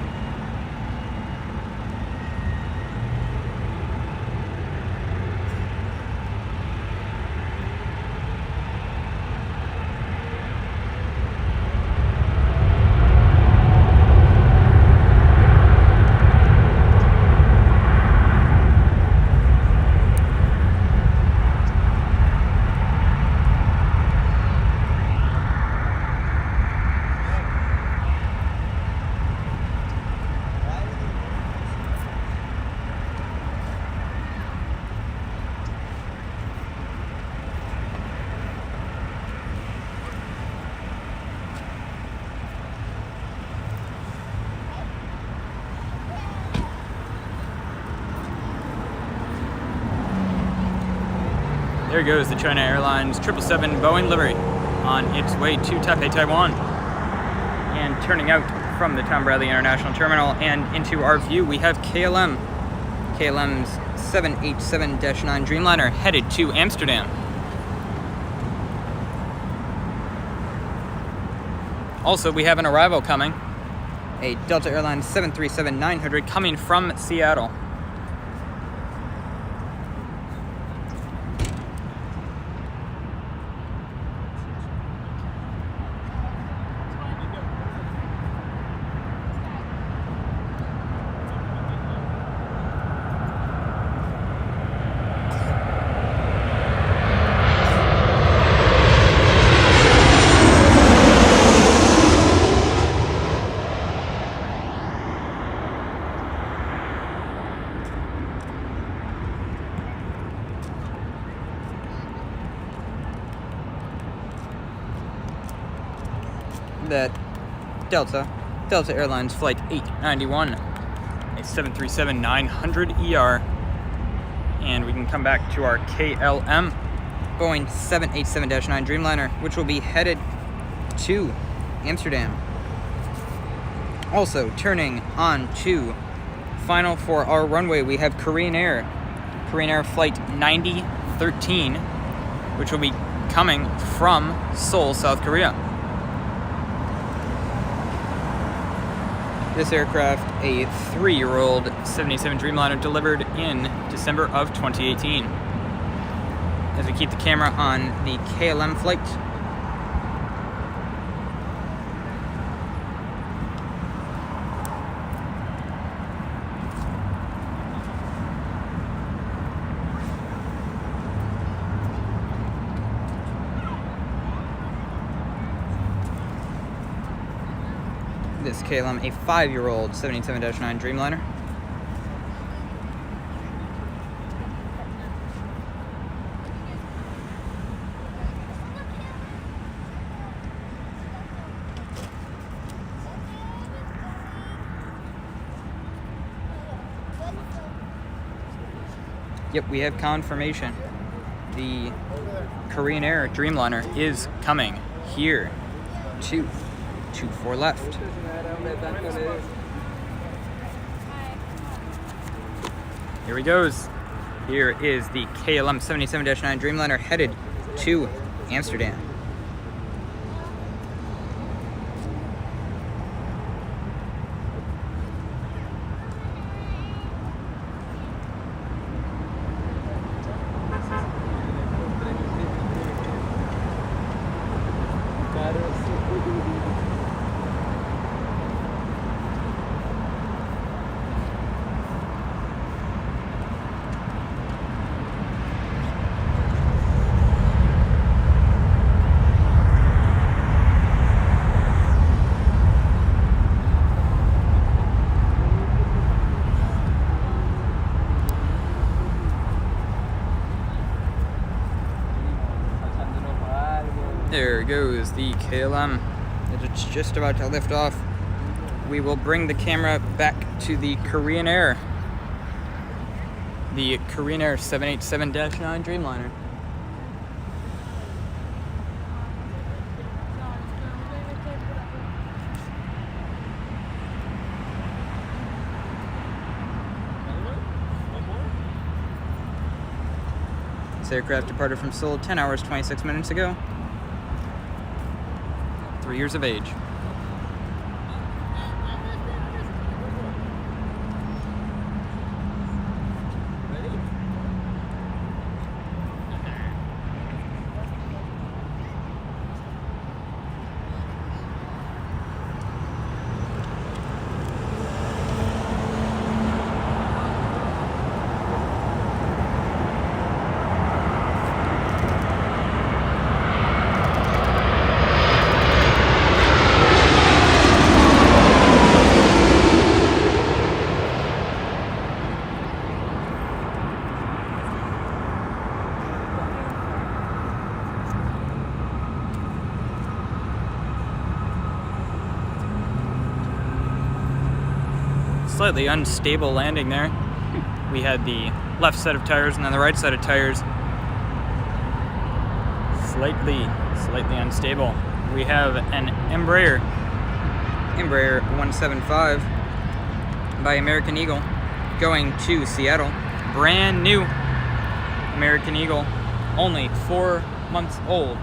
There goes the China Airlines 777 Boeing livery on its way to Taipei, Taiwan. And turning out from the Tom Bradley International Terminal and into our view, we have KLM. KLM's 787-9 Dreamliner headed to Amsterdam. Also, we have an arrival coming. A Delta Airlines 737-900 coming from Seattle. That Delta Airlines Flight 891, a 737-900ER, and we can come back to our KLM Boeing 787-9 Dreamliner, which will be headed to Amsterdam. Also turning on to final for our runway, we have Korean Air Flight 9013, which will be coming from Seoul, South Korea. This aircraft, a 3-year-old 787 Dreamliner, delivered in December of 2018. As we keep the camera on the KLM flight. This KLM, a 5-year-old 787-9 Dreamliner. Yep, we have confirmation. The Korean Air Dreamliner is coming here to 24 left. Here he goes. Here is the KLM 77-9 Dreamliner headed to Amsterdam. goes the KLM. It's just about to lift off. We will bring the camera back to the Korean Air. The Korean Air 787-9 Dreamliner. This aircraft departed from Seoul 10 hours 26 minutes ago. 3 years of age. Slightly unstable landing there. We had the left set of tires and then the right set of tires slightly unstable. We have an Embraer 175 by American Eagle going to Seattle. Brand new American Eagle, only 4 months old.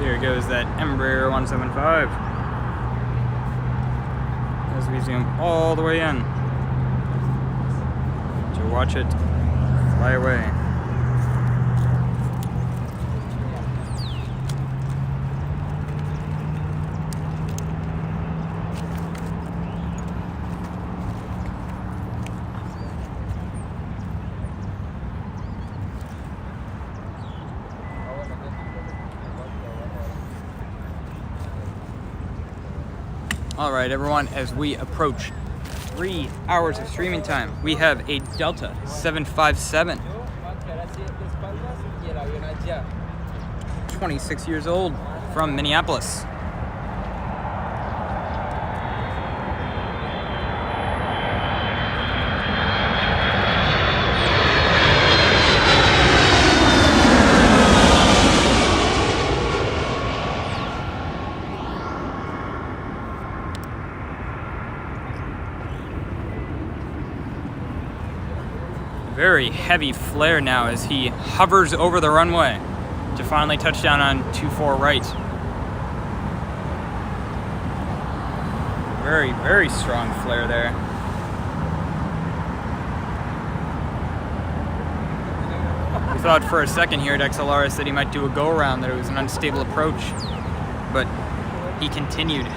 There goes that Embraer 175 as we zoom all the way in to watch it fly away. All right, everyone, as we approach 3 hours of streaming time, we have a Delta 757, 26 years old, from Minneapolis. Very heavy flare now as he hovers over the runway to finally touch down on 24 right. Very, very strong flare there. We thought for a second here at XLRS that he might do a go-around, that it was an unstable approach, but he continued.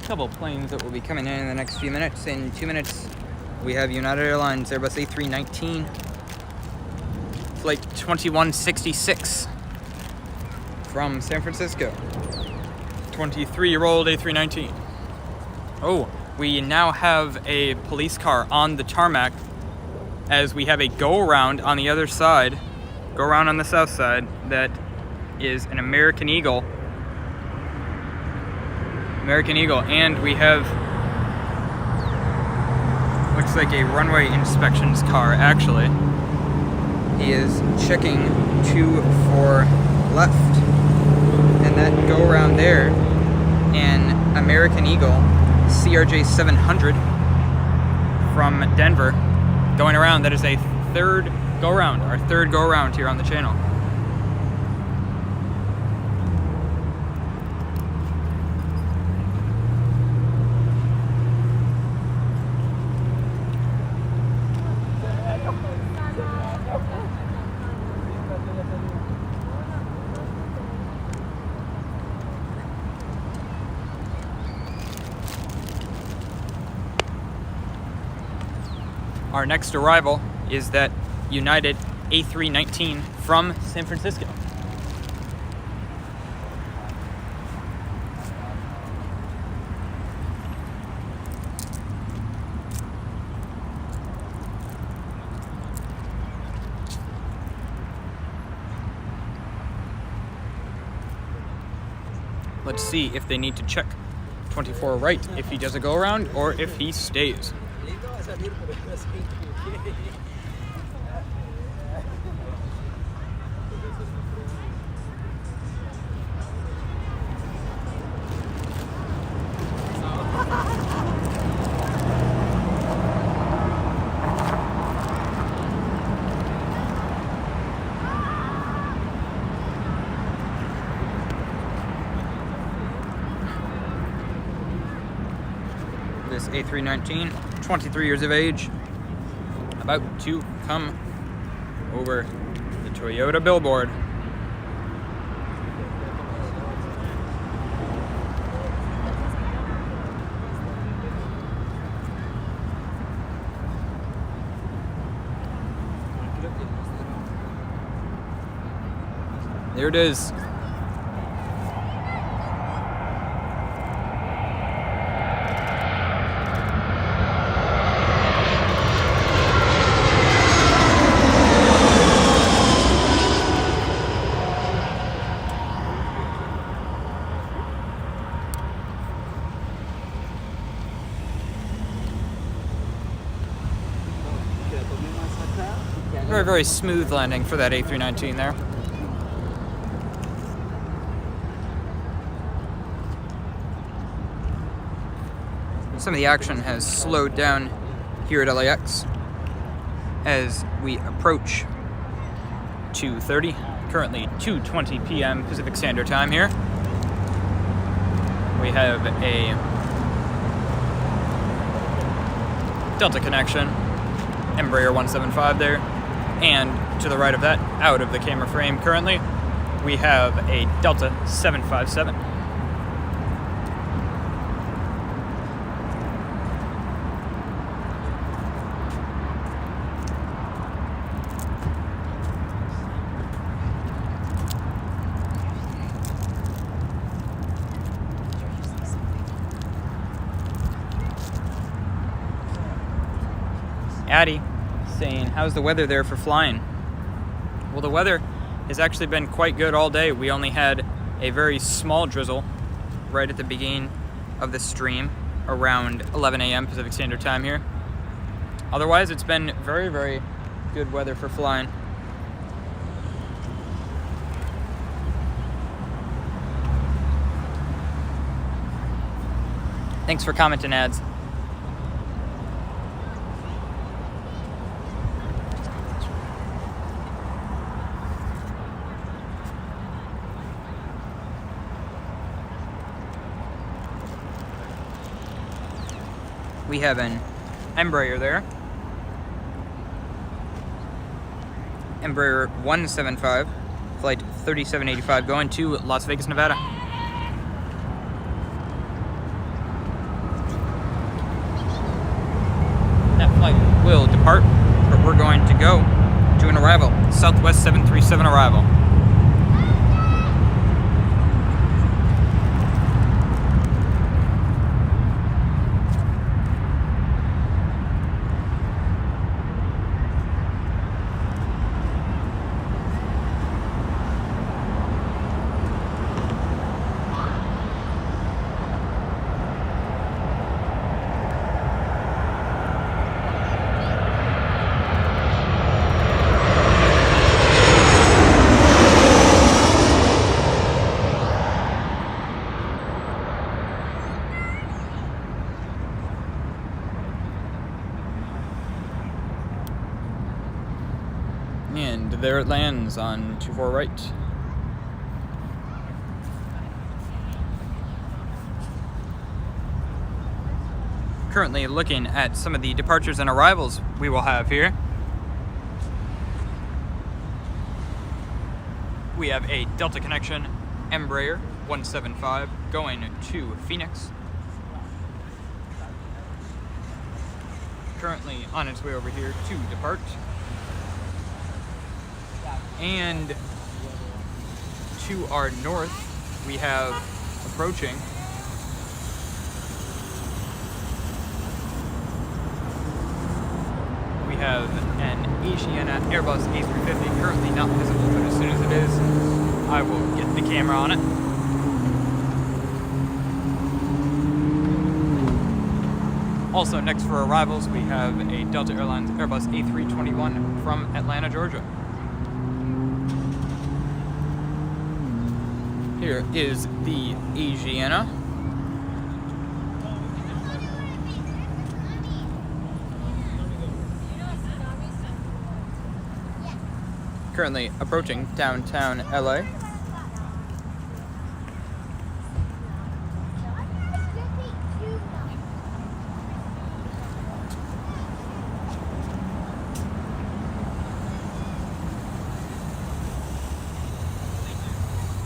Couple planes that will be coming in the next few minutes. In 2 minutes, we have United Airlines Airbus A319, flight 2166 from San Francisco. 23-year-old A319. Oh, we now have a police car on the tarmac as we have a go-around on the other side, go-around on the south side, that is an American Eagle. And we have, looks like a runway inspections car, actually. He is checking 24 left, and that go around there, an American Eagle CRJ 700 from Denver going around. That is a third go around, our third go around here on the channel. Our next arrival is that United A319 from San Francisco. Let's see if they need to check 24 right, if he does a go around or if he stays. This A319, 23 years of age, about to come over the Toyota billboard. There it is. Very, very smooth landing for that A319 there. Some of the action has slowed down here at LAX as we approach 2:30, currently 2:20 p.m. Pacific Standard Time here. We have a Delta connection, Embraer 175 there. And to the right of that, out of the camera frame currently, we have a Delta 757. Addie saying, how's the weather there for flying? Well, the weather has actually been quite good all day. We only had a very small drizzle right at the beginning of the stream around 11 a.m. Pacific Standard Time here. Otherwise, it's been very, very good weather for flying. Thanks for commenting, ads. We have an Embraer there. Embraer 175, flight 3785, going to Las Vegas, Nevada. That flight will depart, but we're going to go to an arrival. Southwest 737 arrival. And there it lands on 24 right. Currently looking at some of the departures and arrivals we will have here. We have a Delta connection Embraer 175 going to Phoenix. Currently on its way over here to depart. And to our north, we have approaching we have an Asiana Airbus A350 currently not visible, but as soon as it is, I will get the camera on it. Also next for arrivals, we have a Delta Airlines Airbus A321 from Atlanta, Georgia. Here is the Asiana. Currently approaching downtown LA.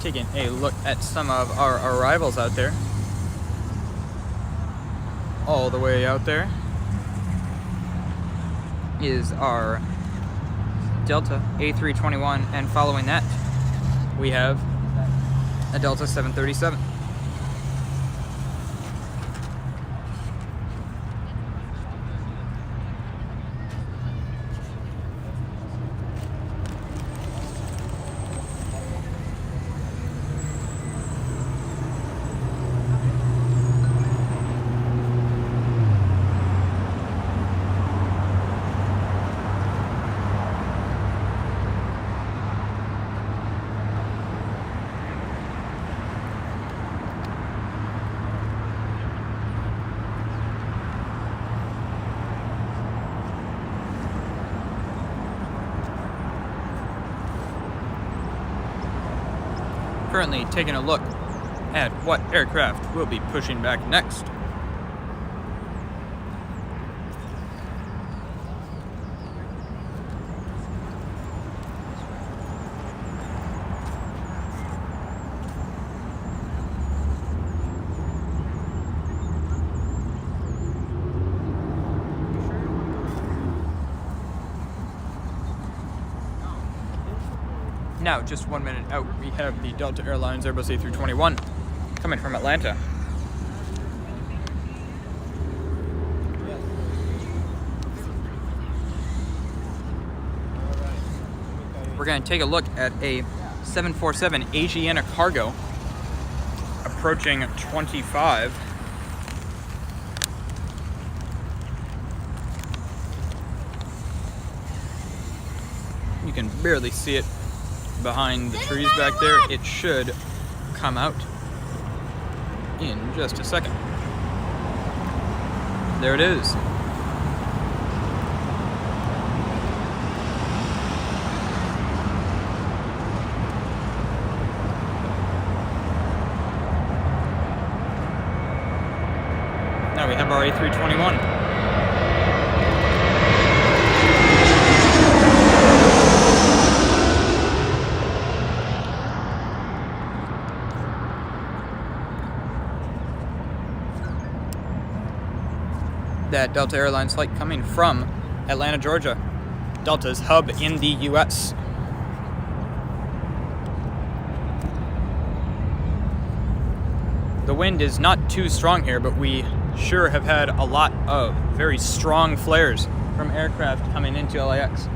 Taking a look at some of our arrivals out there. All the way out there is our Delta A321, and following that we have a Delta 737. Currently taking a look at what aircraft will be pushing back next. Now, just 1 minute out, we have the Delta Airlines Airbus A321 coming from Atlanta. We're going to take a look at a 747 Asiana cargo approaching 25. You can barely see it behind the trees back there. It should come out in just a second. There it is. Now we have our A321. That Delta Airlines flight coming from Atlanta, Georgia, Delta's hub in the U.S. The wind is not too strong here, but we sure have had a lot of very strong flares from aircraft coming into LAX.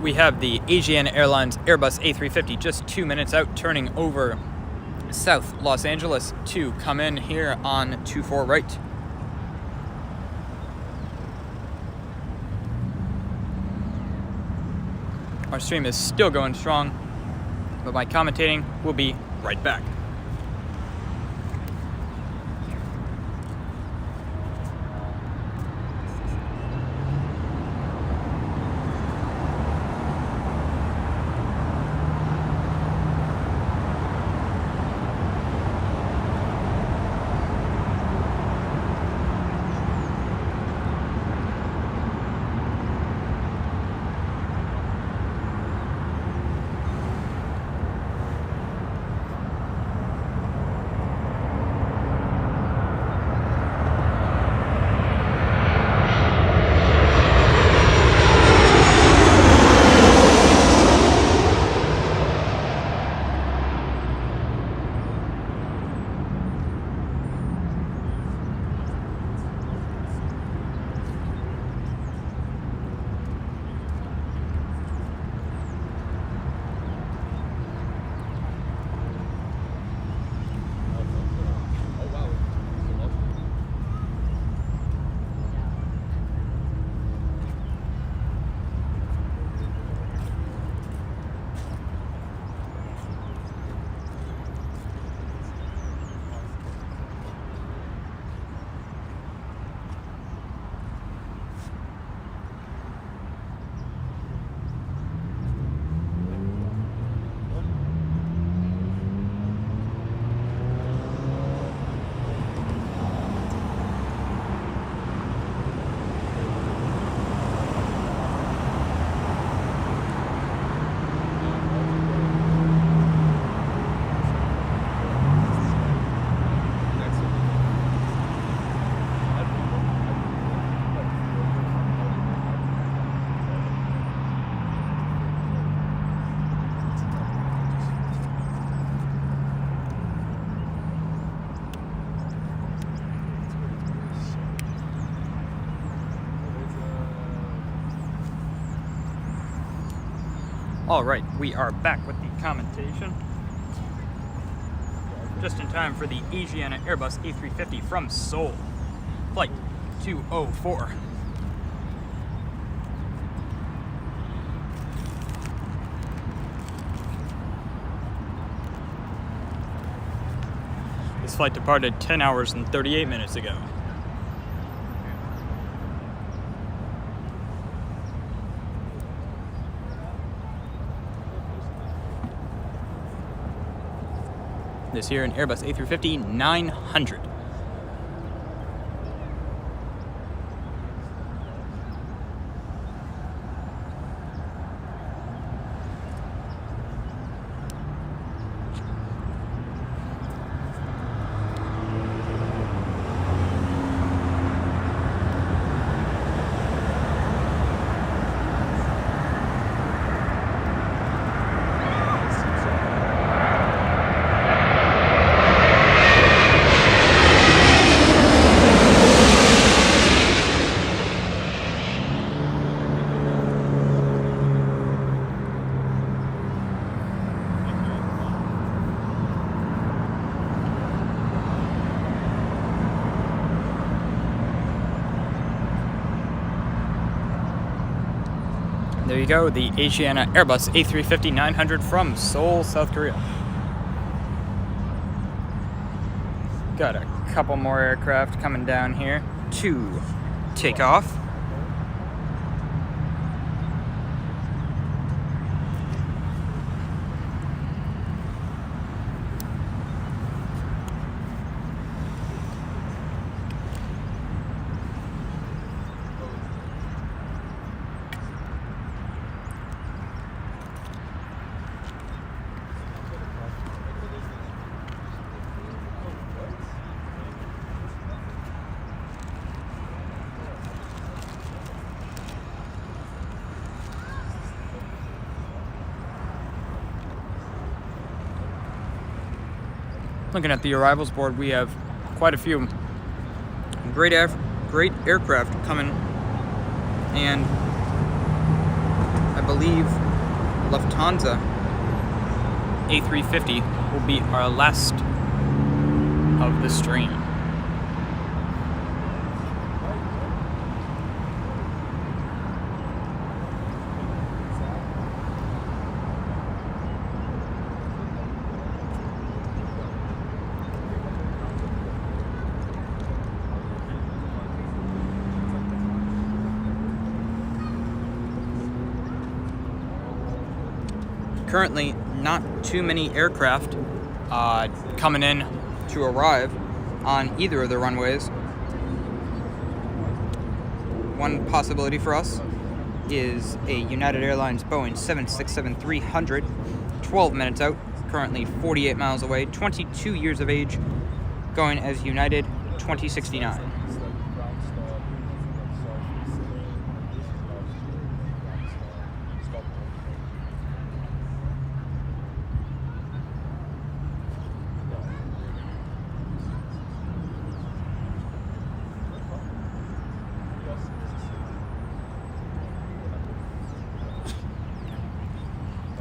We have the Asiana Airlines Airbus A350 just 2 minutes out, turning over South Los Angeles to come in here on 24 right. Our stream is still going strong, but my commentating will be right back. All right, we are back with the commentation. Just in time for the Asiana Airbus A350 from Seoul, flight 204. This flight departed 10 hours and 38 minutes ago. This here an Airbus A350-900. There you go, the Asiana Airbus A350-900 from Seoul, South Korea. Got a couple more aircraft coming down here to take off. Looking at the arrivals board, we have quite a few great aircraft coming, and I believe Lufthansa A350 will be our last of the stream. Currently, not too many aircraft coming in to arrive on either of the runways. One possibility for us is a United Airlines Boeing 767-300, 12 minutes out, currently 48 miles away, 22 years of age, going as United 2069.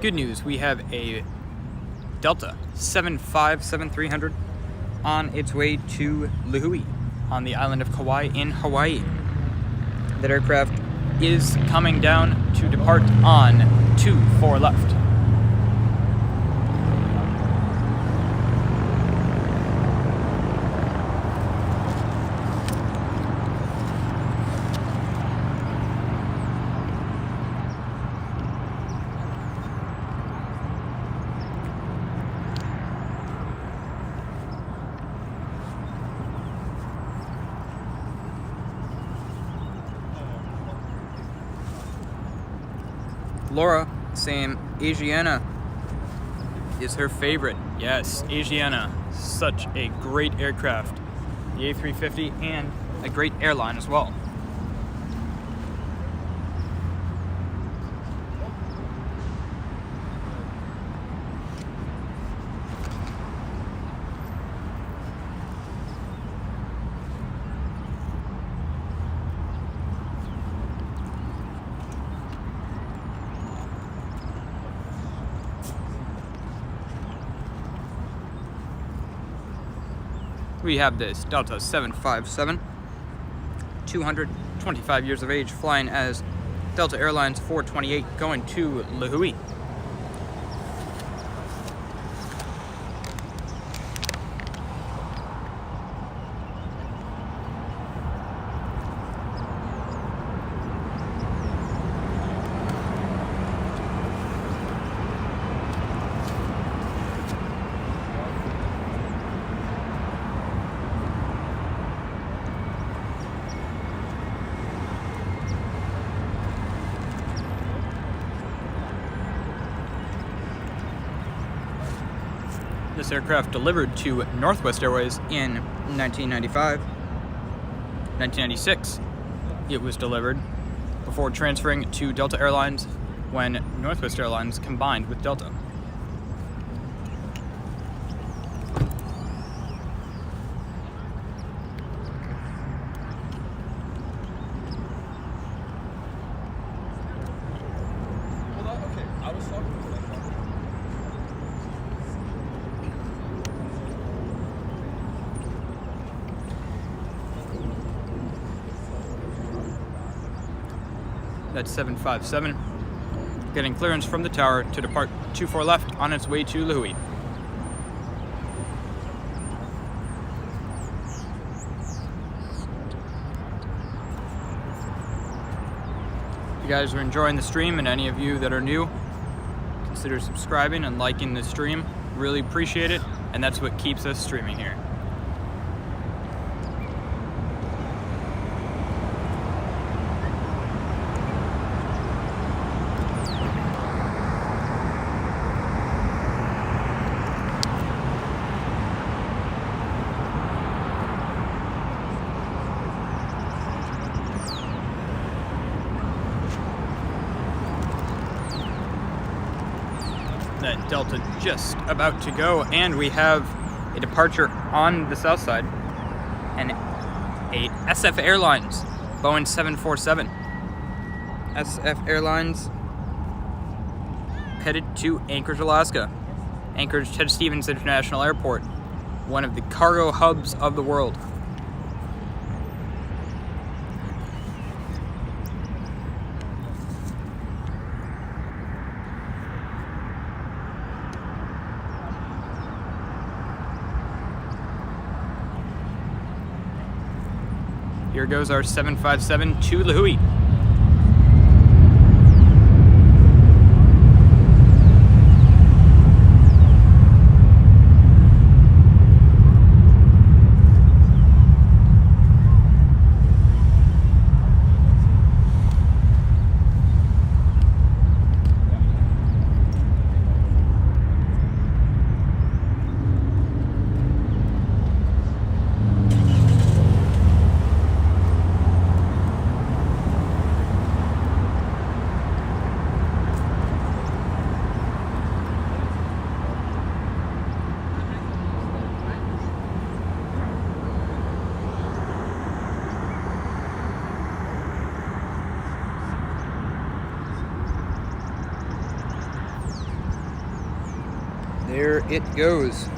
Good news, we have a Delta 757-300 on its way to Lihue on the island of Kauai in Hawaii. That aircraft is coming down to depart on 24 left. Laura saying Asiana is her favorite. Yes, Asiana, such a great aircraft. The A350 and a great airline as well. We have this Delta 757, 225 years of age, flying as Delta Airlines 428, going to Lihue. This aircraft delivered to Northwest Airways in 1995. 1996, it was delivered before transferring to Delta Airlines when Northwest Airlines combined with Delta. That's 757, getting clearance from the tower to depart 24 left on its way to Lihue. If you guys are enjoying the stream, and any of you that are new, consider subscribing and liking the stream. Really appreciate it, and that's what keeps us streaming here. That Delta just about to go, and we have a departure on the south side, and a SF Airlines Boeing 747. SF Airlines headed to Anchorage, Alaska. Anchorage Ted Stevens International Airport, one of the cargo hubs of the world. Here goes our 757 to Lihue. There it goes.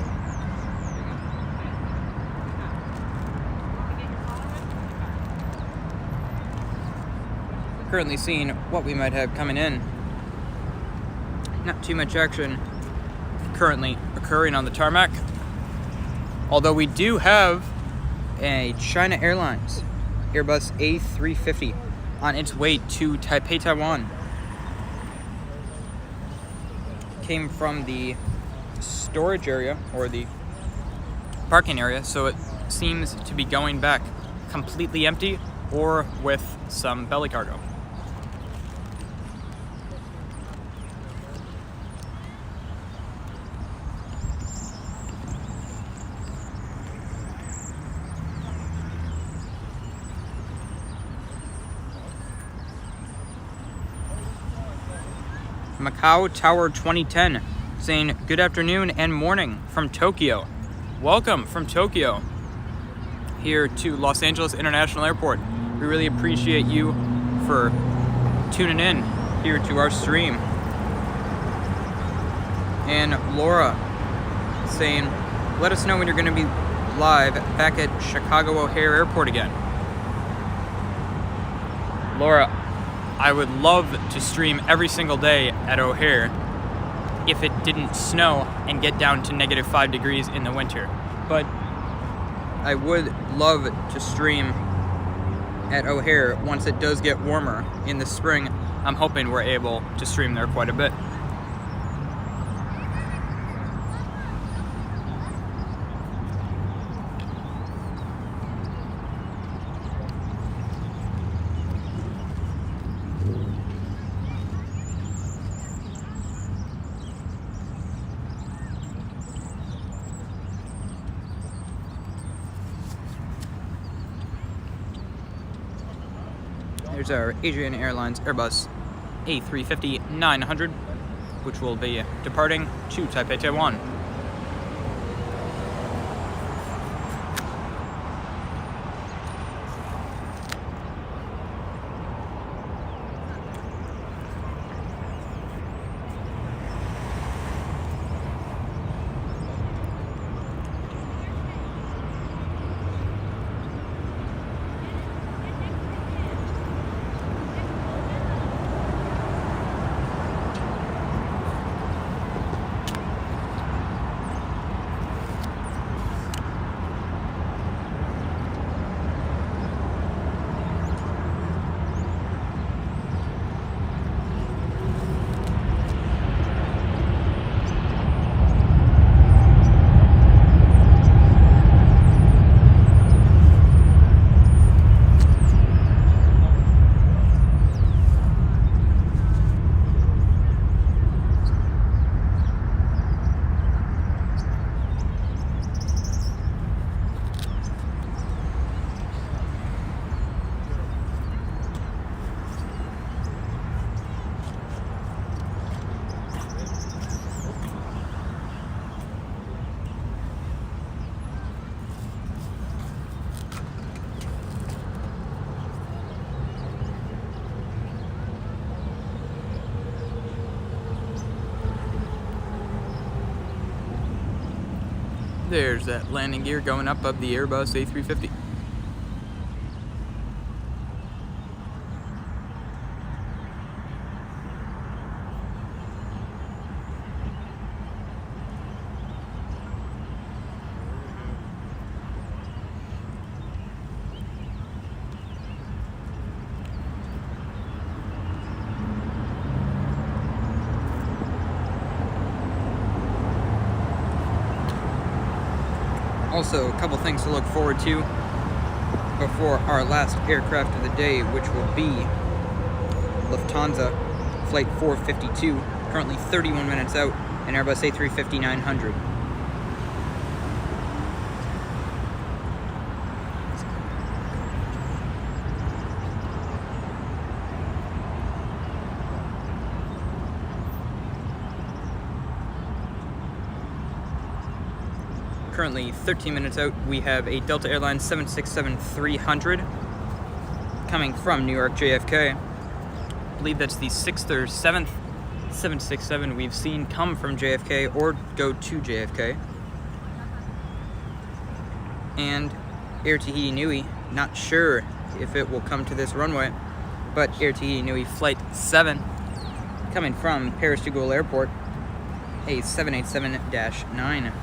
Currently seeing what we might have coming in. Not too much action currently occurring on the tarmac. Although we do have a China Airlines Airbus A350 on its way to Taipei, Taiwan. Came from the storage area or the parking area, so it seems to be going back completely empty or with some belly cargo. Macau Tower 2010 saying good afternoon and morning from Tokyo. Welcome from Tokyo here to Los Angeles International Airport. We really appreciate you for tuning in here to our stream. And Laura saying, let us know when you're going to be live back at Chicago O'Hare Airport again. Laura, I would love to stream every single day at O'Hare if it didn't snow and get down to -5 degrees in the winter. But I would love to stream at O'Hare once it does get warmer in the spring. I'm hoping we're able to stream there quite a bit. Here's our Asiana Airlines Airbus A350-900, which will be departing to Taipei, Taiwan. There's that landing gear going up of the Airbus A350. Also, a couple things to look forward to before our last aircraft of the day, which will be Lufthansa Flight 452, currently 31 minutes out, an Airbus A350-900. Currently 13 minutes out, we have a Delta Airlines 767-300 coming from New York JFK. I believe that's the 6th or 7th 767 we've seen come from JFK or go to JFK. And Air Tahiti Nui, not sure if it will come to this runway, but Air Tahiti Nui Flight 7 coming from Paris de Gaulle Airport, a 787-9.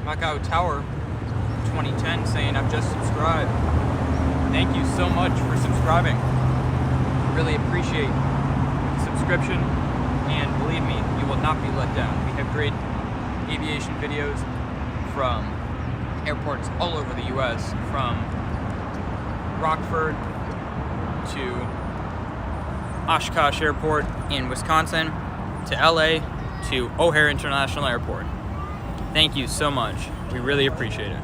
Macau Tower 2010 saying I've just subscribed. Thank you so much for subscribing. Really appreciate the subscription, and believe me, you will not be let down. We have great aviation videos from airports all over the US, from Rockford to Oshkosh Airport in Wisconsin to LA to O'Hare International Airport. Thank you so much. We really appreciate it.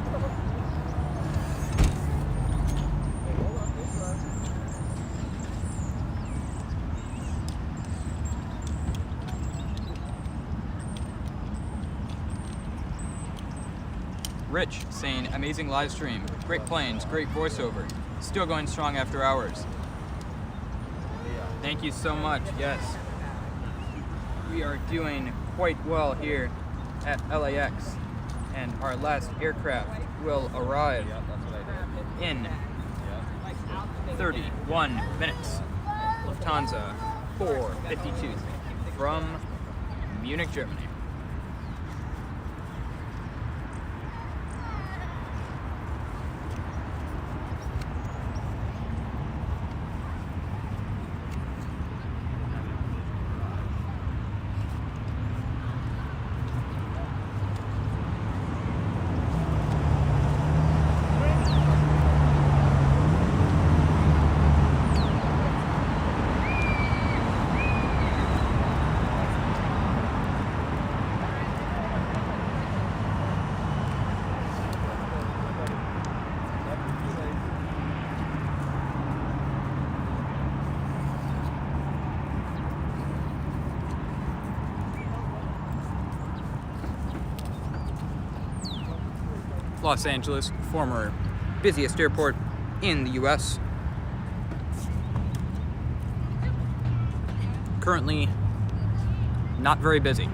Rich saying, amazing live stream, great planes, great voiceover, still going strong after hours. Thank you so much. Yes, we are doing quite well here at LAX, and our last aircraft will arrive in 31 minutes. Lufthansa 452 from Munich, Germany. Los Angeles, former busiest airport in the US. Currently not very busy.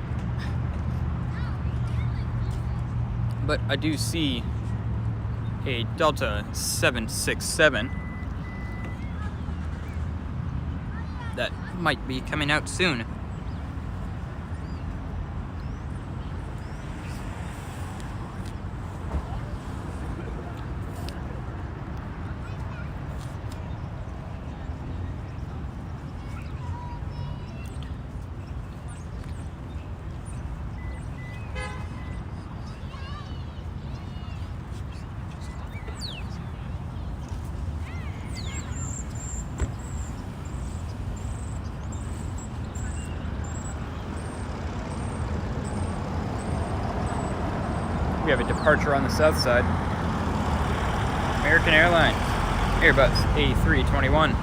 But I do see a Delta 767 that might be coming out soon. We have a departure on the south side. American Airlines, Airbus A321.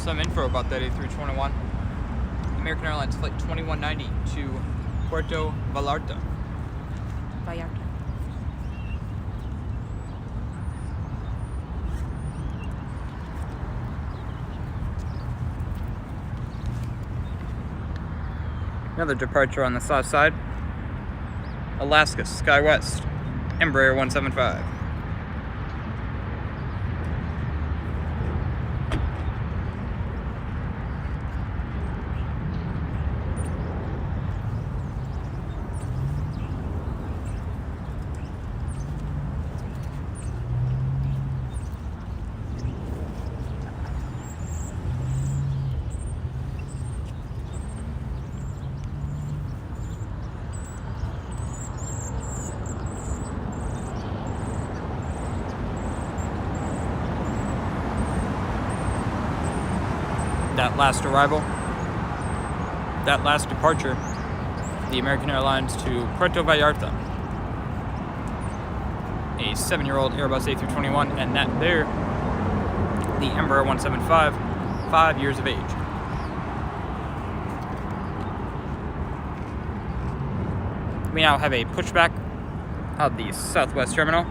Some info about that A321. American Airlines Flight 2190 to Puerto Vallarta.
Vallarta.
Another departure on the south side. Alaska SkyWest, Embraer 175. That last arrival, that last departure, the American Airlines to Puerto Vallarta. A 7-year-old Airbus A321, and that there, the Embraer 175, 5 years of age. We now have a pushback of the Southwest terminal.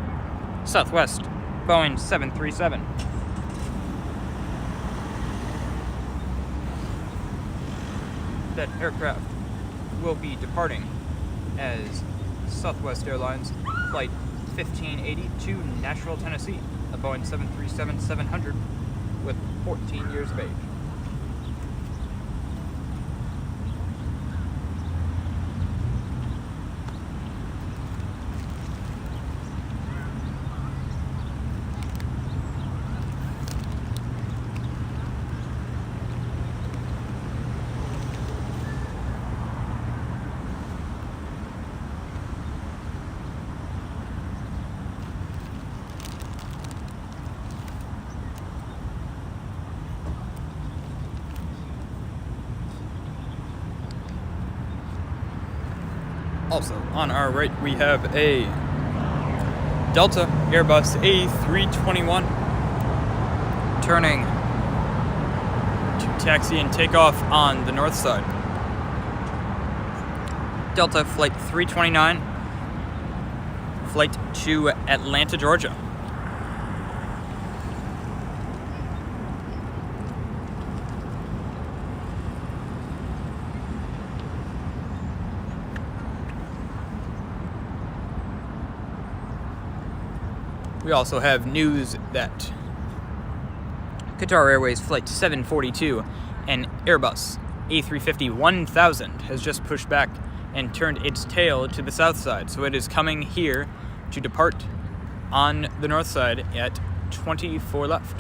Southwest, Boeing 737. That aircraft will be departing as Southwest Airlines Flight 1580 to Nashville, Tennessee, a Boeing 737-700 with 14 years of age. Also, on our right, we have a Delta Airbus A321 turning to taxi and take off on the north side. Delta Flight 329, flight to Atlanta, Georgia. We also have news that Qatar Airways Flight 742 and Airbus A350-1000 has just pushed back and turned its tail to the south side. So it is coming here to depart on the north side at 24 left.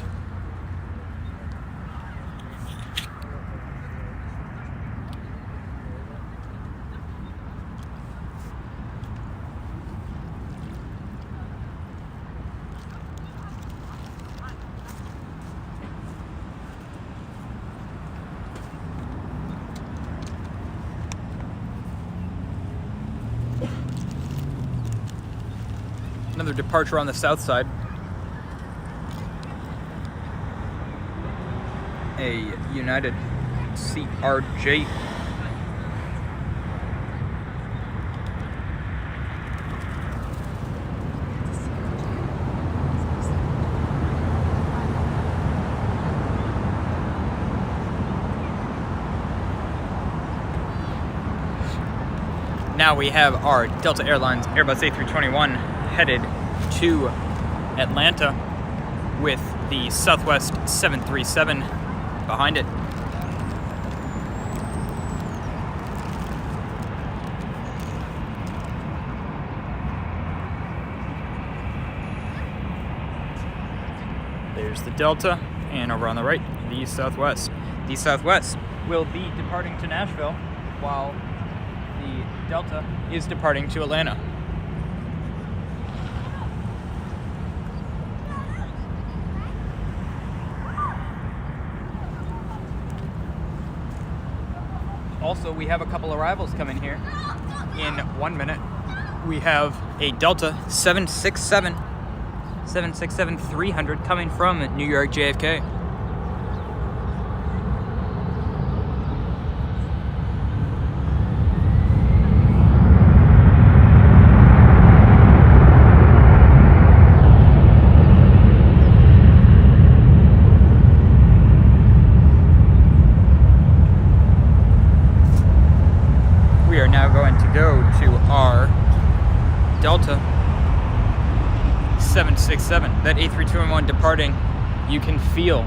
Another departure on the south side. A United CRJ. Now we have our Delta Airlines Airbus A321 headed to Atlanta with the Southwest 737 behind it. There's the Delta, and over on the right, the Southwest. The Southwest will be departing to Nashville, while the Delta is departing to Atlanta. Also, we have a couple arrivals coming here in 1 minute. We have a Delta 767-300 coming from New York JFK. A211 departing, you can feel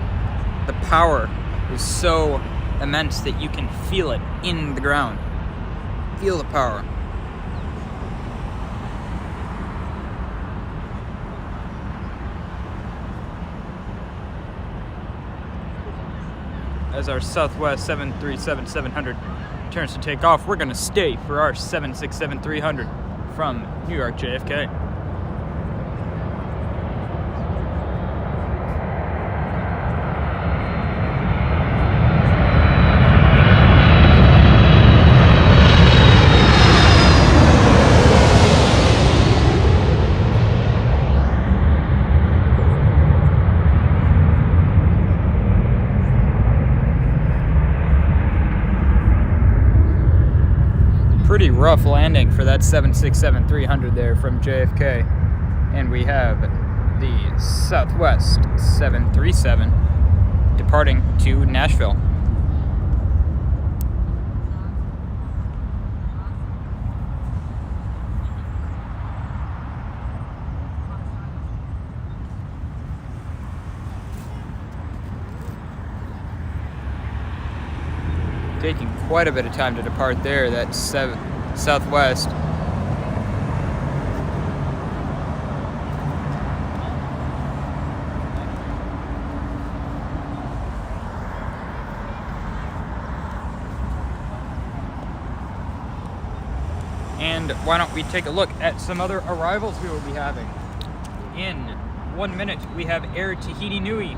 the power is so immense that you can feel it in the ground. Feel the power. As our Southwest 737-700 turns to take off, we're going to stay for our 767-300 from New York JFK. Pretty rough landing for that 767-300 there from JFK. And we have the Southwest 737 departing to Nashville. Taking quite a bit of time to depart there, that Southwest. And why don't we take a look at some other arrivals we will be having. In 1 minute, we have Air Tahiti Nui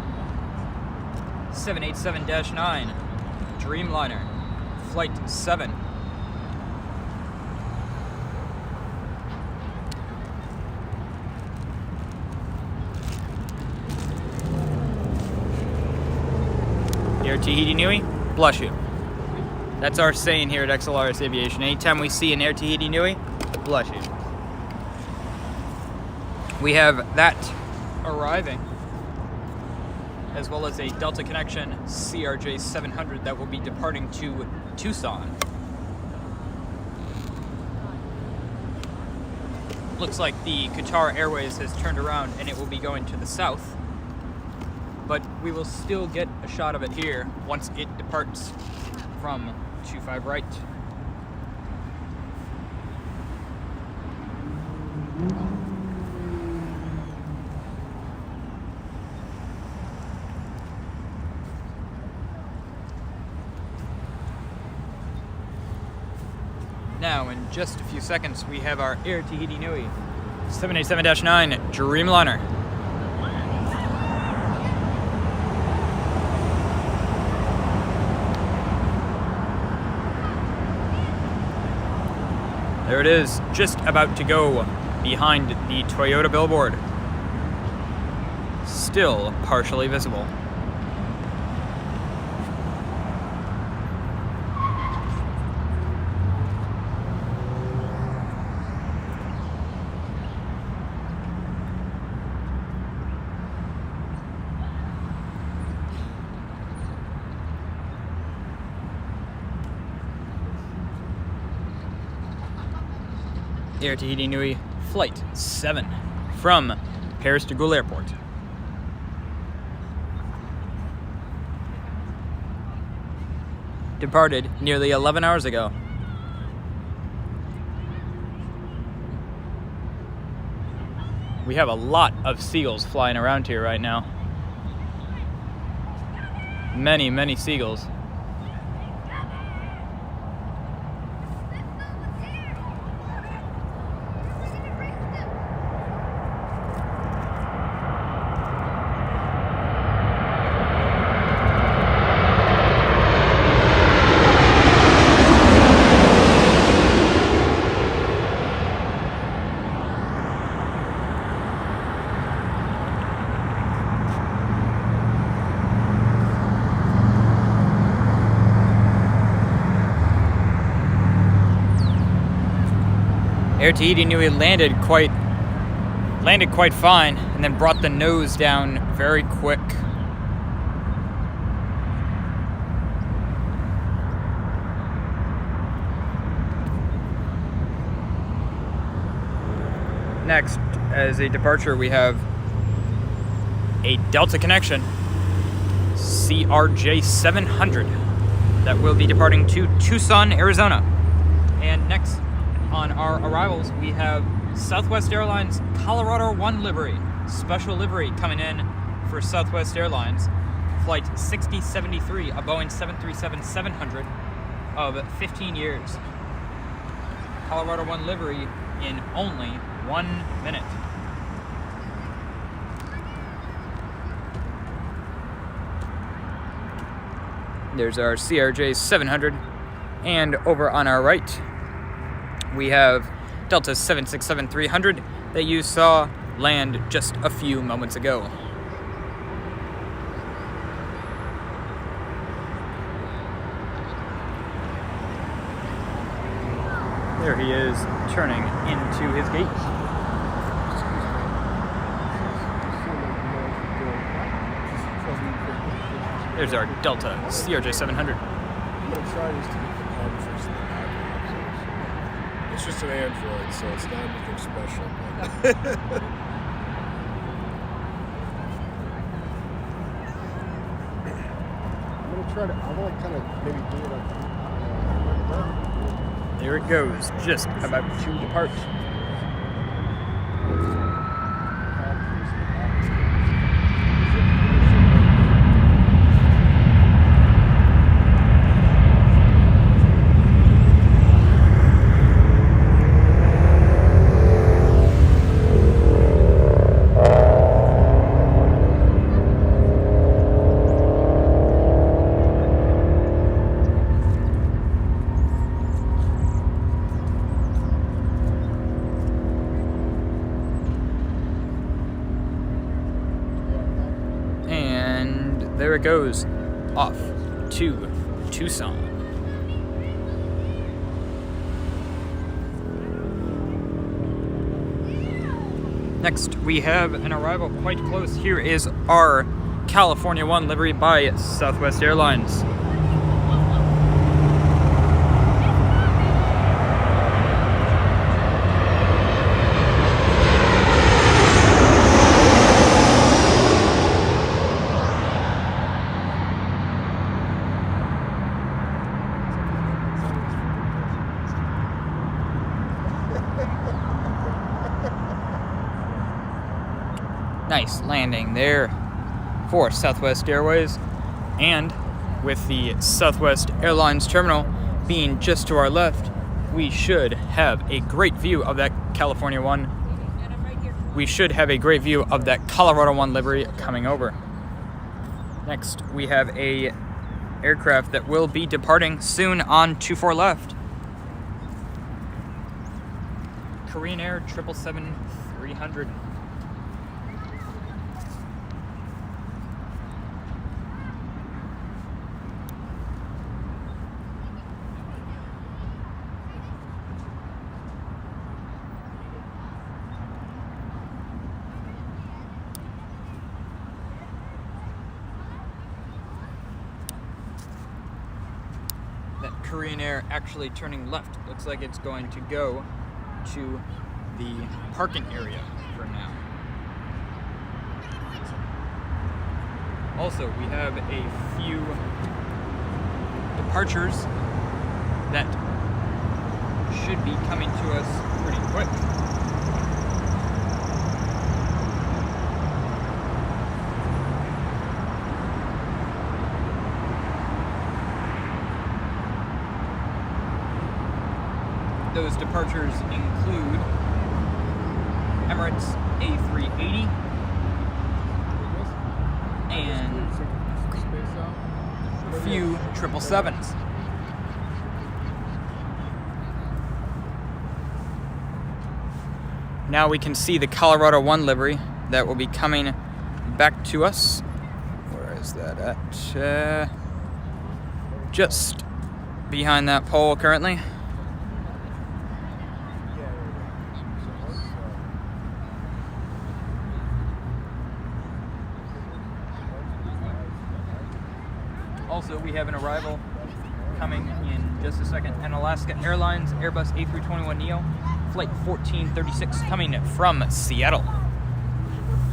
787-9 Dreamliner Flight 7. Air Tahiti Nui, bless you. That's our saying here at XLRS Aviation. Anytime we see an Air Tahiti Nui, bless you. We have that arriving, as well as a Delta Connection CRJ 700 that will be departing to Tucson. Looks like the Qatar Airways has turned around and it will be going to the south, but we will still get a shot of it here once it departs from 25 right. Now, in just a few seconds, we have our Air Tahiti Nui 787-9 Dreamliner. There it is, just about to go behind the Toyota billboard. Still partially visible. Air Tahiti Nui Flight 7 from Paris de Gaulle Airport. Departed nearly 11 hours ago. We have a lot of seagulls flying around here right now. Many, many seagulls. Air Tahiti Nui landed quite fine, and then brought the nose down very quick. Next, as a departure, we have a Delta connection, CRJ 700, that will be departing to Tucson, Arizona. And next on our arrivals, we have Southwest Airlines Colorado 1 livery, special livery coming in for Southwest Airlines, flight 6073, a Boeing 737-700 of 15 years. Colorado 1 livery in only 1 minute. There's our CRJ 700, and over on our right we have Delta 767-300 that you saw land just a few moments ago. There he is, turning into his gate. There's our Delta CRJ 700.
I'm going to try this to get the conference in the back. It's just an Android, so it's not anything special. I'm going to try to, I want to kind of maybe do it like
There it goes, just about to depart. There it goes, off to Tucson. Next, we have an arrival quite close. Here is our California 1 livery by Southwest Airlines. Nice landing there for Southwest Airways, and with the Southwest Airlines terminal being just to our left, we should have a great view of that California 1. We should have a great view of that Colorado 1 livery coming over. Next, we have a aircraft that will be departing soon on 24 left. Korean Air 777-300. That Korean Air actually turning left. Looks like it's going to go to the parking area for now. Also, we have a few departures that should be coming to us pretty quick. Those departures include Emirates A380 and a few 777s. Now we can see the Colorado 1 livery that will be coming back to us. Where is that at? Just behind that pole currently. Also, we have an arrival coming in just a second. An Alaska Airlines Airbus A321neo, flight 1436, coming from Seattle.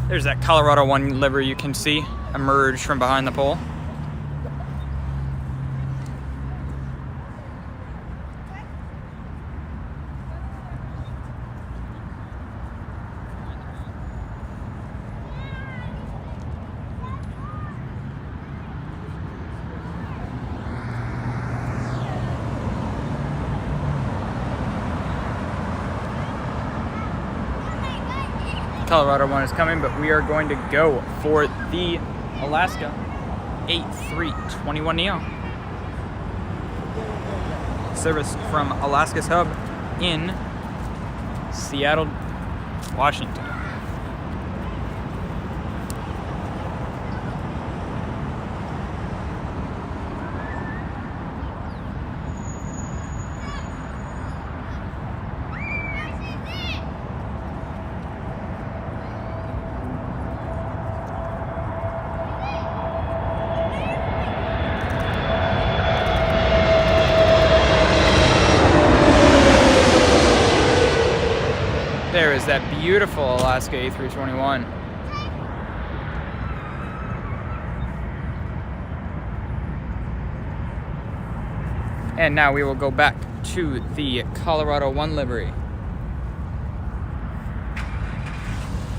There's that Colorado 1 livery you can see emerge from behind the pole. Colorado 1 is coming, but we are going to go for the Alaska A321neo. Service from Alaska's hub in Seattle, Washington. There is that beautiful Alaska A321. And now we will go back to the Colorado 1 livery.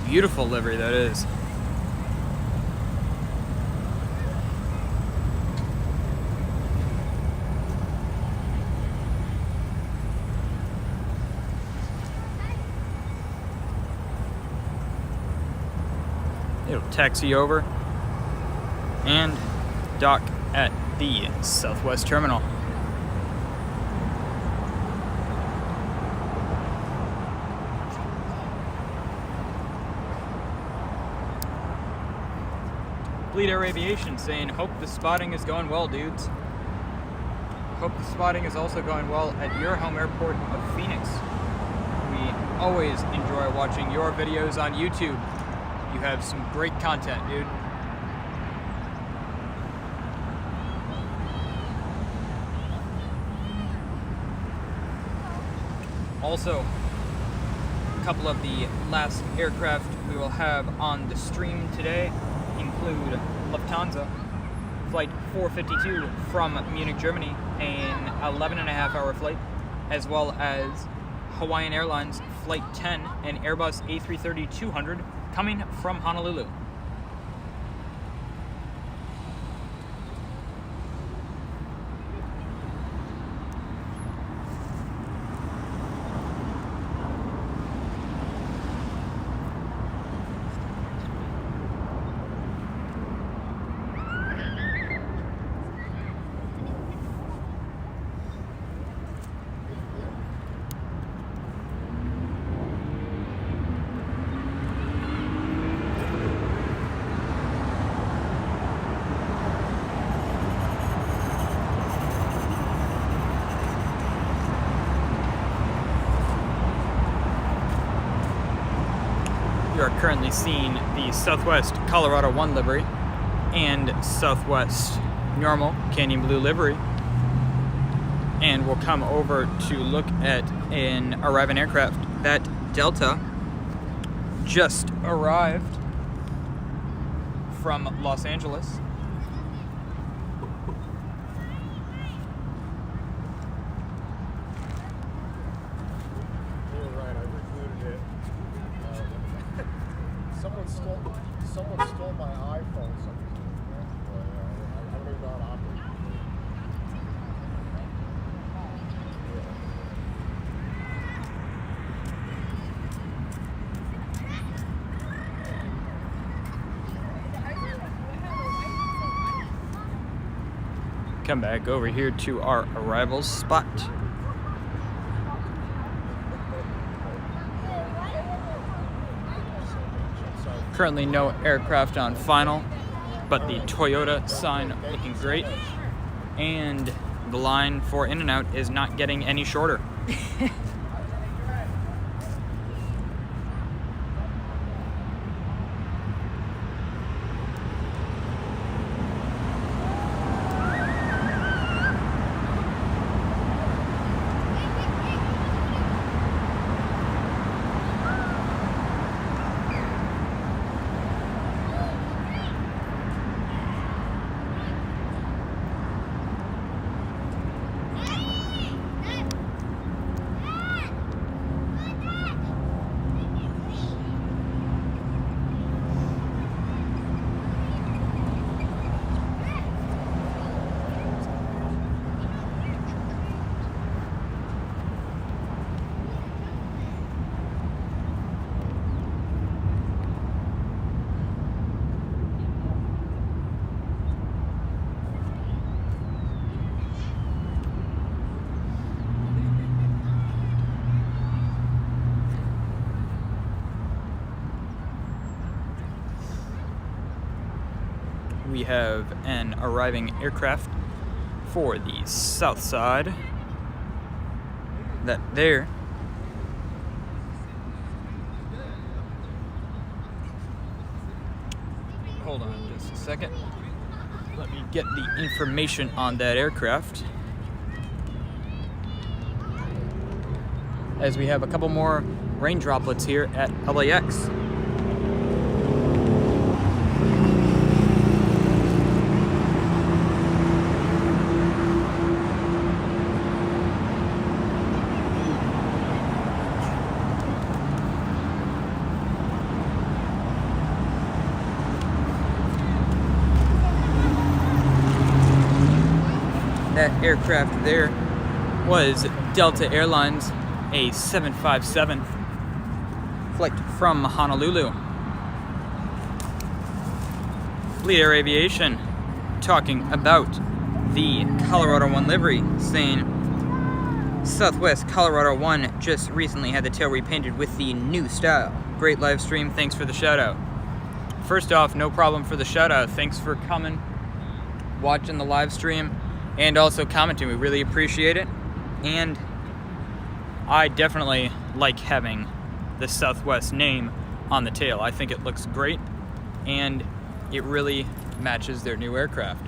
Beautiful livery that is. It'll taxi over and dock at the Southwest Terminal. Fleet Air Aviation saying, hope the spotting is going well, dudes. Hope the spotting is also going well at your home airport of Phoenix. We always enjoy watching your videos on YouTube. You have some great content, dude. Also, a couple of the last aircraft we will have on the stream today include Lufthansa Flight 452 from Munich, Germany, an 11.5-hour flight, as well as Hawaiian Airlines Flight 10 and Airbus A330-200 coming from Honolulu. You are currently seeing the Southwest Colorado 1 livery and Southwest normal Canyon Blue livery. And we'll come over to look at an arriving aircraft. That Delta just arrived from Los Angeles.
Someone stole my iPhone. I don't even know how to operate it.
Come back over here to our arrivals spot. Currently no aircraft on final, but the Toyota sign looking great. And the line for in and out is not getting any shorter. we have an arriving aircraft for the south side. That there. Hold on just a second. Let me get the information on that aircraft. As we have a couple more rain droplets here at LAX. That aircraft there was Delta Airlines, a 757 flight from Honolulu. Fleet Air Aviation talking about the Colorado 1 livery, saying Southwest Colorado 1 just recently had the tail repainted with the new style. Great live stream, thanks for the shout out. First off, no problem for the shout out. Thanks for coming, watching the live stream, and also commenting. We really appreciate it. And I definitely like having the Southwest name on the tail. I think it looks great, and it really matches their new aircraft.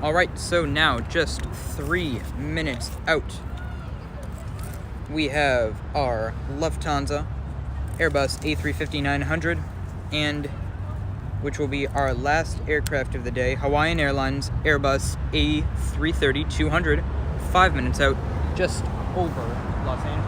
All right, so now just 3 minutes out, we have our Lufthansa Airbus A350-900, and which will be our last aircraft of the day, Hawaiian Airlines Airbus A330-200, 5 minutes out, just over Los Angeles.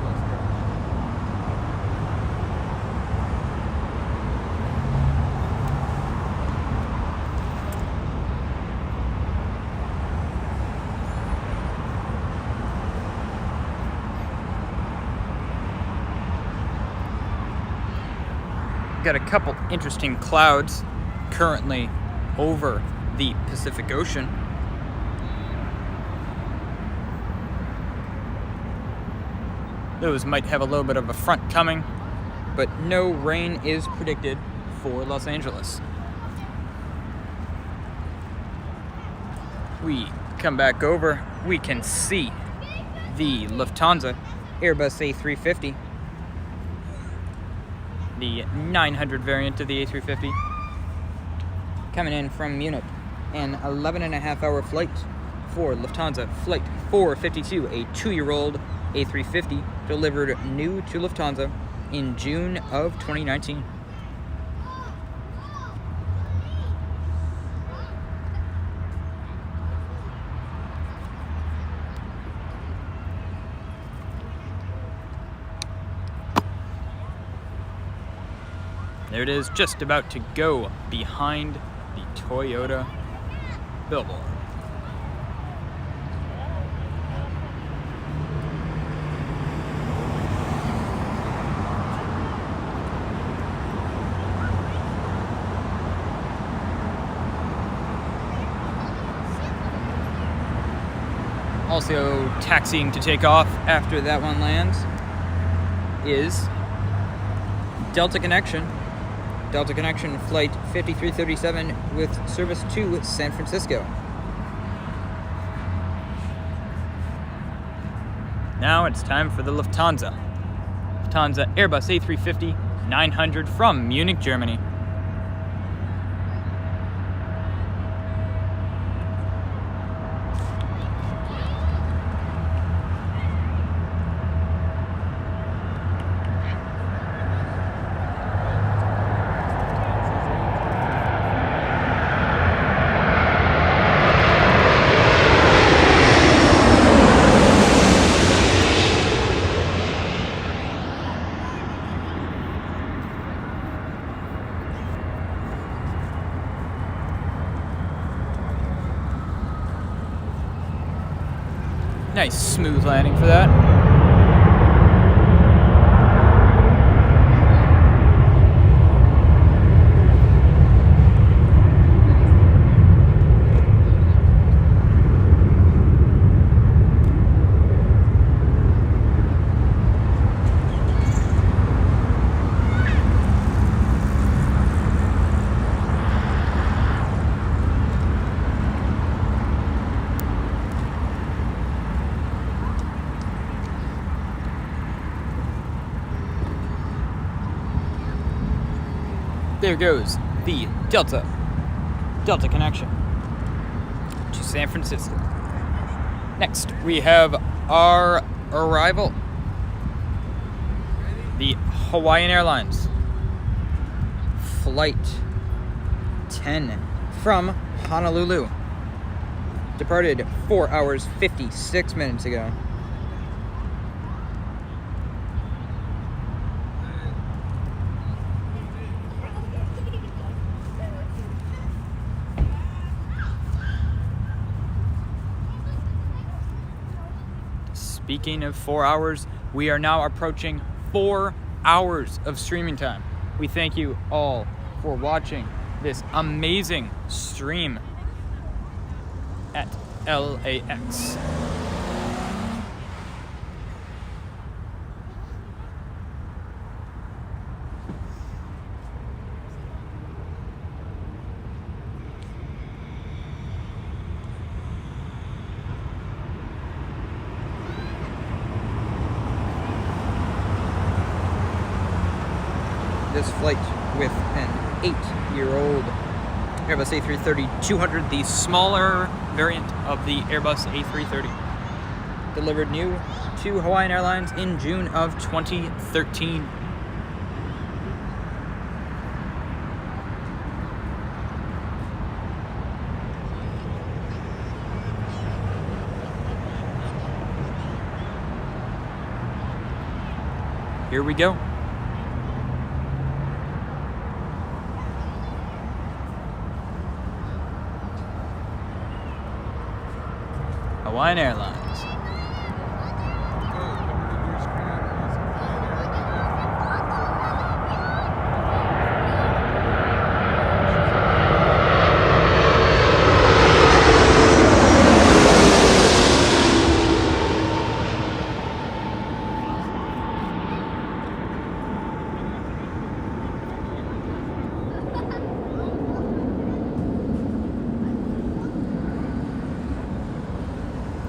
Got a couple interesting clouds currently over the Pacific Ocean. Those might have a little bit of a front coming, but no rain is predicted for Los Angeles. We come back over, we can see the Lufthansa Airbus A350, the 900 variant of the A350, coming in from Munich, an 11.5-hour flight for Lufthansa Flight 452, a 2-year-old A350 delivered new to Lufthansa in June of 2019. There it is, just about to go behind the Toyota billboard. Also taxiing to take off after that one lands is Delta Connection flight 5337 with service to San Francisco. Now it's time for the Lufthansa Airbus A350-900 from Munich, Germany. Nice smooth landing for that. there goes the Delta connection to San Francisco. Next, we have our arrival. The Hawaiian Airlines Flight 10 from Honolulu. Departed 4 hours 56 minutes ago. Speaking of 4 hours, we are now approaching 4 hours of streaming time. We thank you all for watching this amazing stream at LAX. This flight with an 8-year-old Airbus A330-200, the smaller variant of the Airbus A330. Delivered new to Hawaiian Airlines in June of 2013. Here we go. Hawaiian Airlines.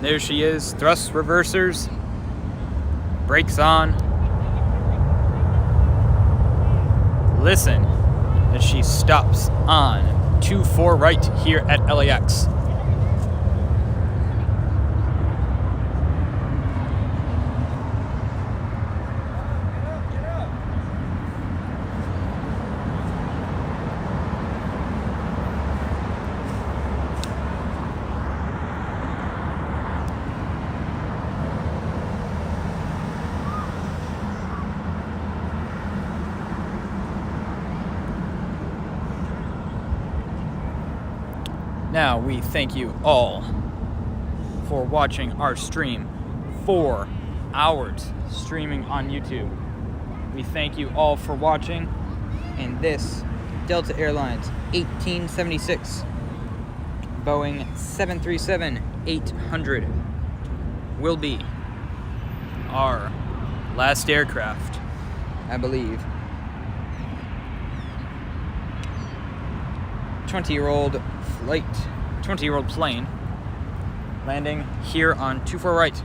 There she is, thrust reversers, brakes on. Listen as she stops on 24 right here at LAX. Now we thank you all for watching our stream. 4 hours streaming on YouTube. We thank you all for watching, and this Delta Airlines 1876 Boeing 737-800 will be our last aircraft, I believe. 20-year-old plane landing here on 24 right.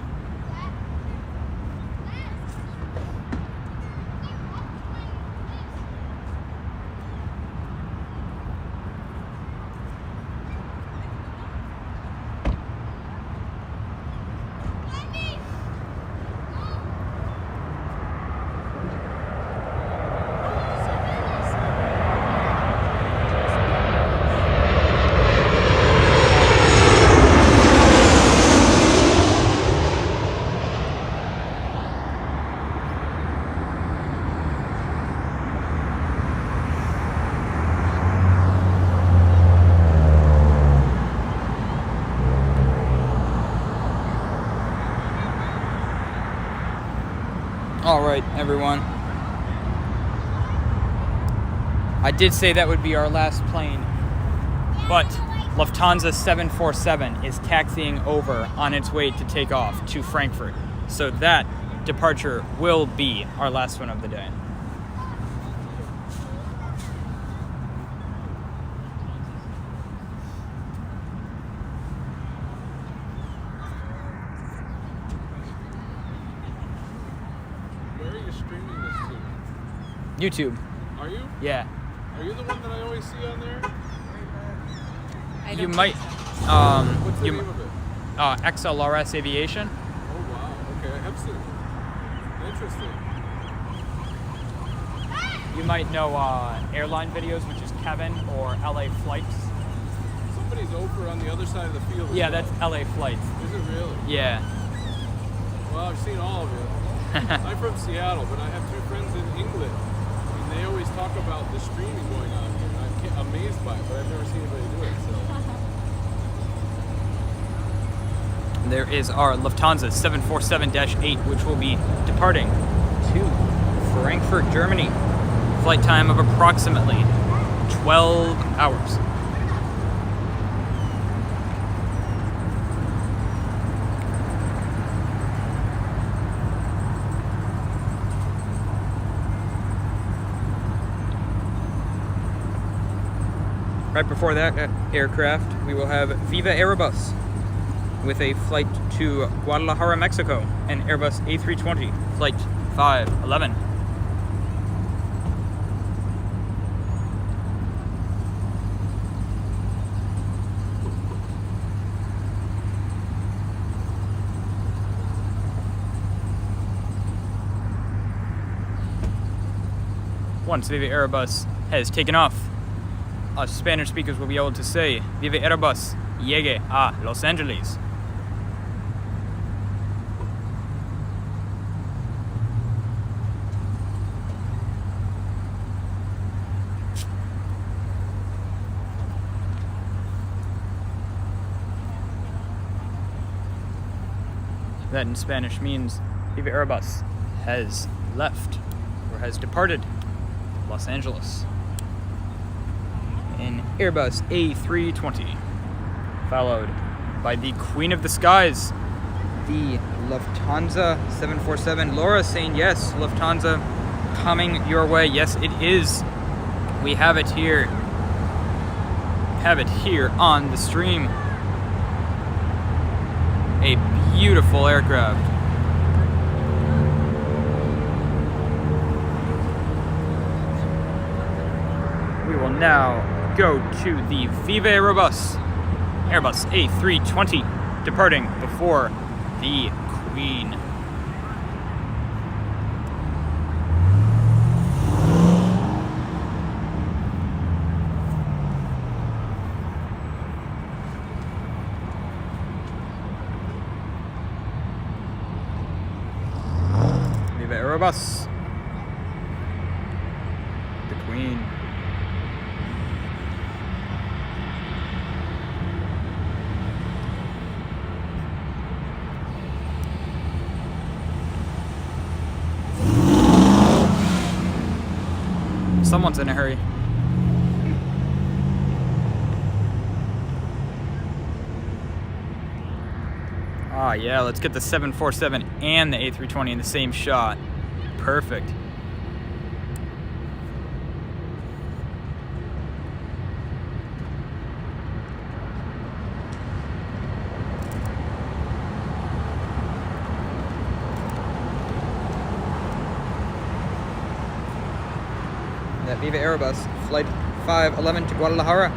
All right, everyone. I did say that would be our last plane, but Lufthansa 747 is taxiing over on its way to take off to Frankfurt. So that departure will be our last one of the day.
Where are you streaming this to?
YouTube.
Are you?
Yeah.
Are you the one that I always see on there?
You might.
What's the
You
name of it?
XLRS Aviation.
Oh wow. Okay, I have seen it. Interesting.
You might know airline videos, which is Kevin, or LA Flights.
Somebody's over on the other side of the field.
Yeah, that's LA Flights.
Is it really?
Yeah.
Well, I've seen all of it. I'm from Seattle, but I have two friends in England, and they always talk about the streaming going on here. I'm amazed by it, but I've never seen anybody do it. So.
There is our Lufthansa 747-8, which will be departing to Frankfurt, Germany. Flight time of approximately 12 hours. Right before that aircraft, we will have Viva Aerobus with a flight to Guadalajara, Mexico, an Airbus A320, flight 511. Once Viva Aerobus has taken off, us Spanish speakers will be able to say, Viva Aerobus, llegue a Los Angeles. That in Spanish means Viva Aerobus has left or has departed Los Angeles. An Airbus A320, followed by the Queen of the Skies, the Lufthansa 747. Laura saying yes, Lufthansa coming your way. Yes, it is. We have it here. Have it here on the stream. A beautiful aircraft. We will now go to the Viva Aerobus, Airbus A320, departing before the Queen. Viva Aerobus, the Queen. Someone's in a hurry. Ah, yeah, let's get the 747 and the A320 in the same shot. Perfect. That Viva Aerobus, flight 511 to Guadalajara,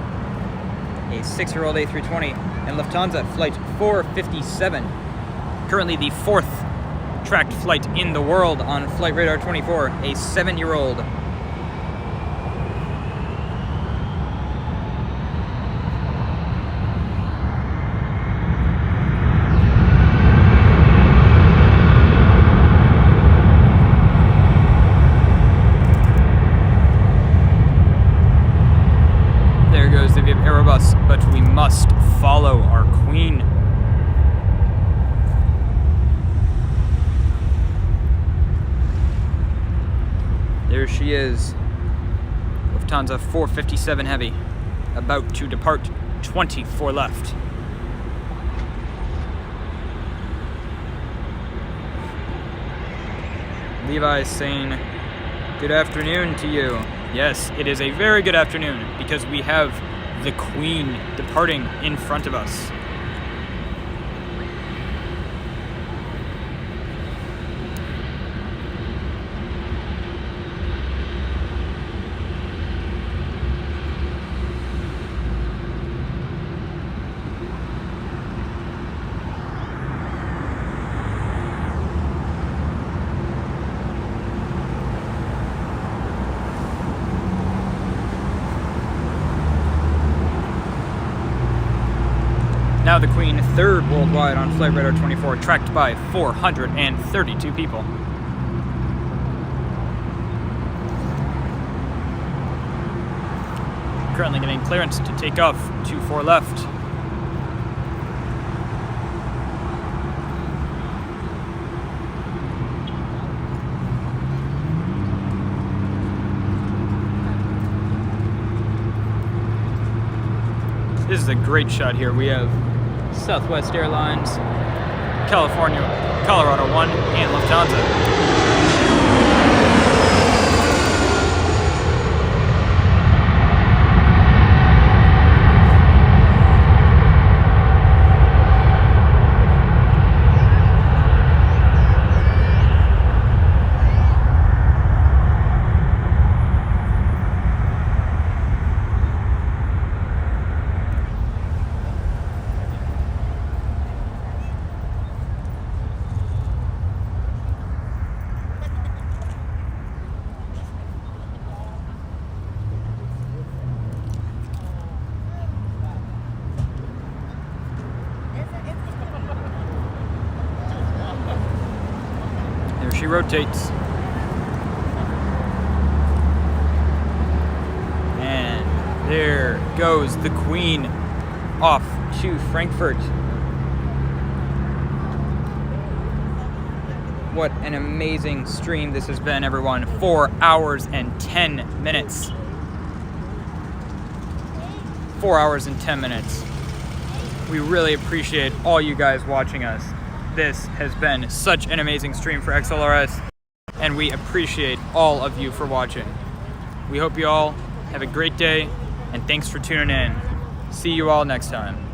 a 6-year-old A320, and Lufthansa, flight 457, currently the 4th tracked flight in the world on Flight Radar 24, a 7-year-old. Aerobus, but we must follow our Queen. There she is, Lufthansa 457 Heavy, about to depart, 24 left. Levi is saying, good afternoon to you. Yes, it is a very good afternoon because we have the Queen departing in front of us. Now the Queen, third worldwide on Flight Radar 24, tracked by 432 people. Currently getting clearance to take off, 24 left. This is a great shot here. We have Southwest Airlines, California, Colorado 1, and Lufthansa. She rotates. And there goes the Queen off to Frankfurt. What an amazing stream this has been, everyone. 4 hours and 10 minutes. 4 hours and 10 minutes. We really appreciate all you guys watching us. This has been such an amazing stream for XLRS, and we appreciate all of you for watching. We hope you all have a great day, and thanks for tuning in. See you all next time.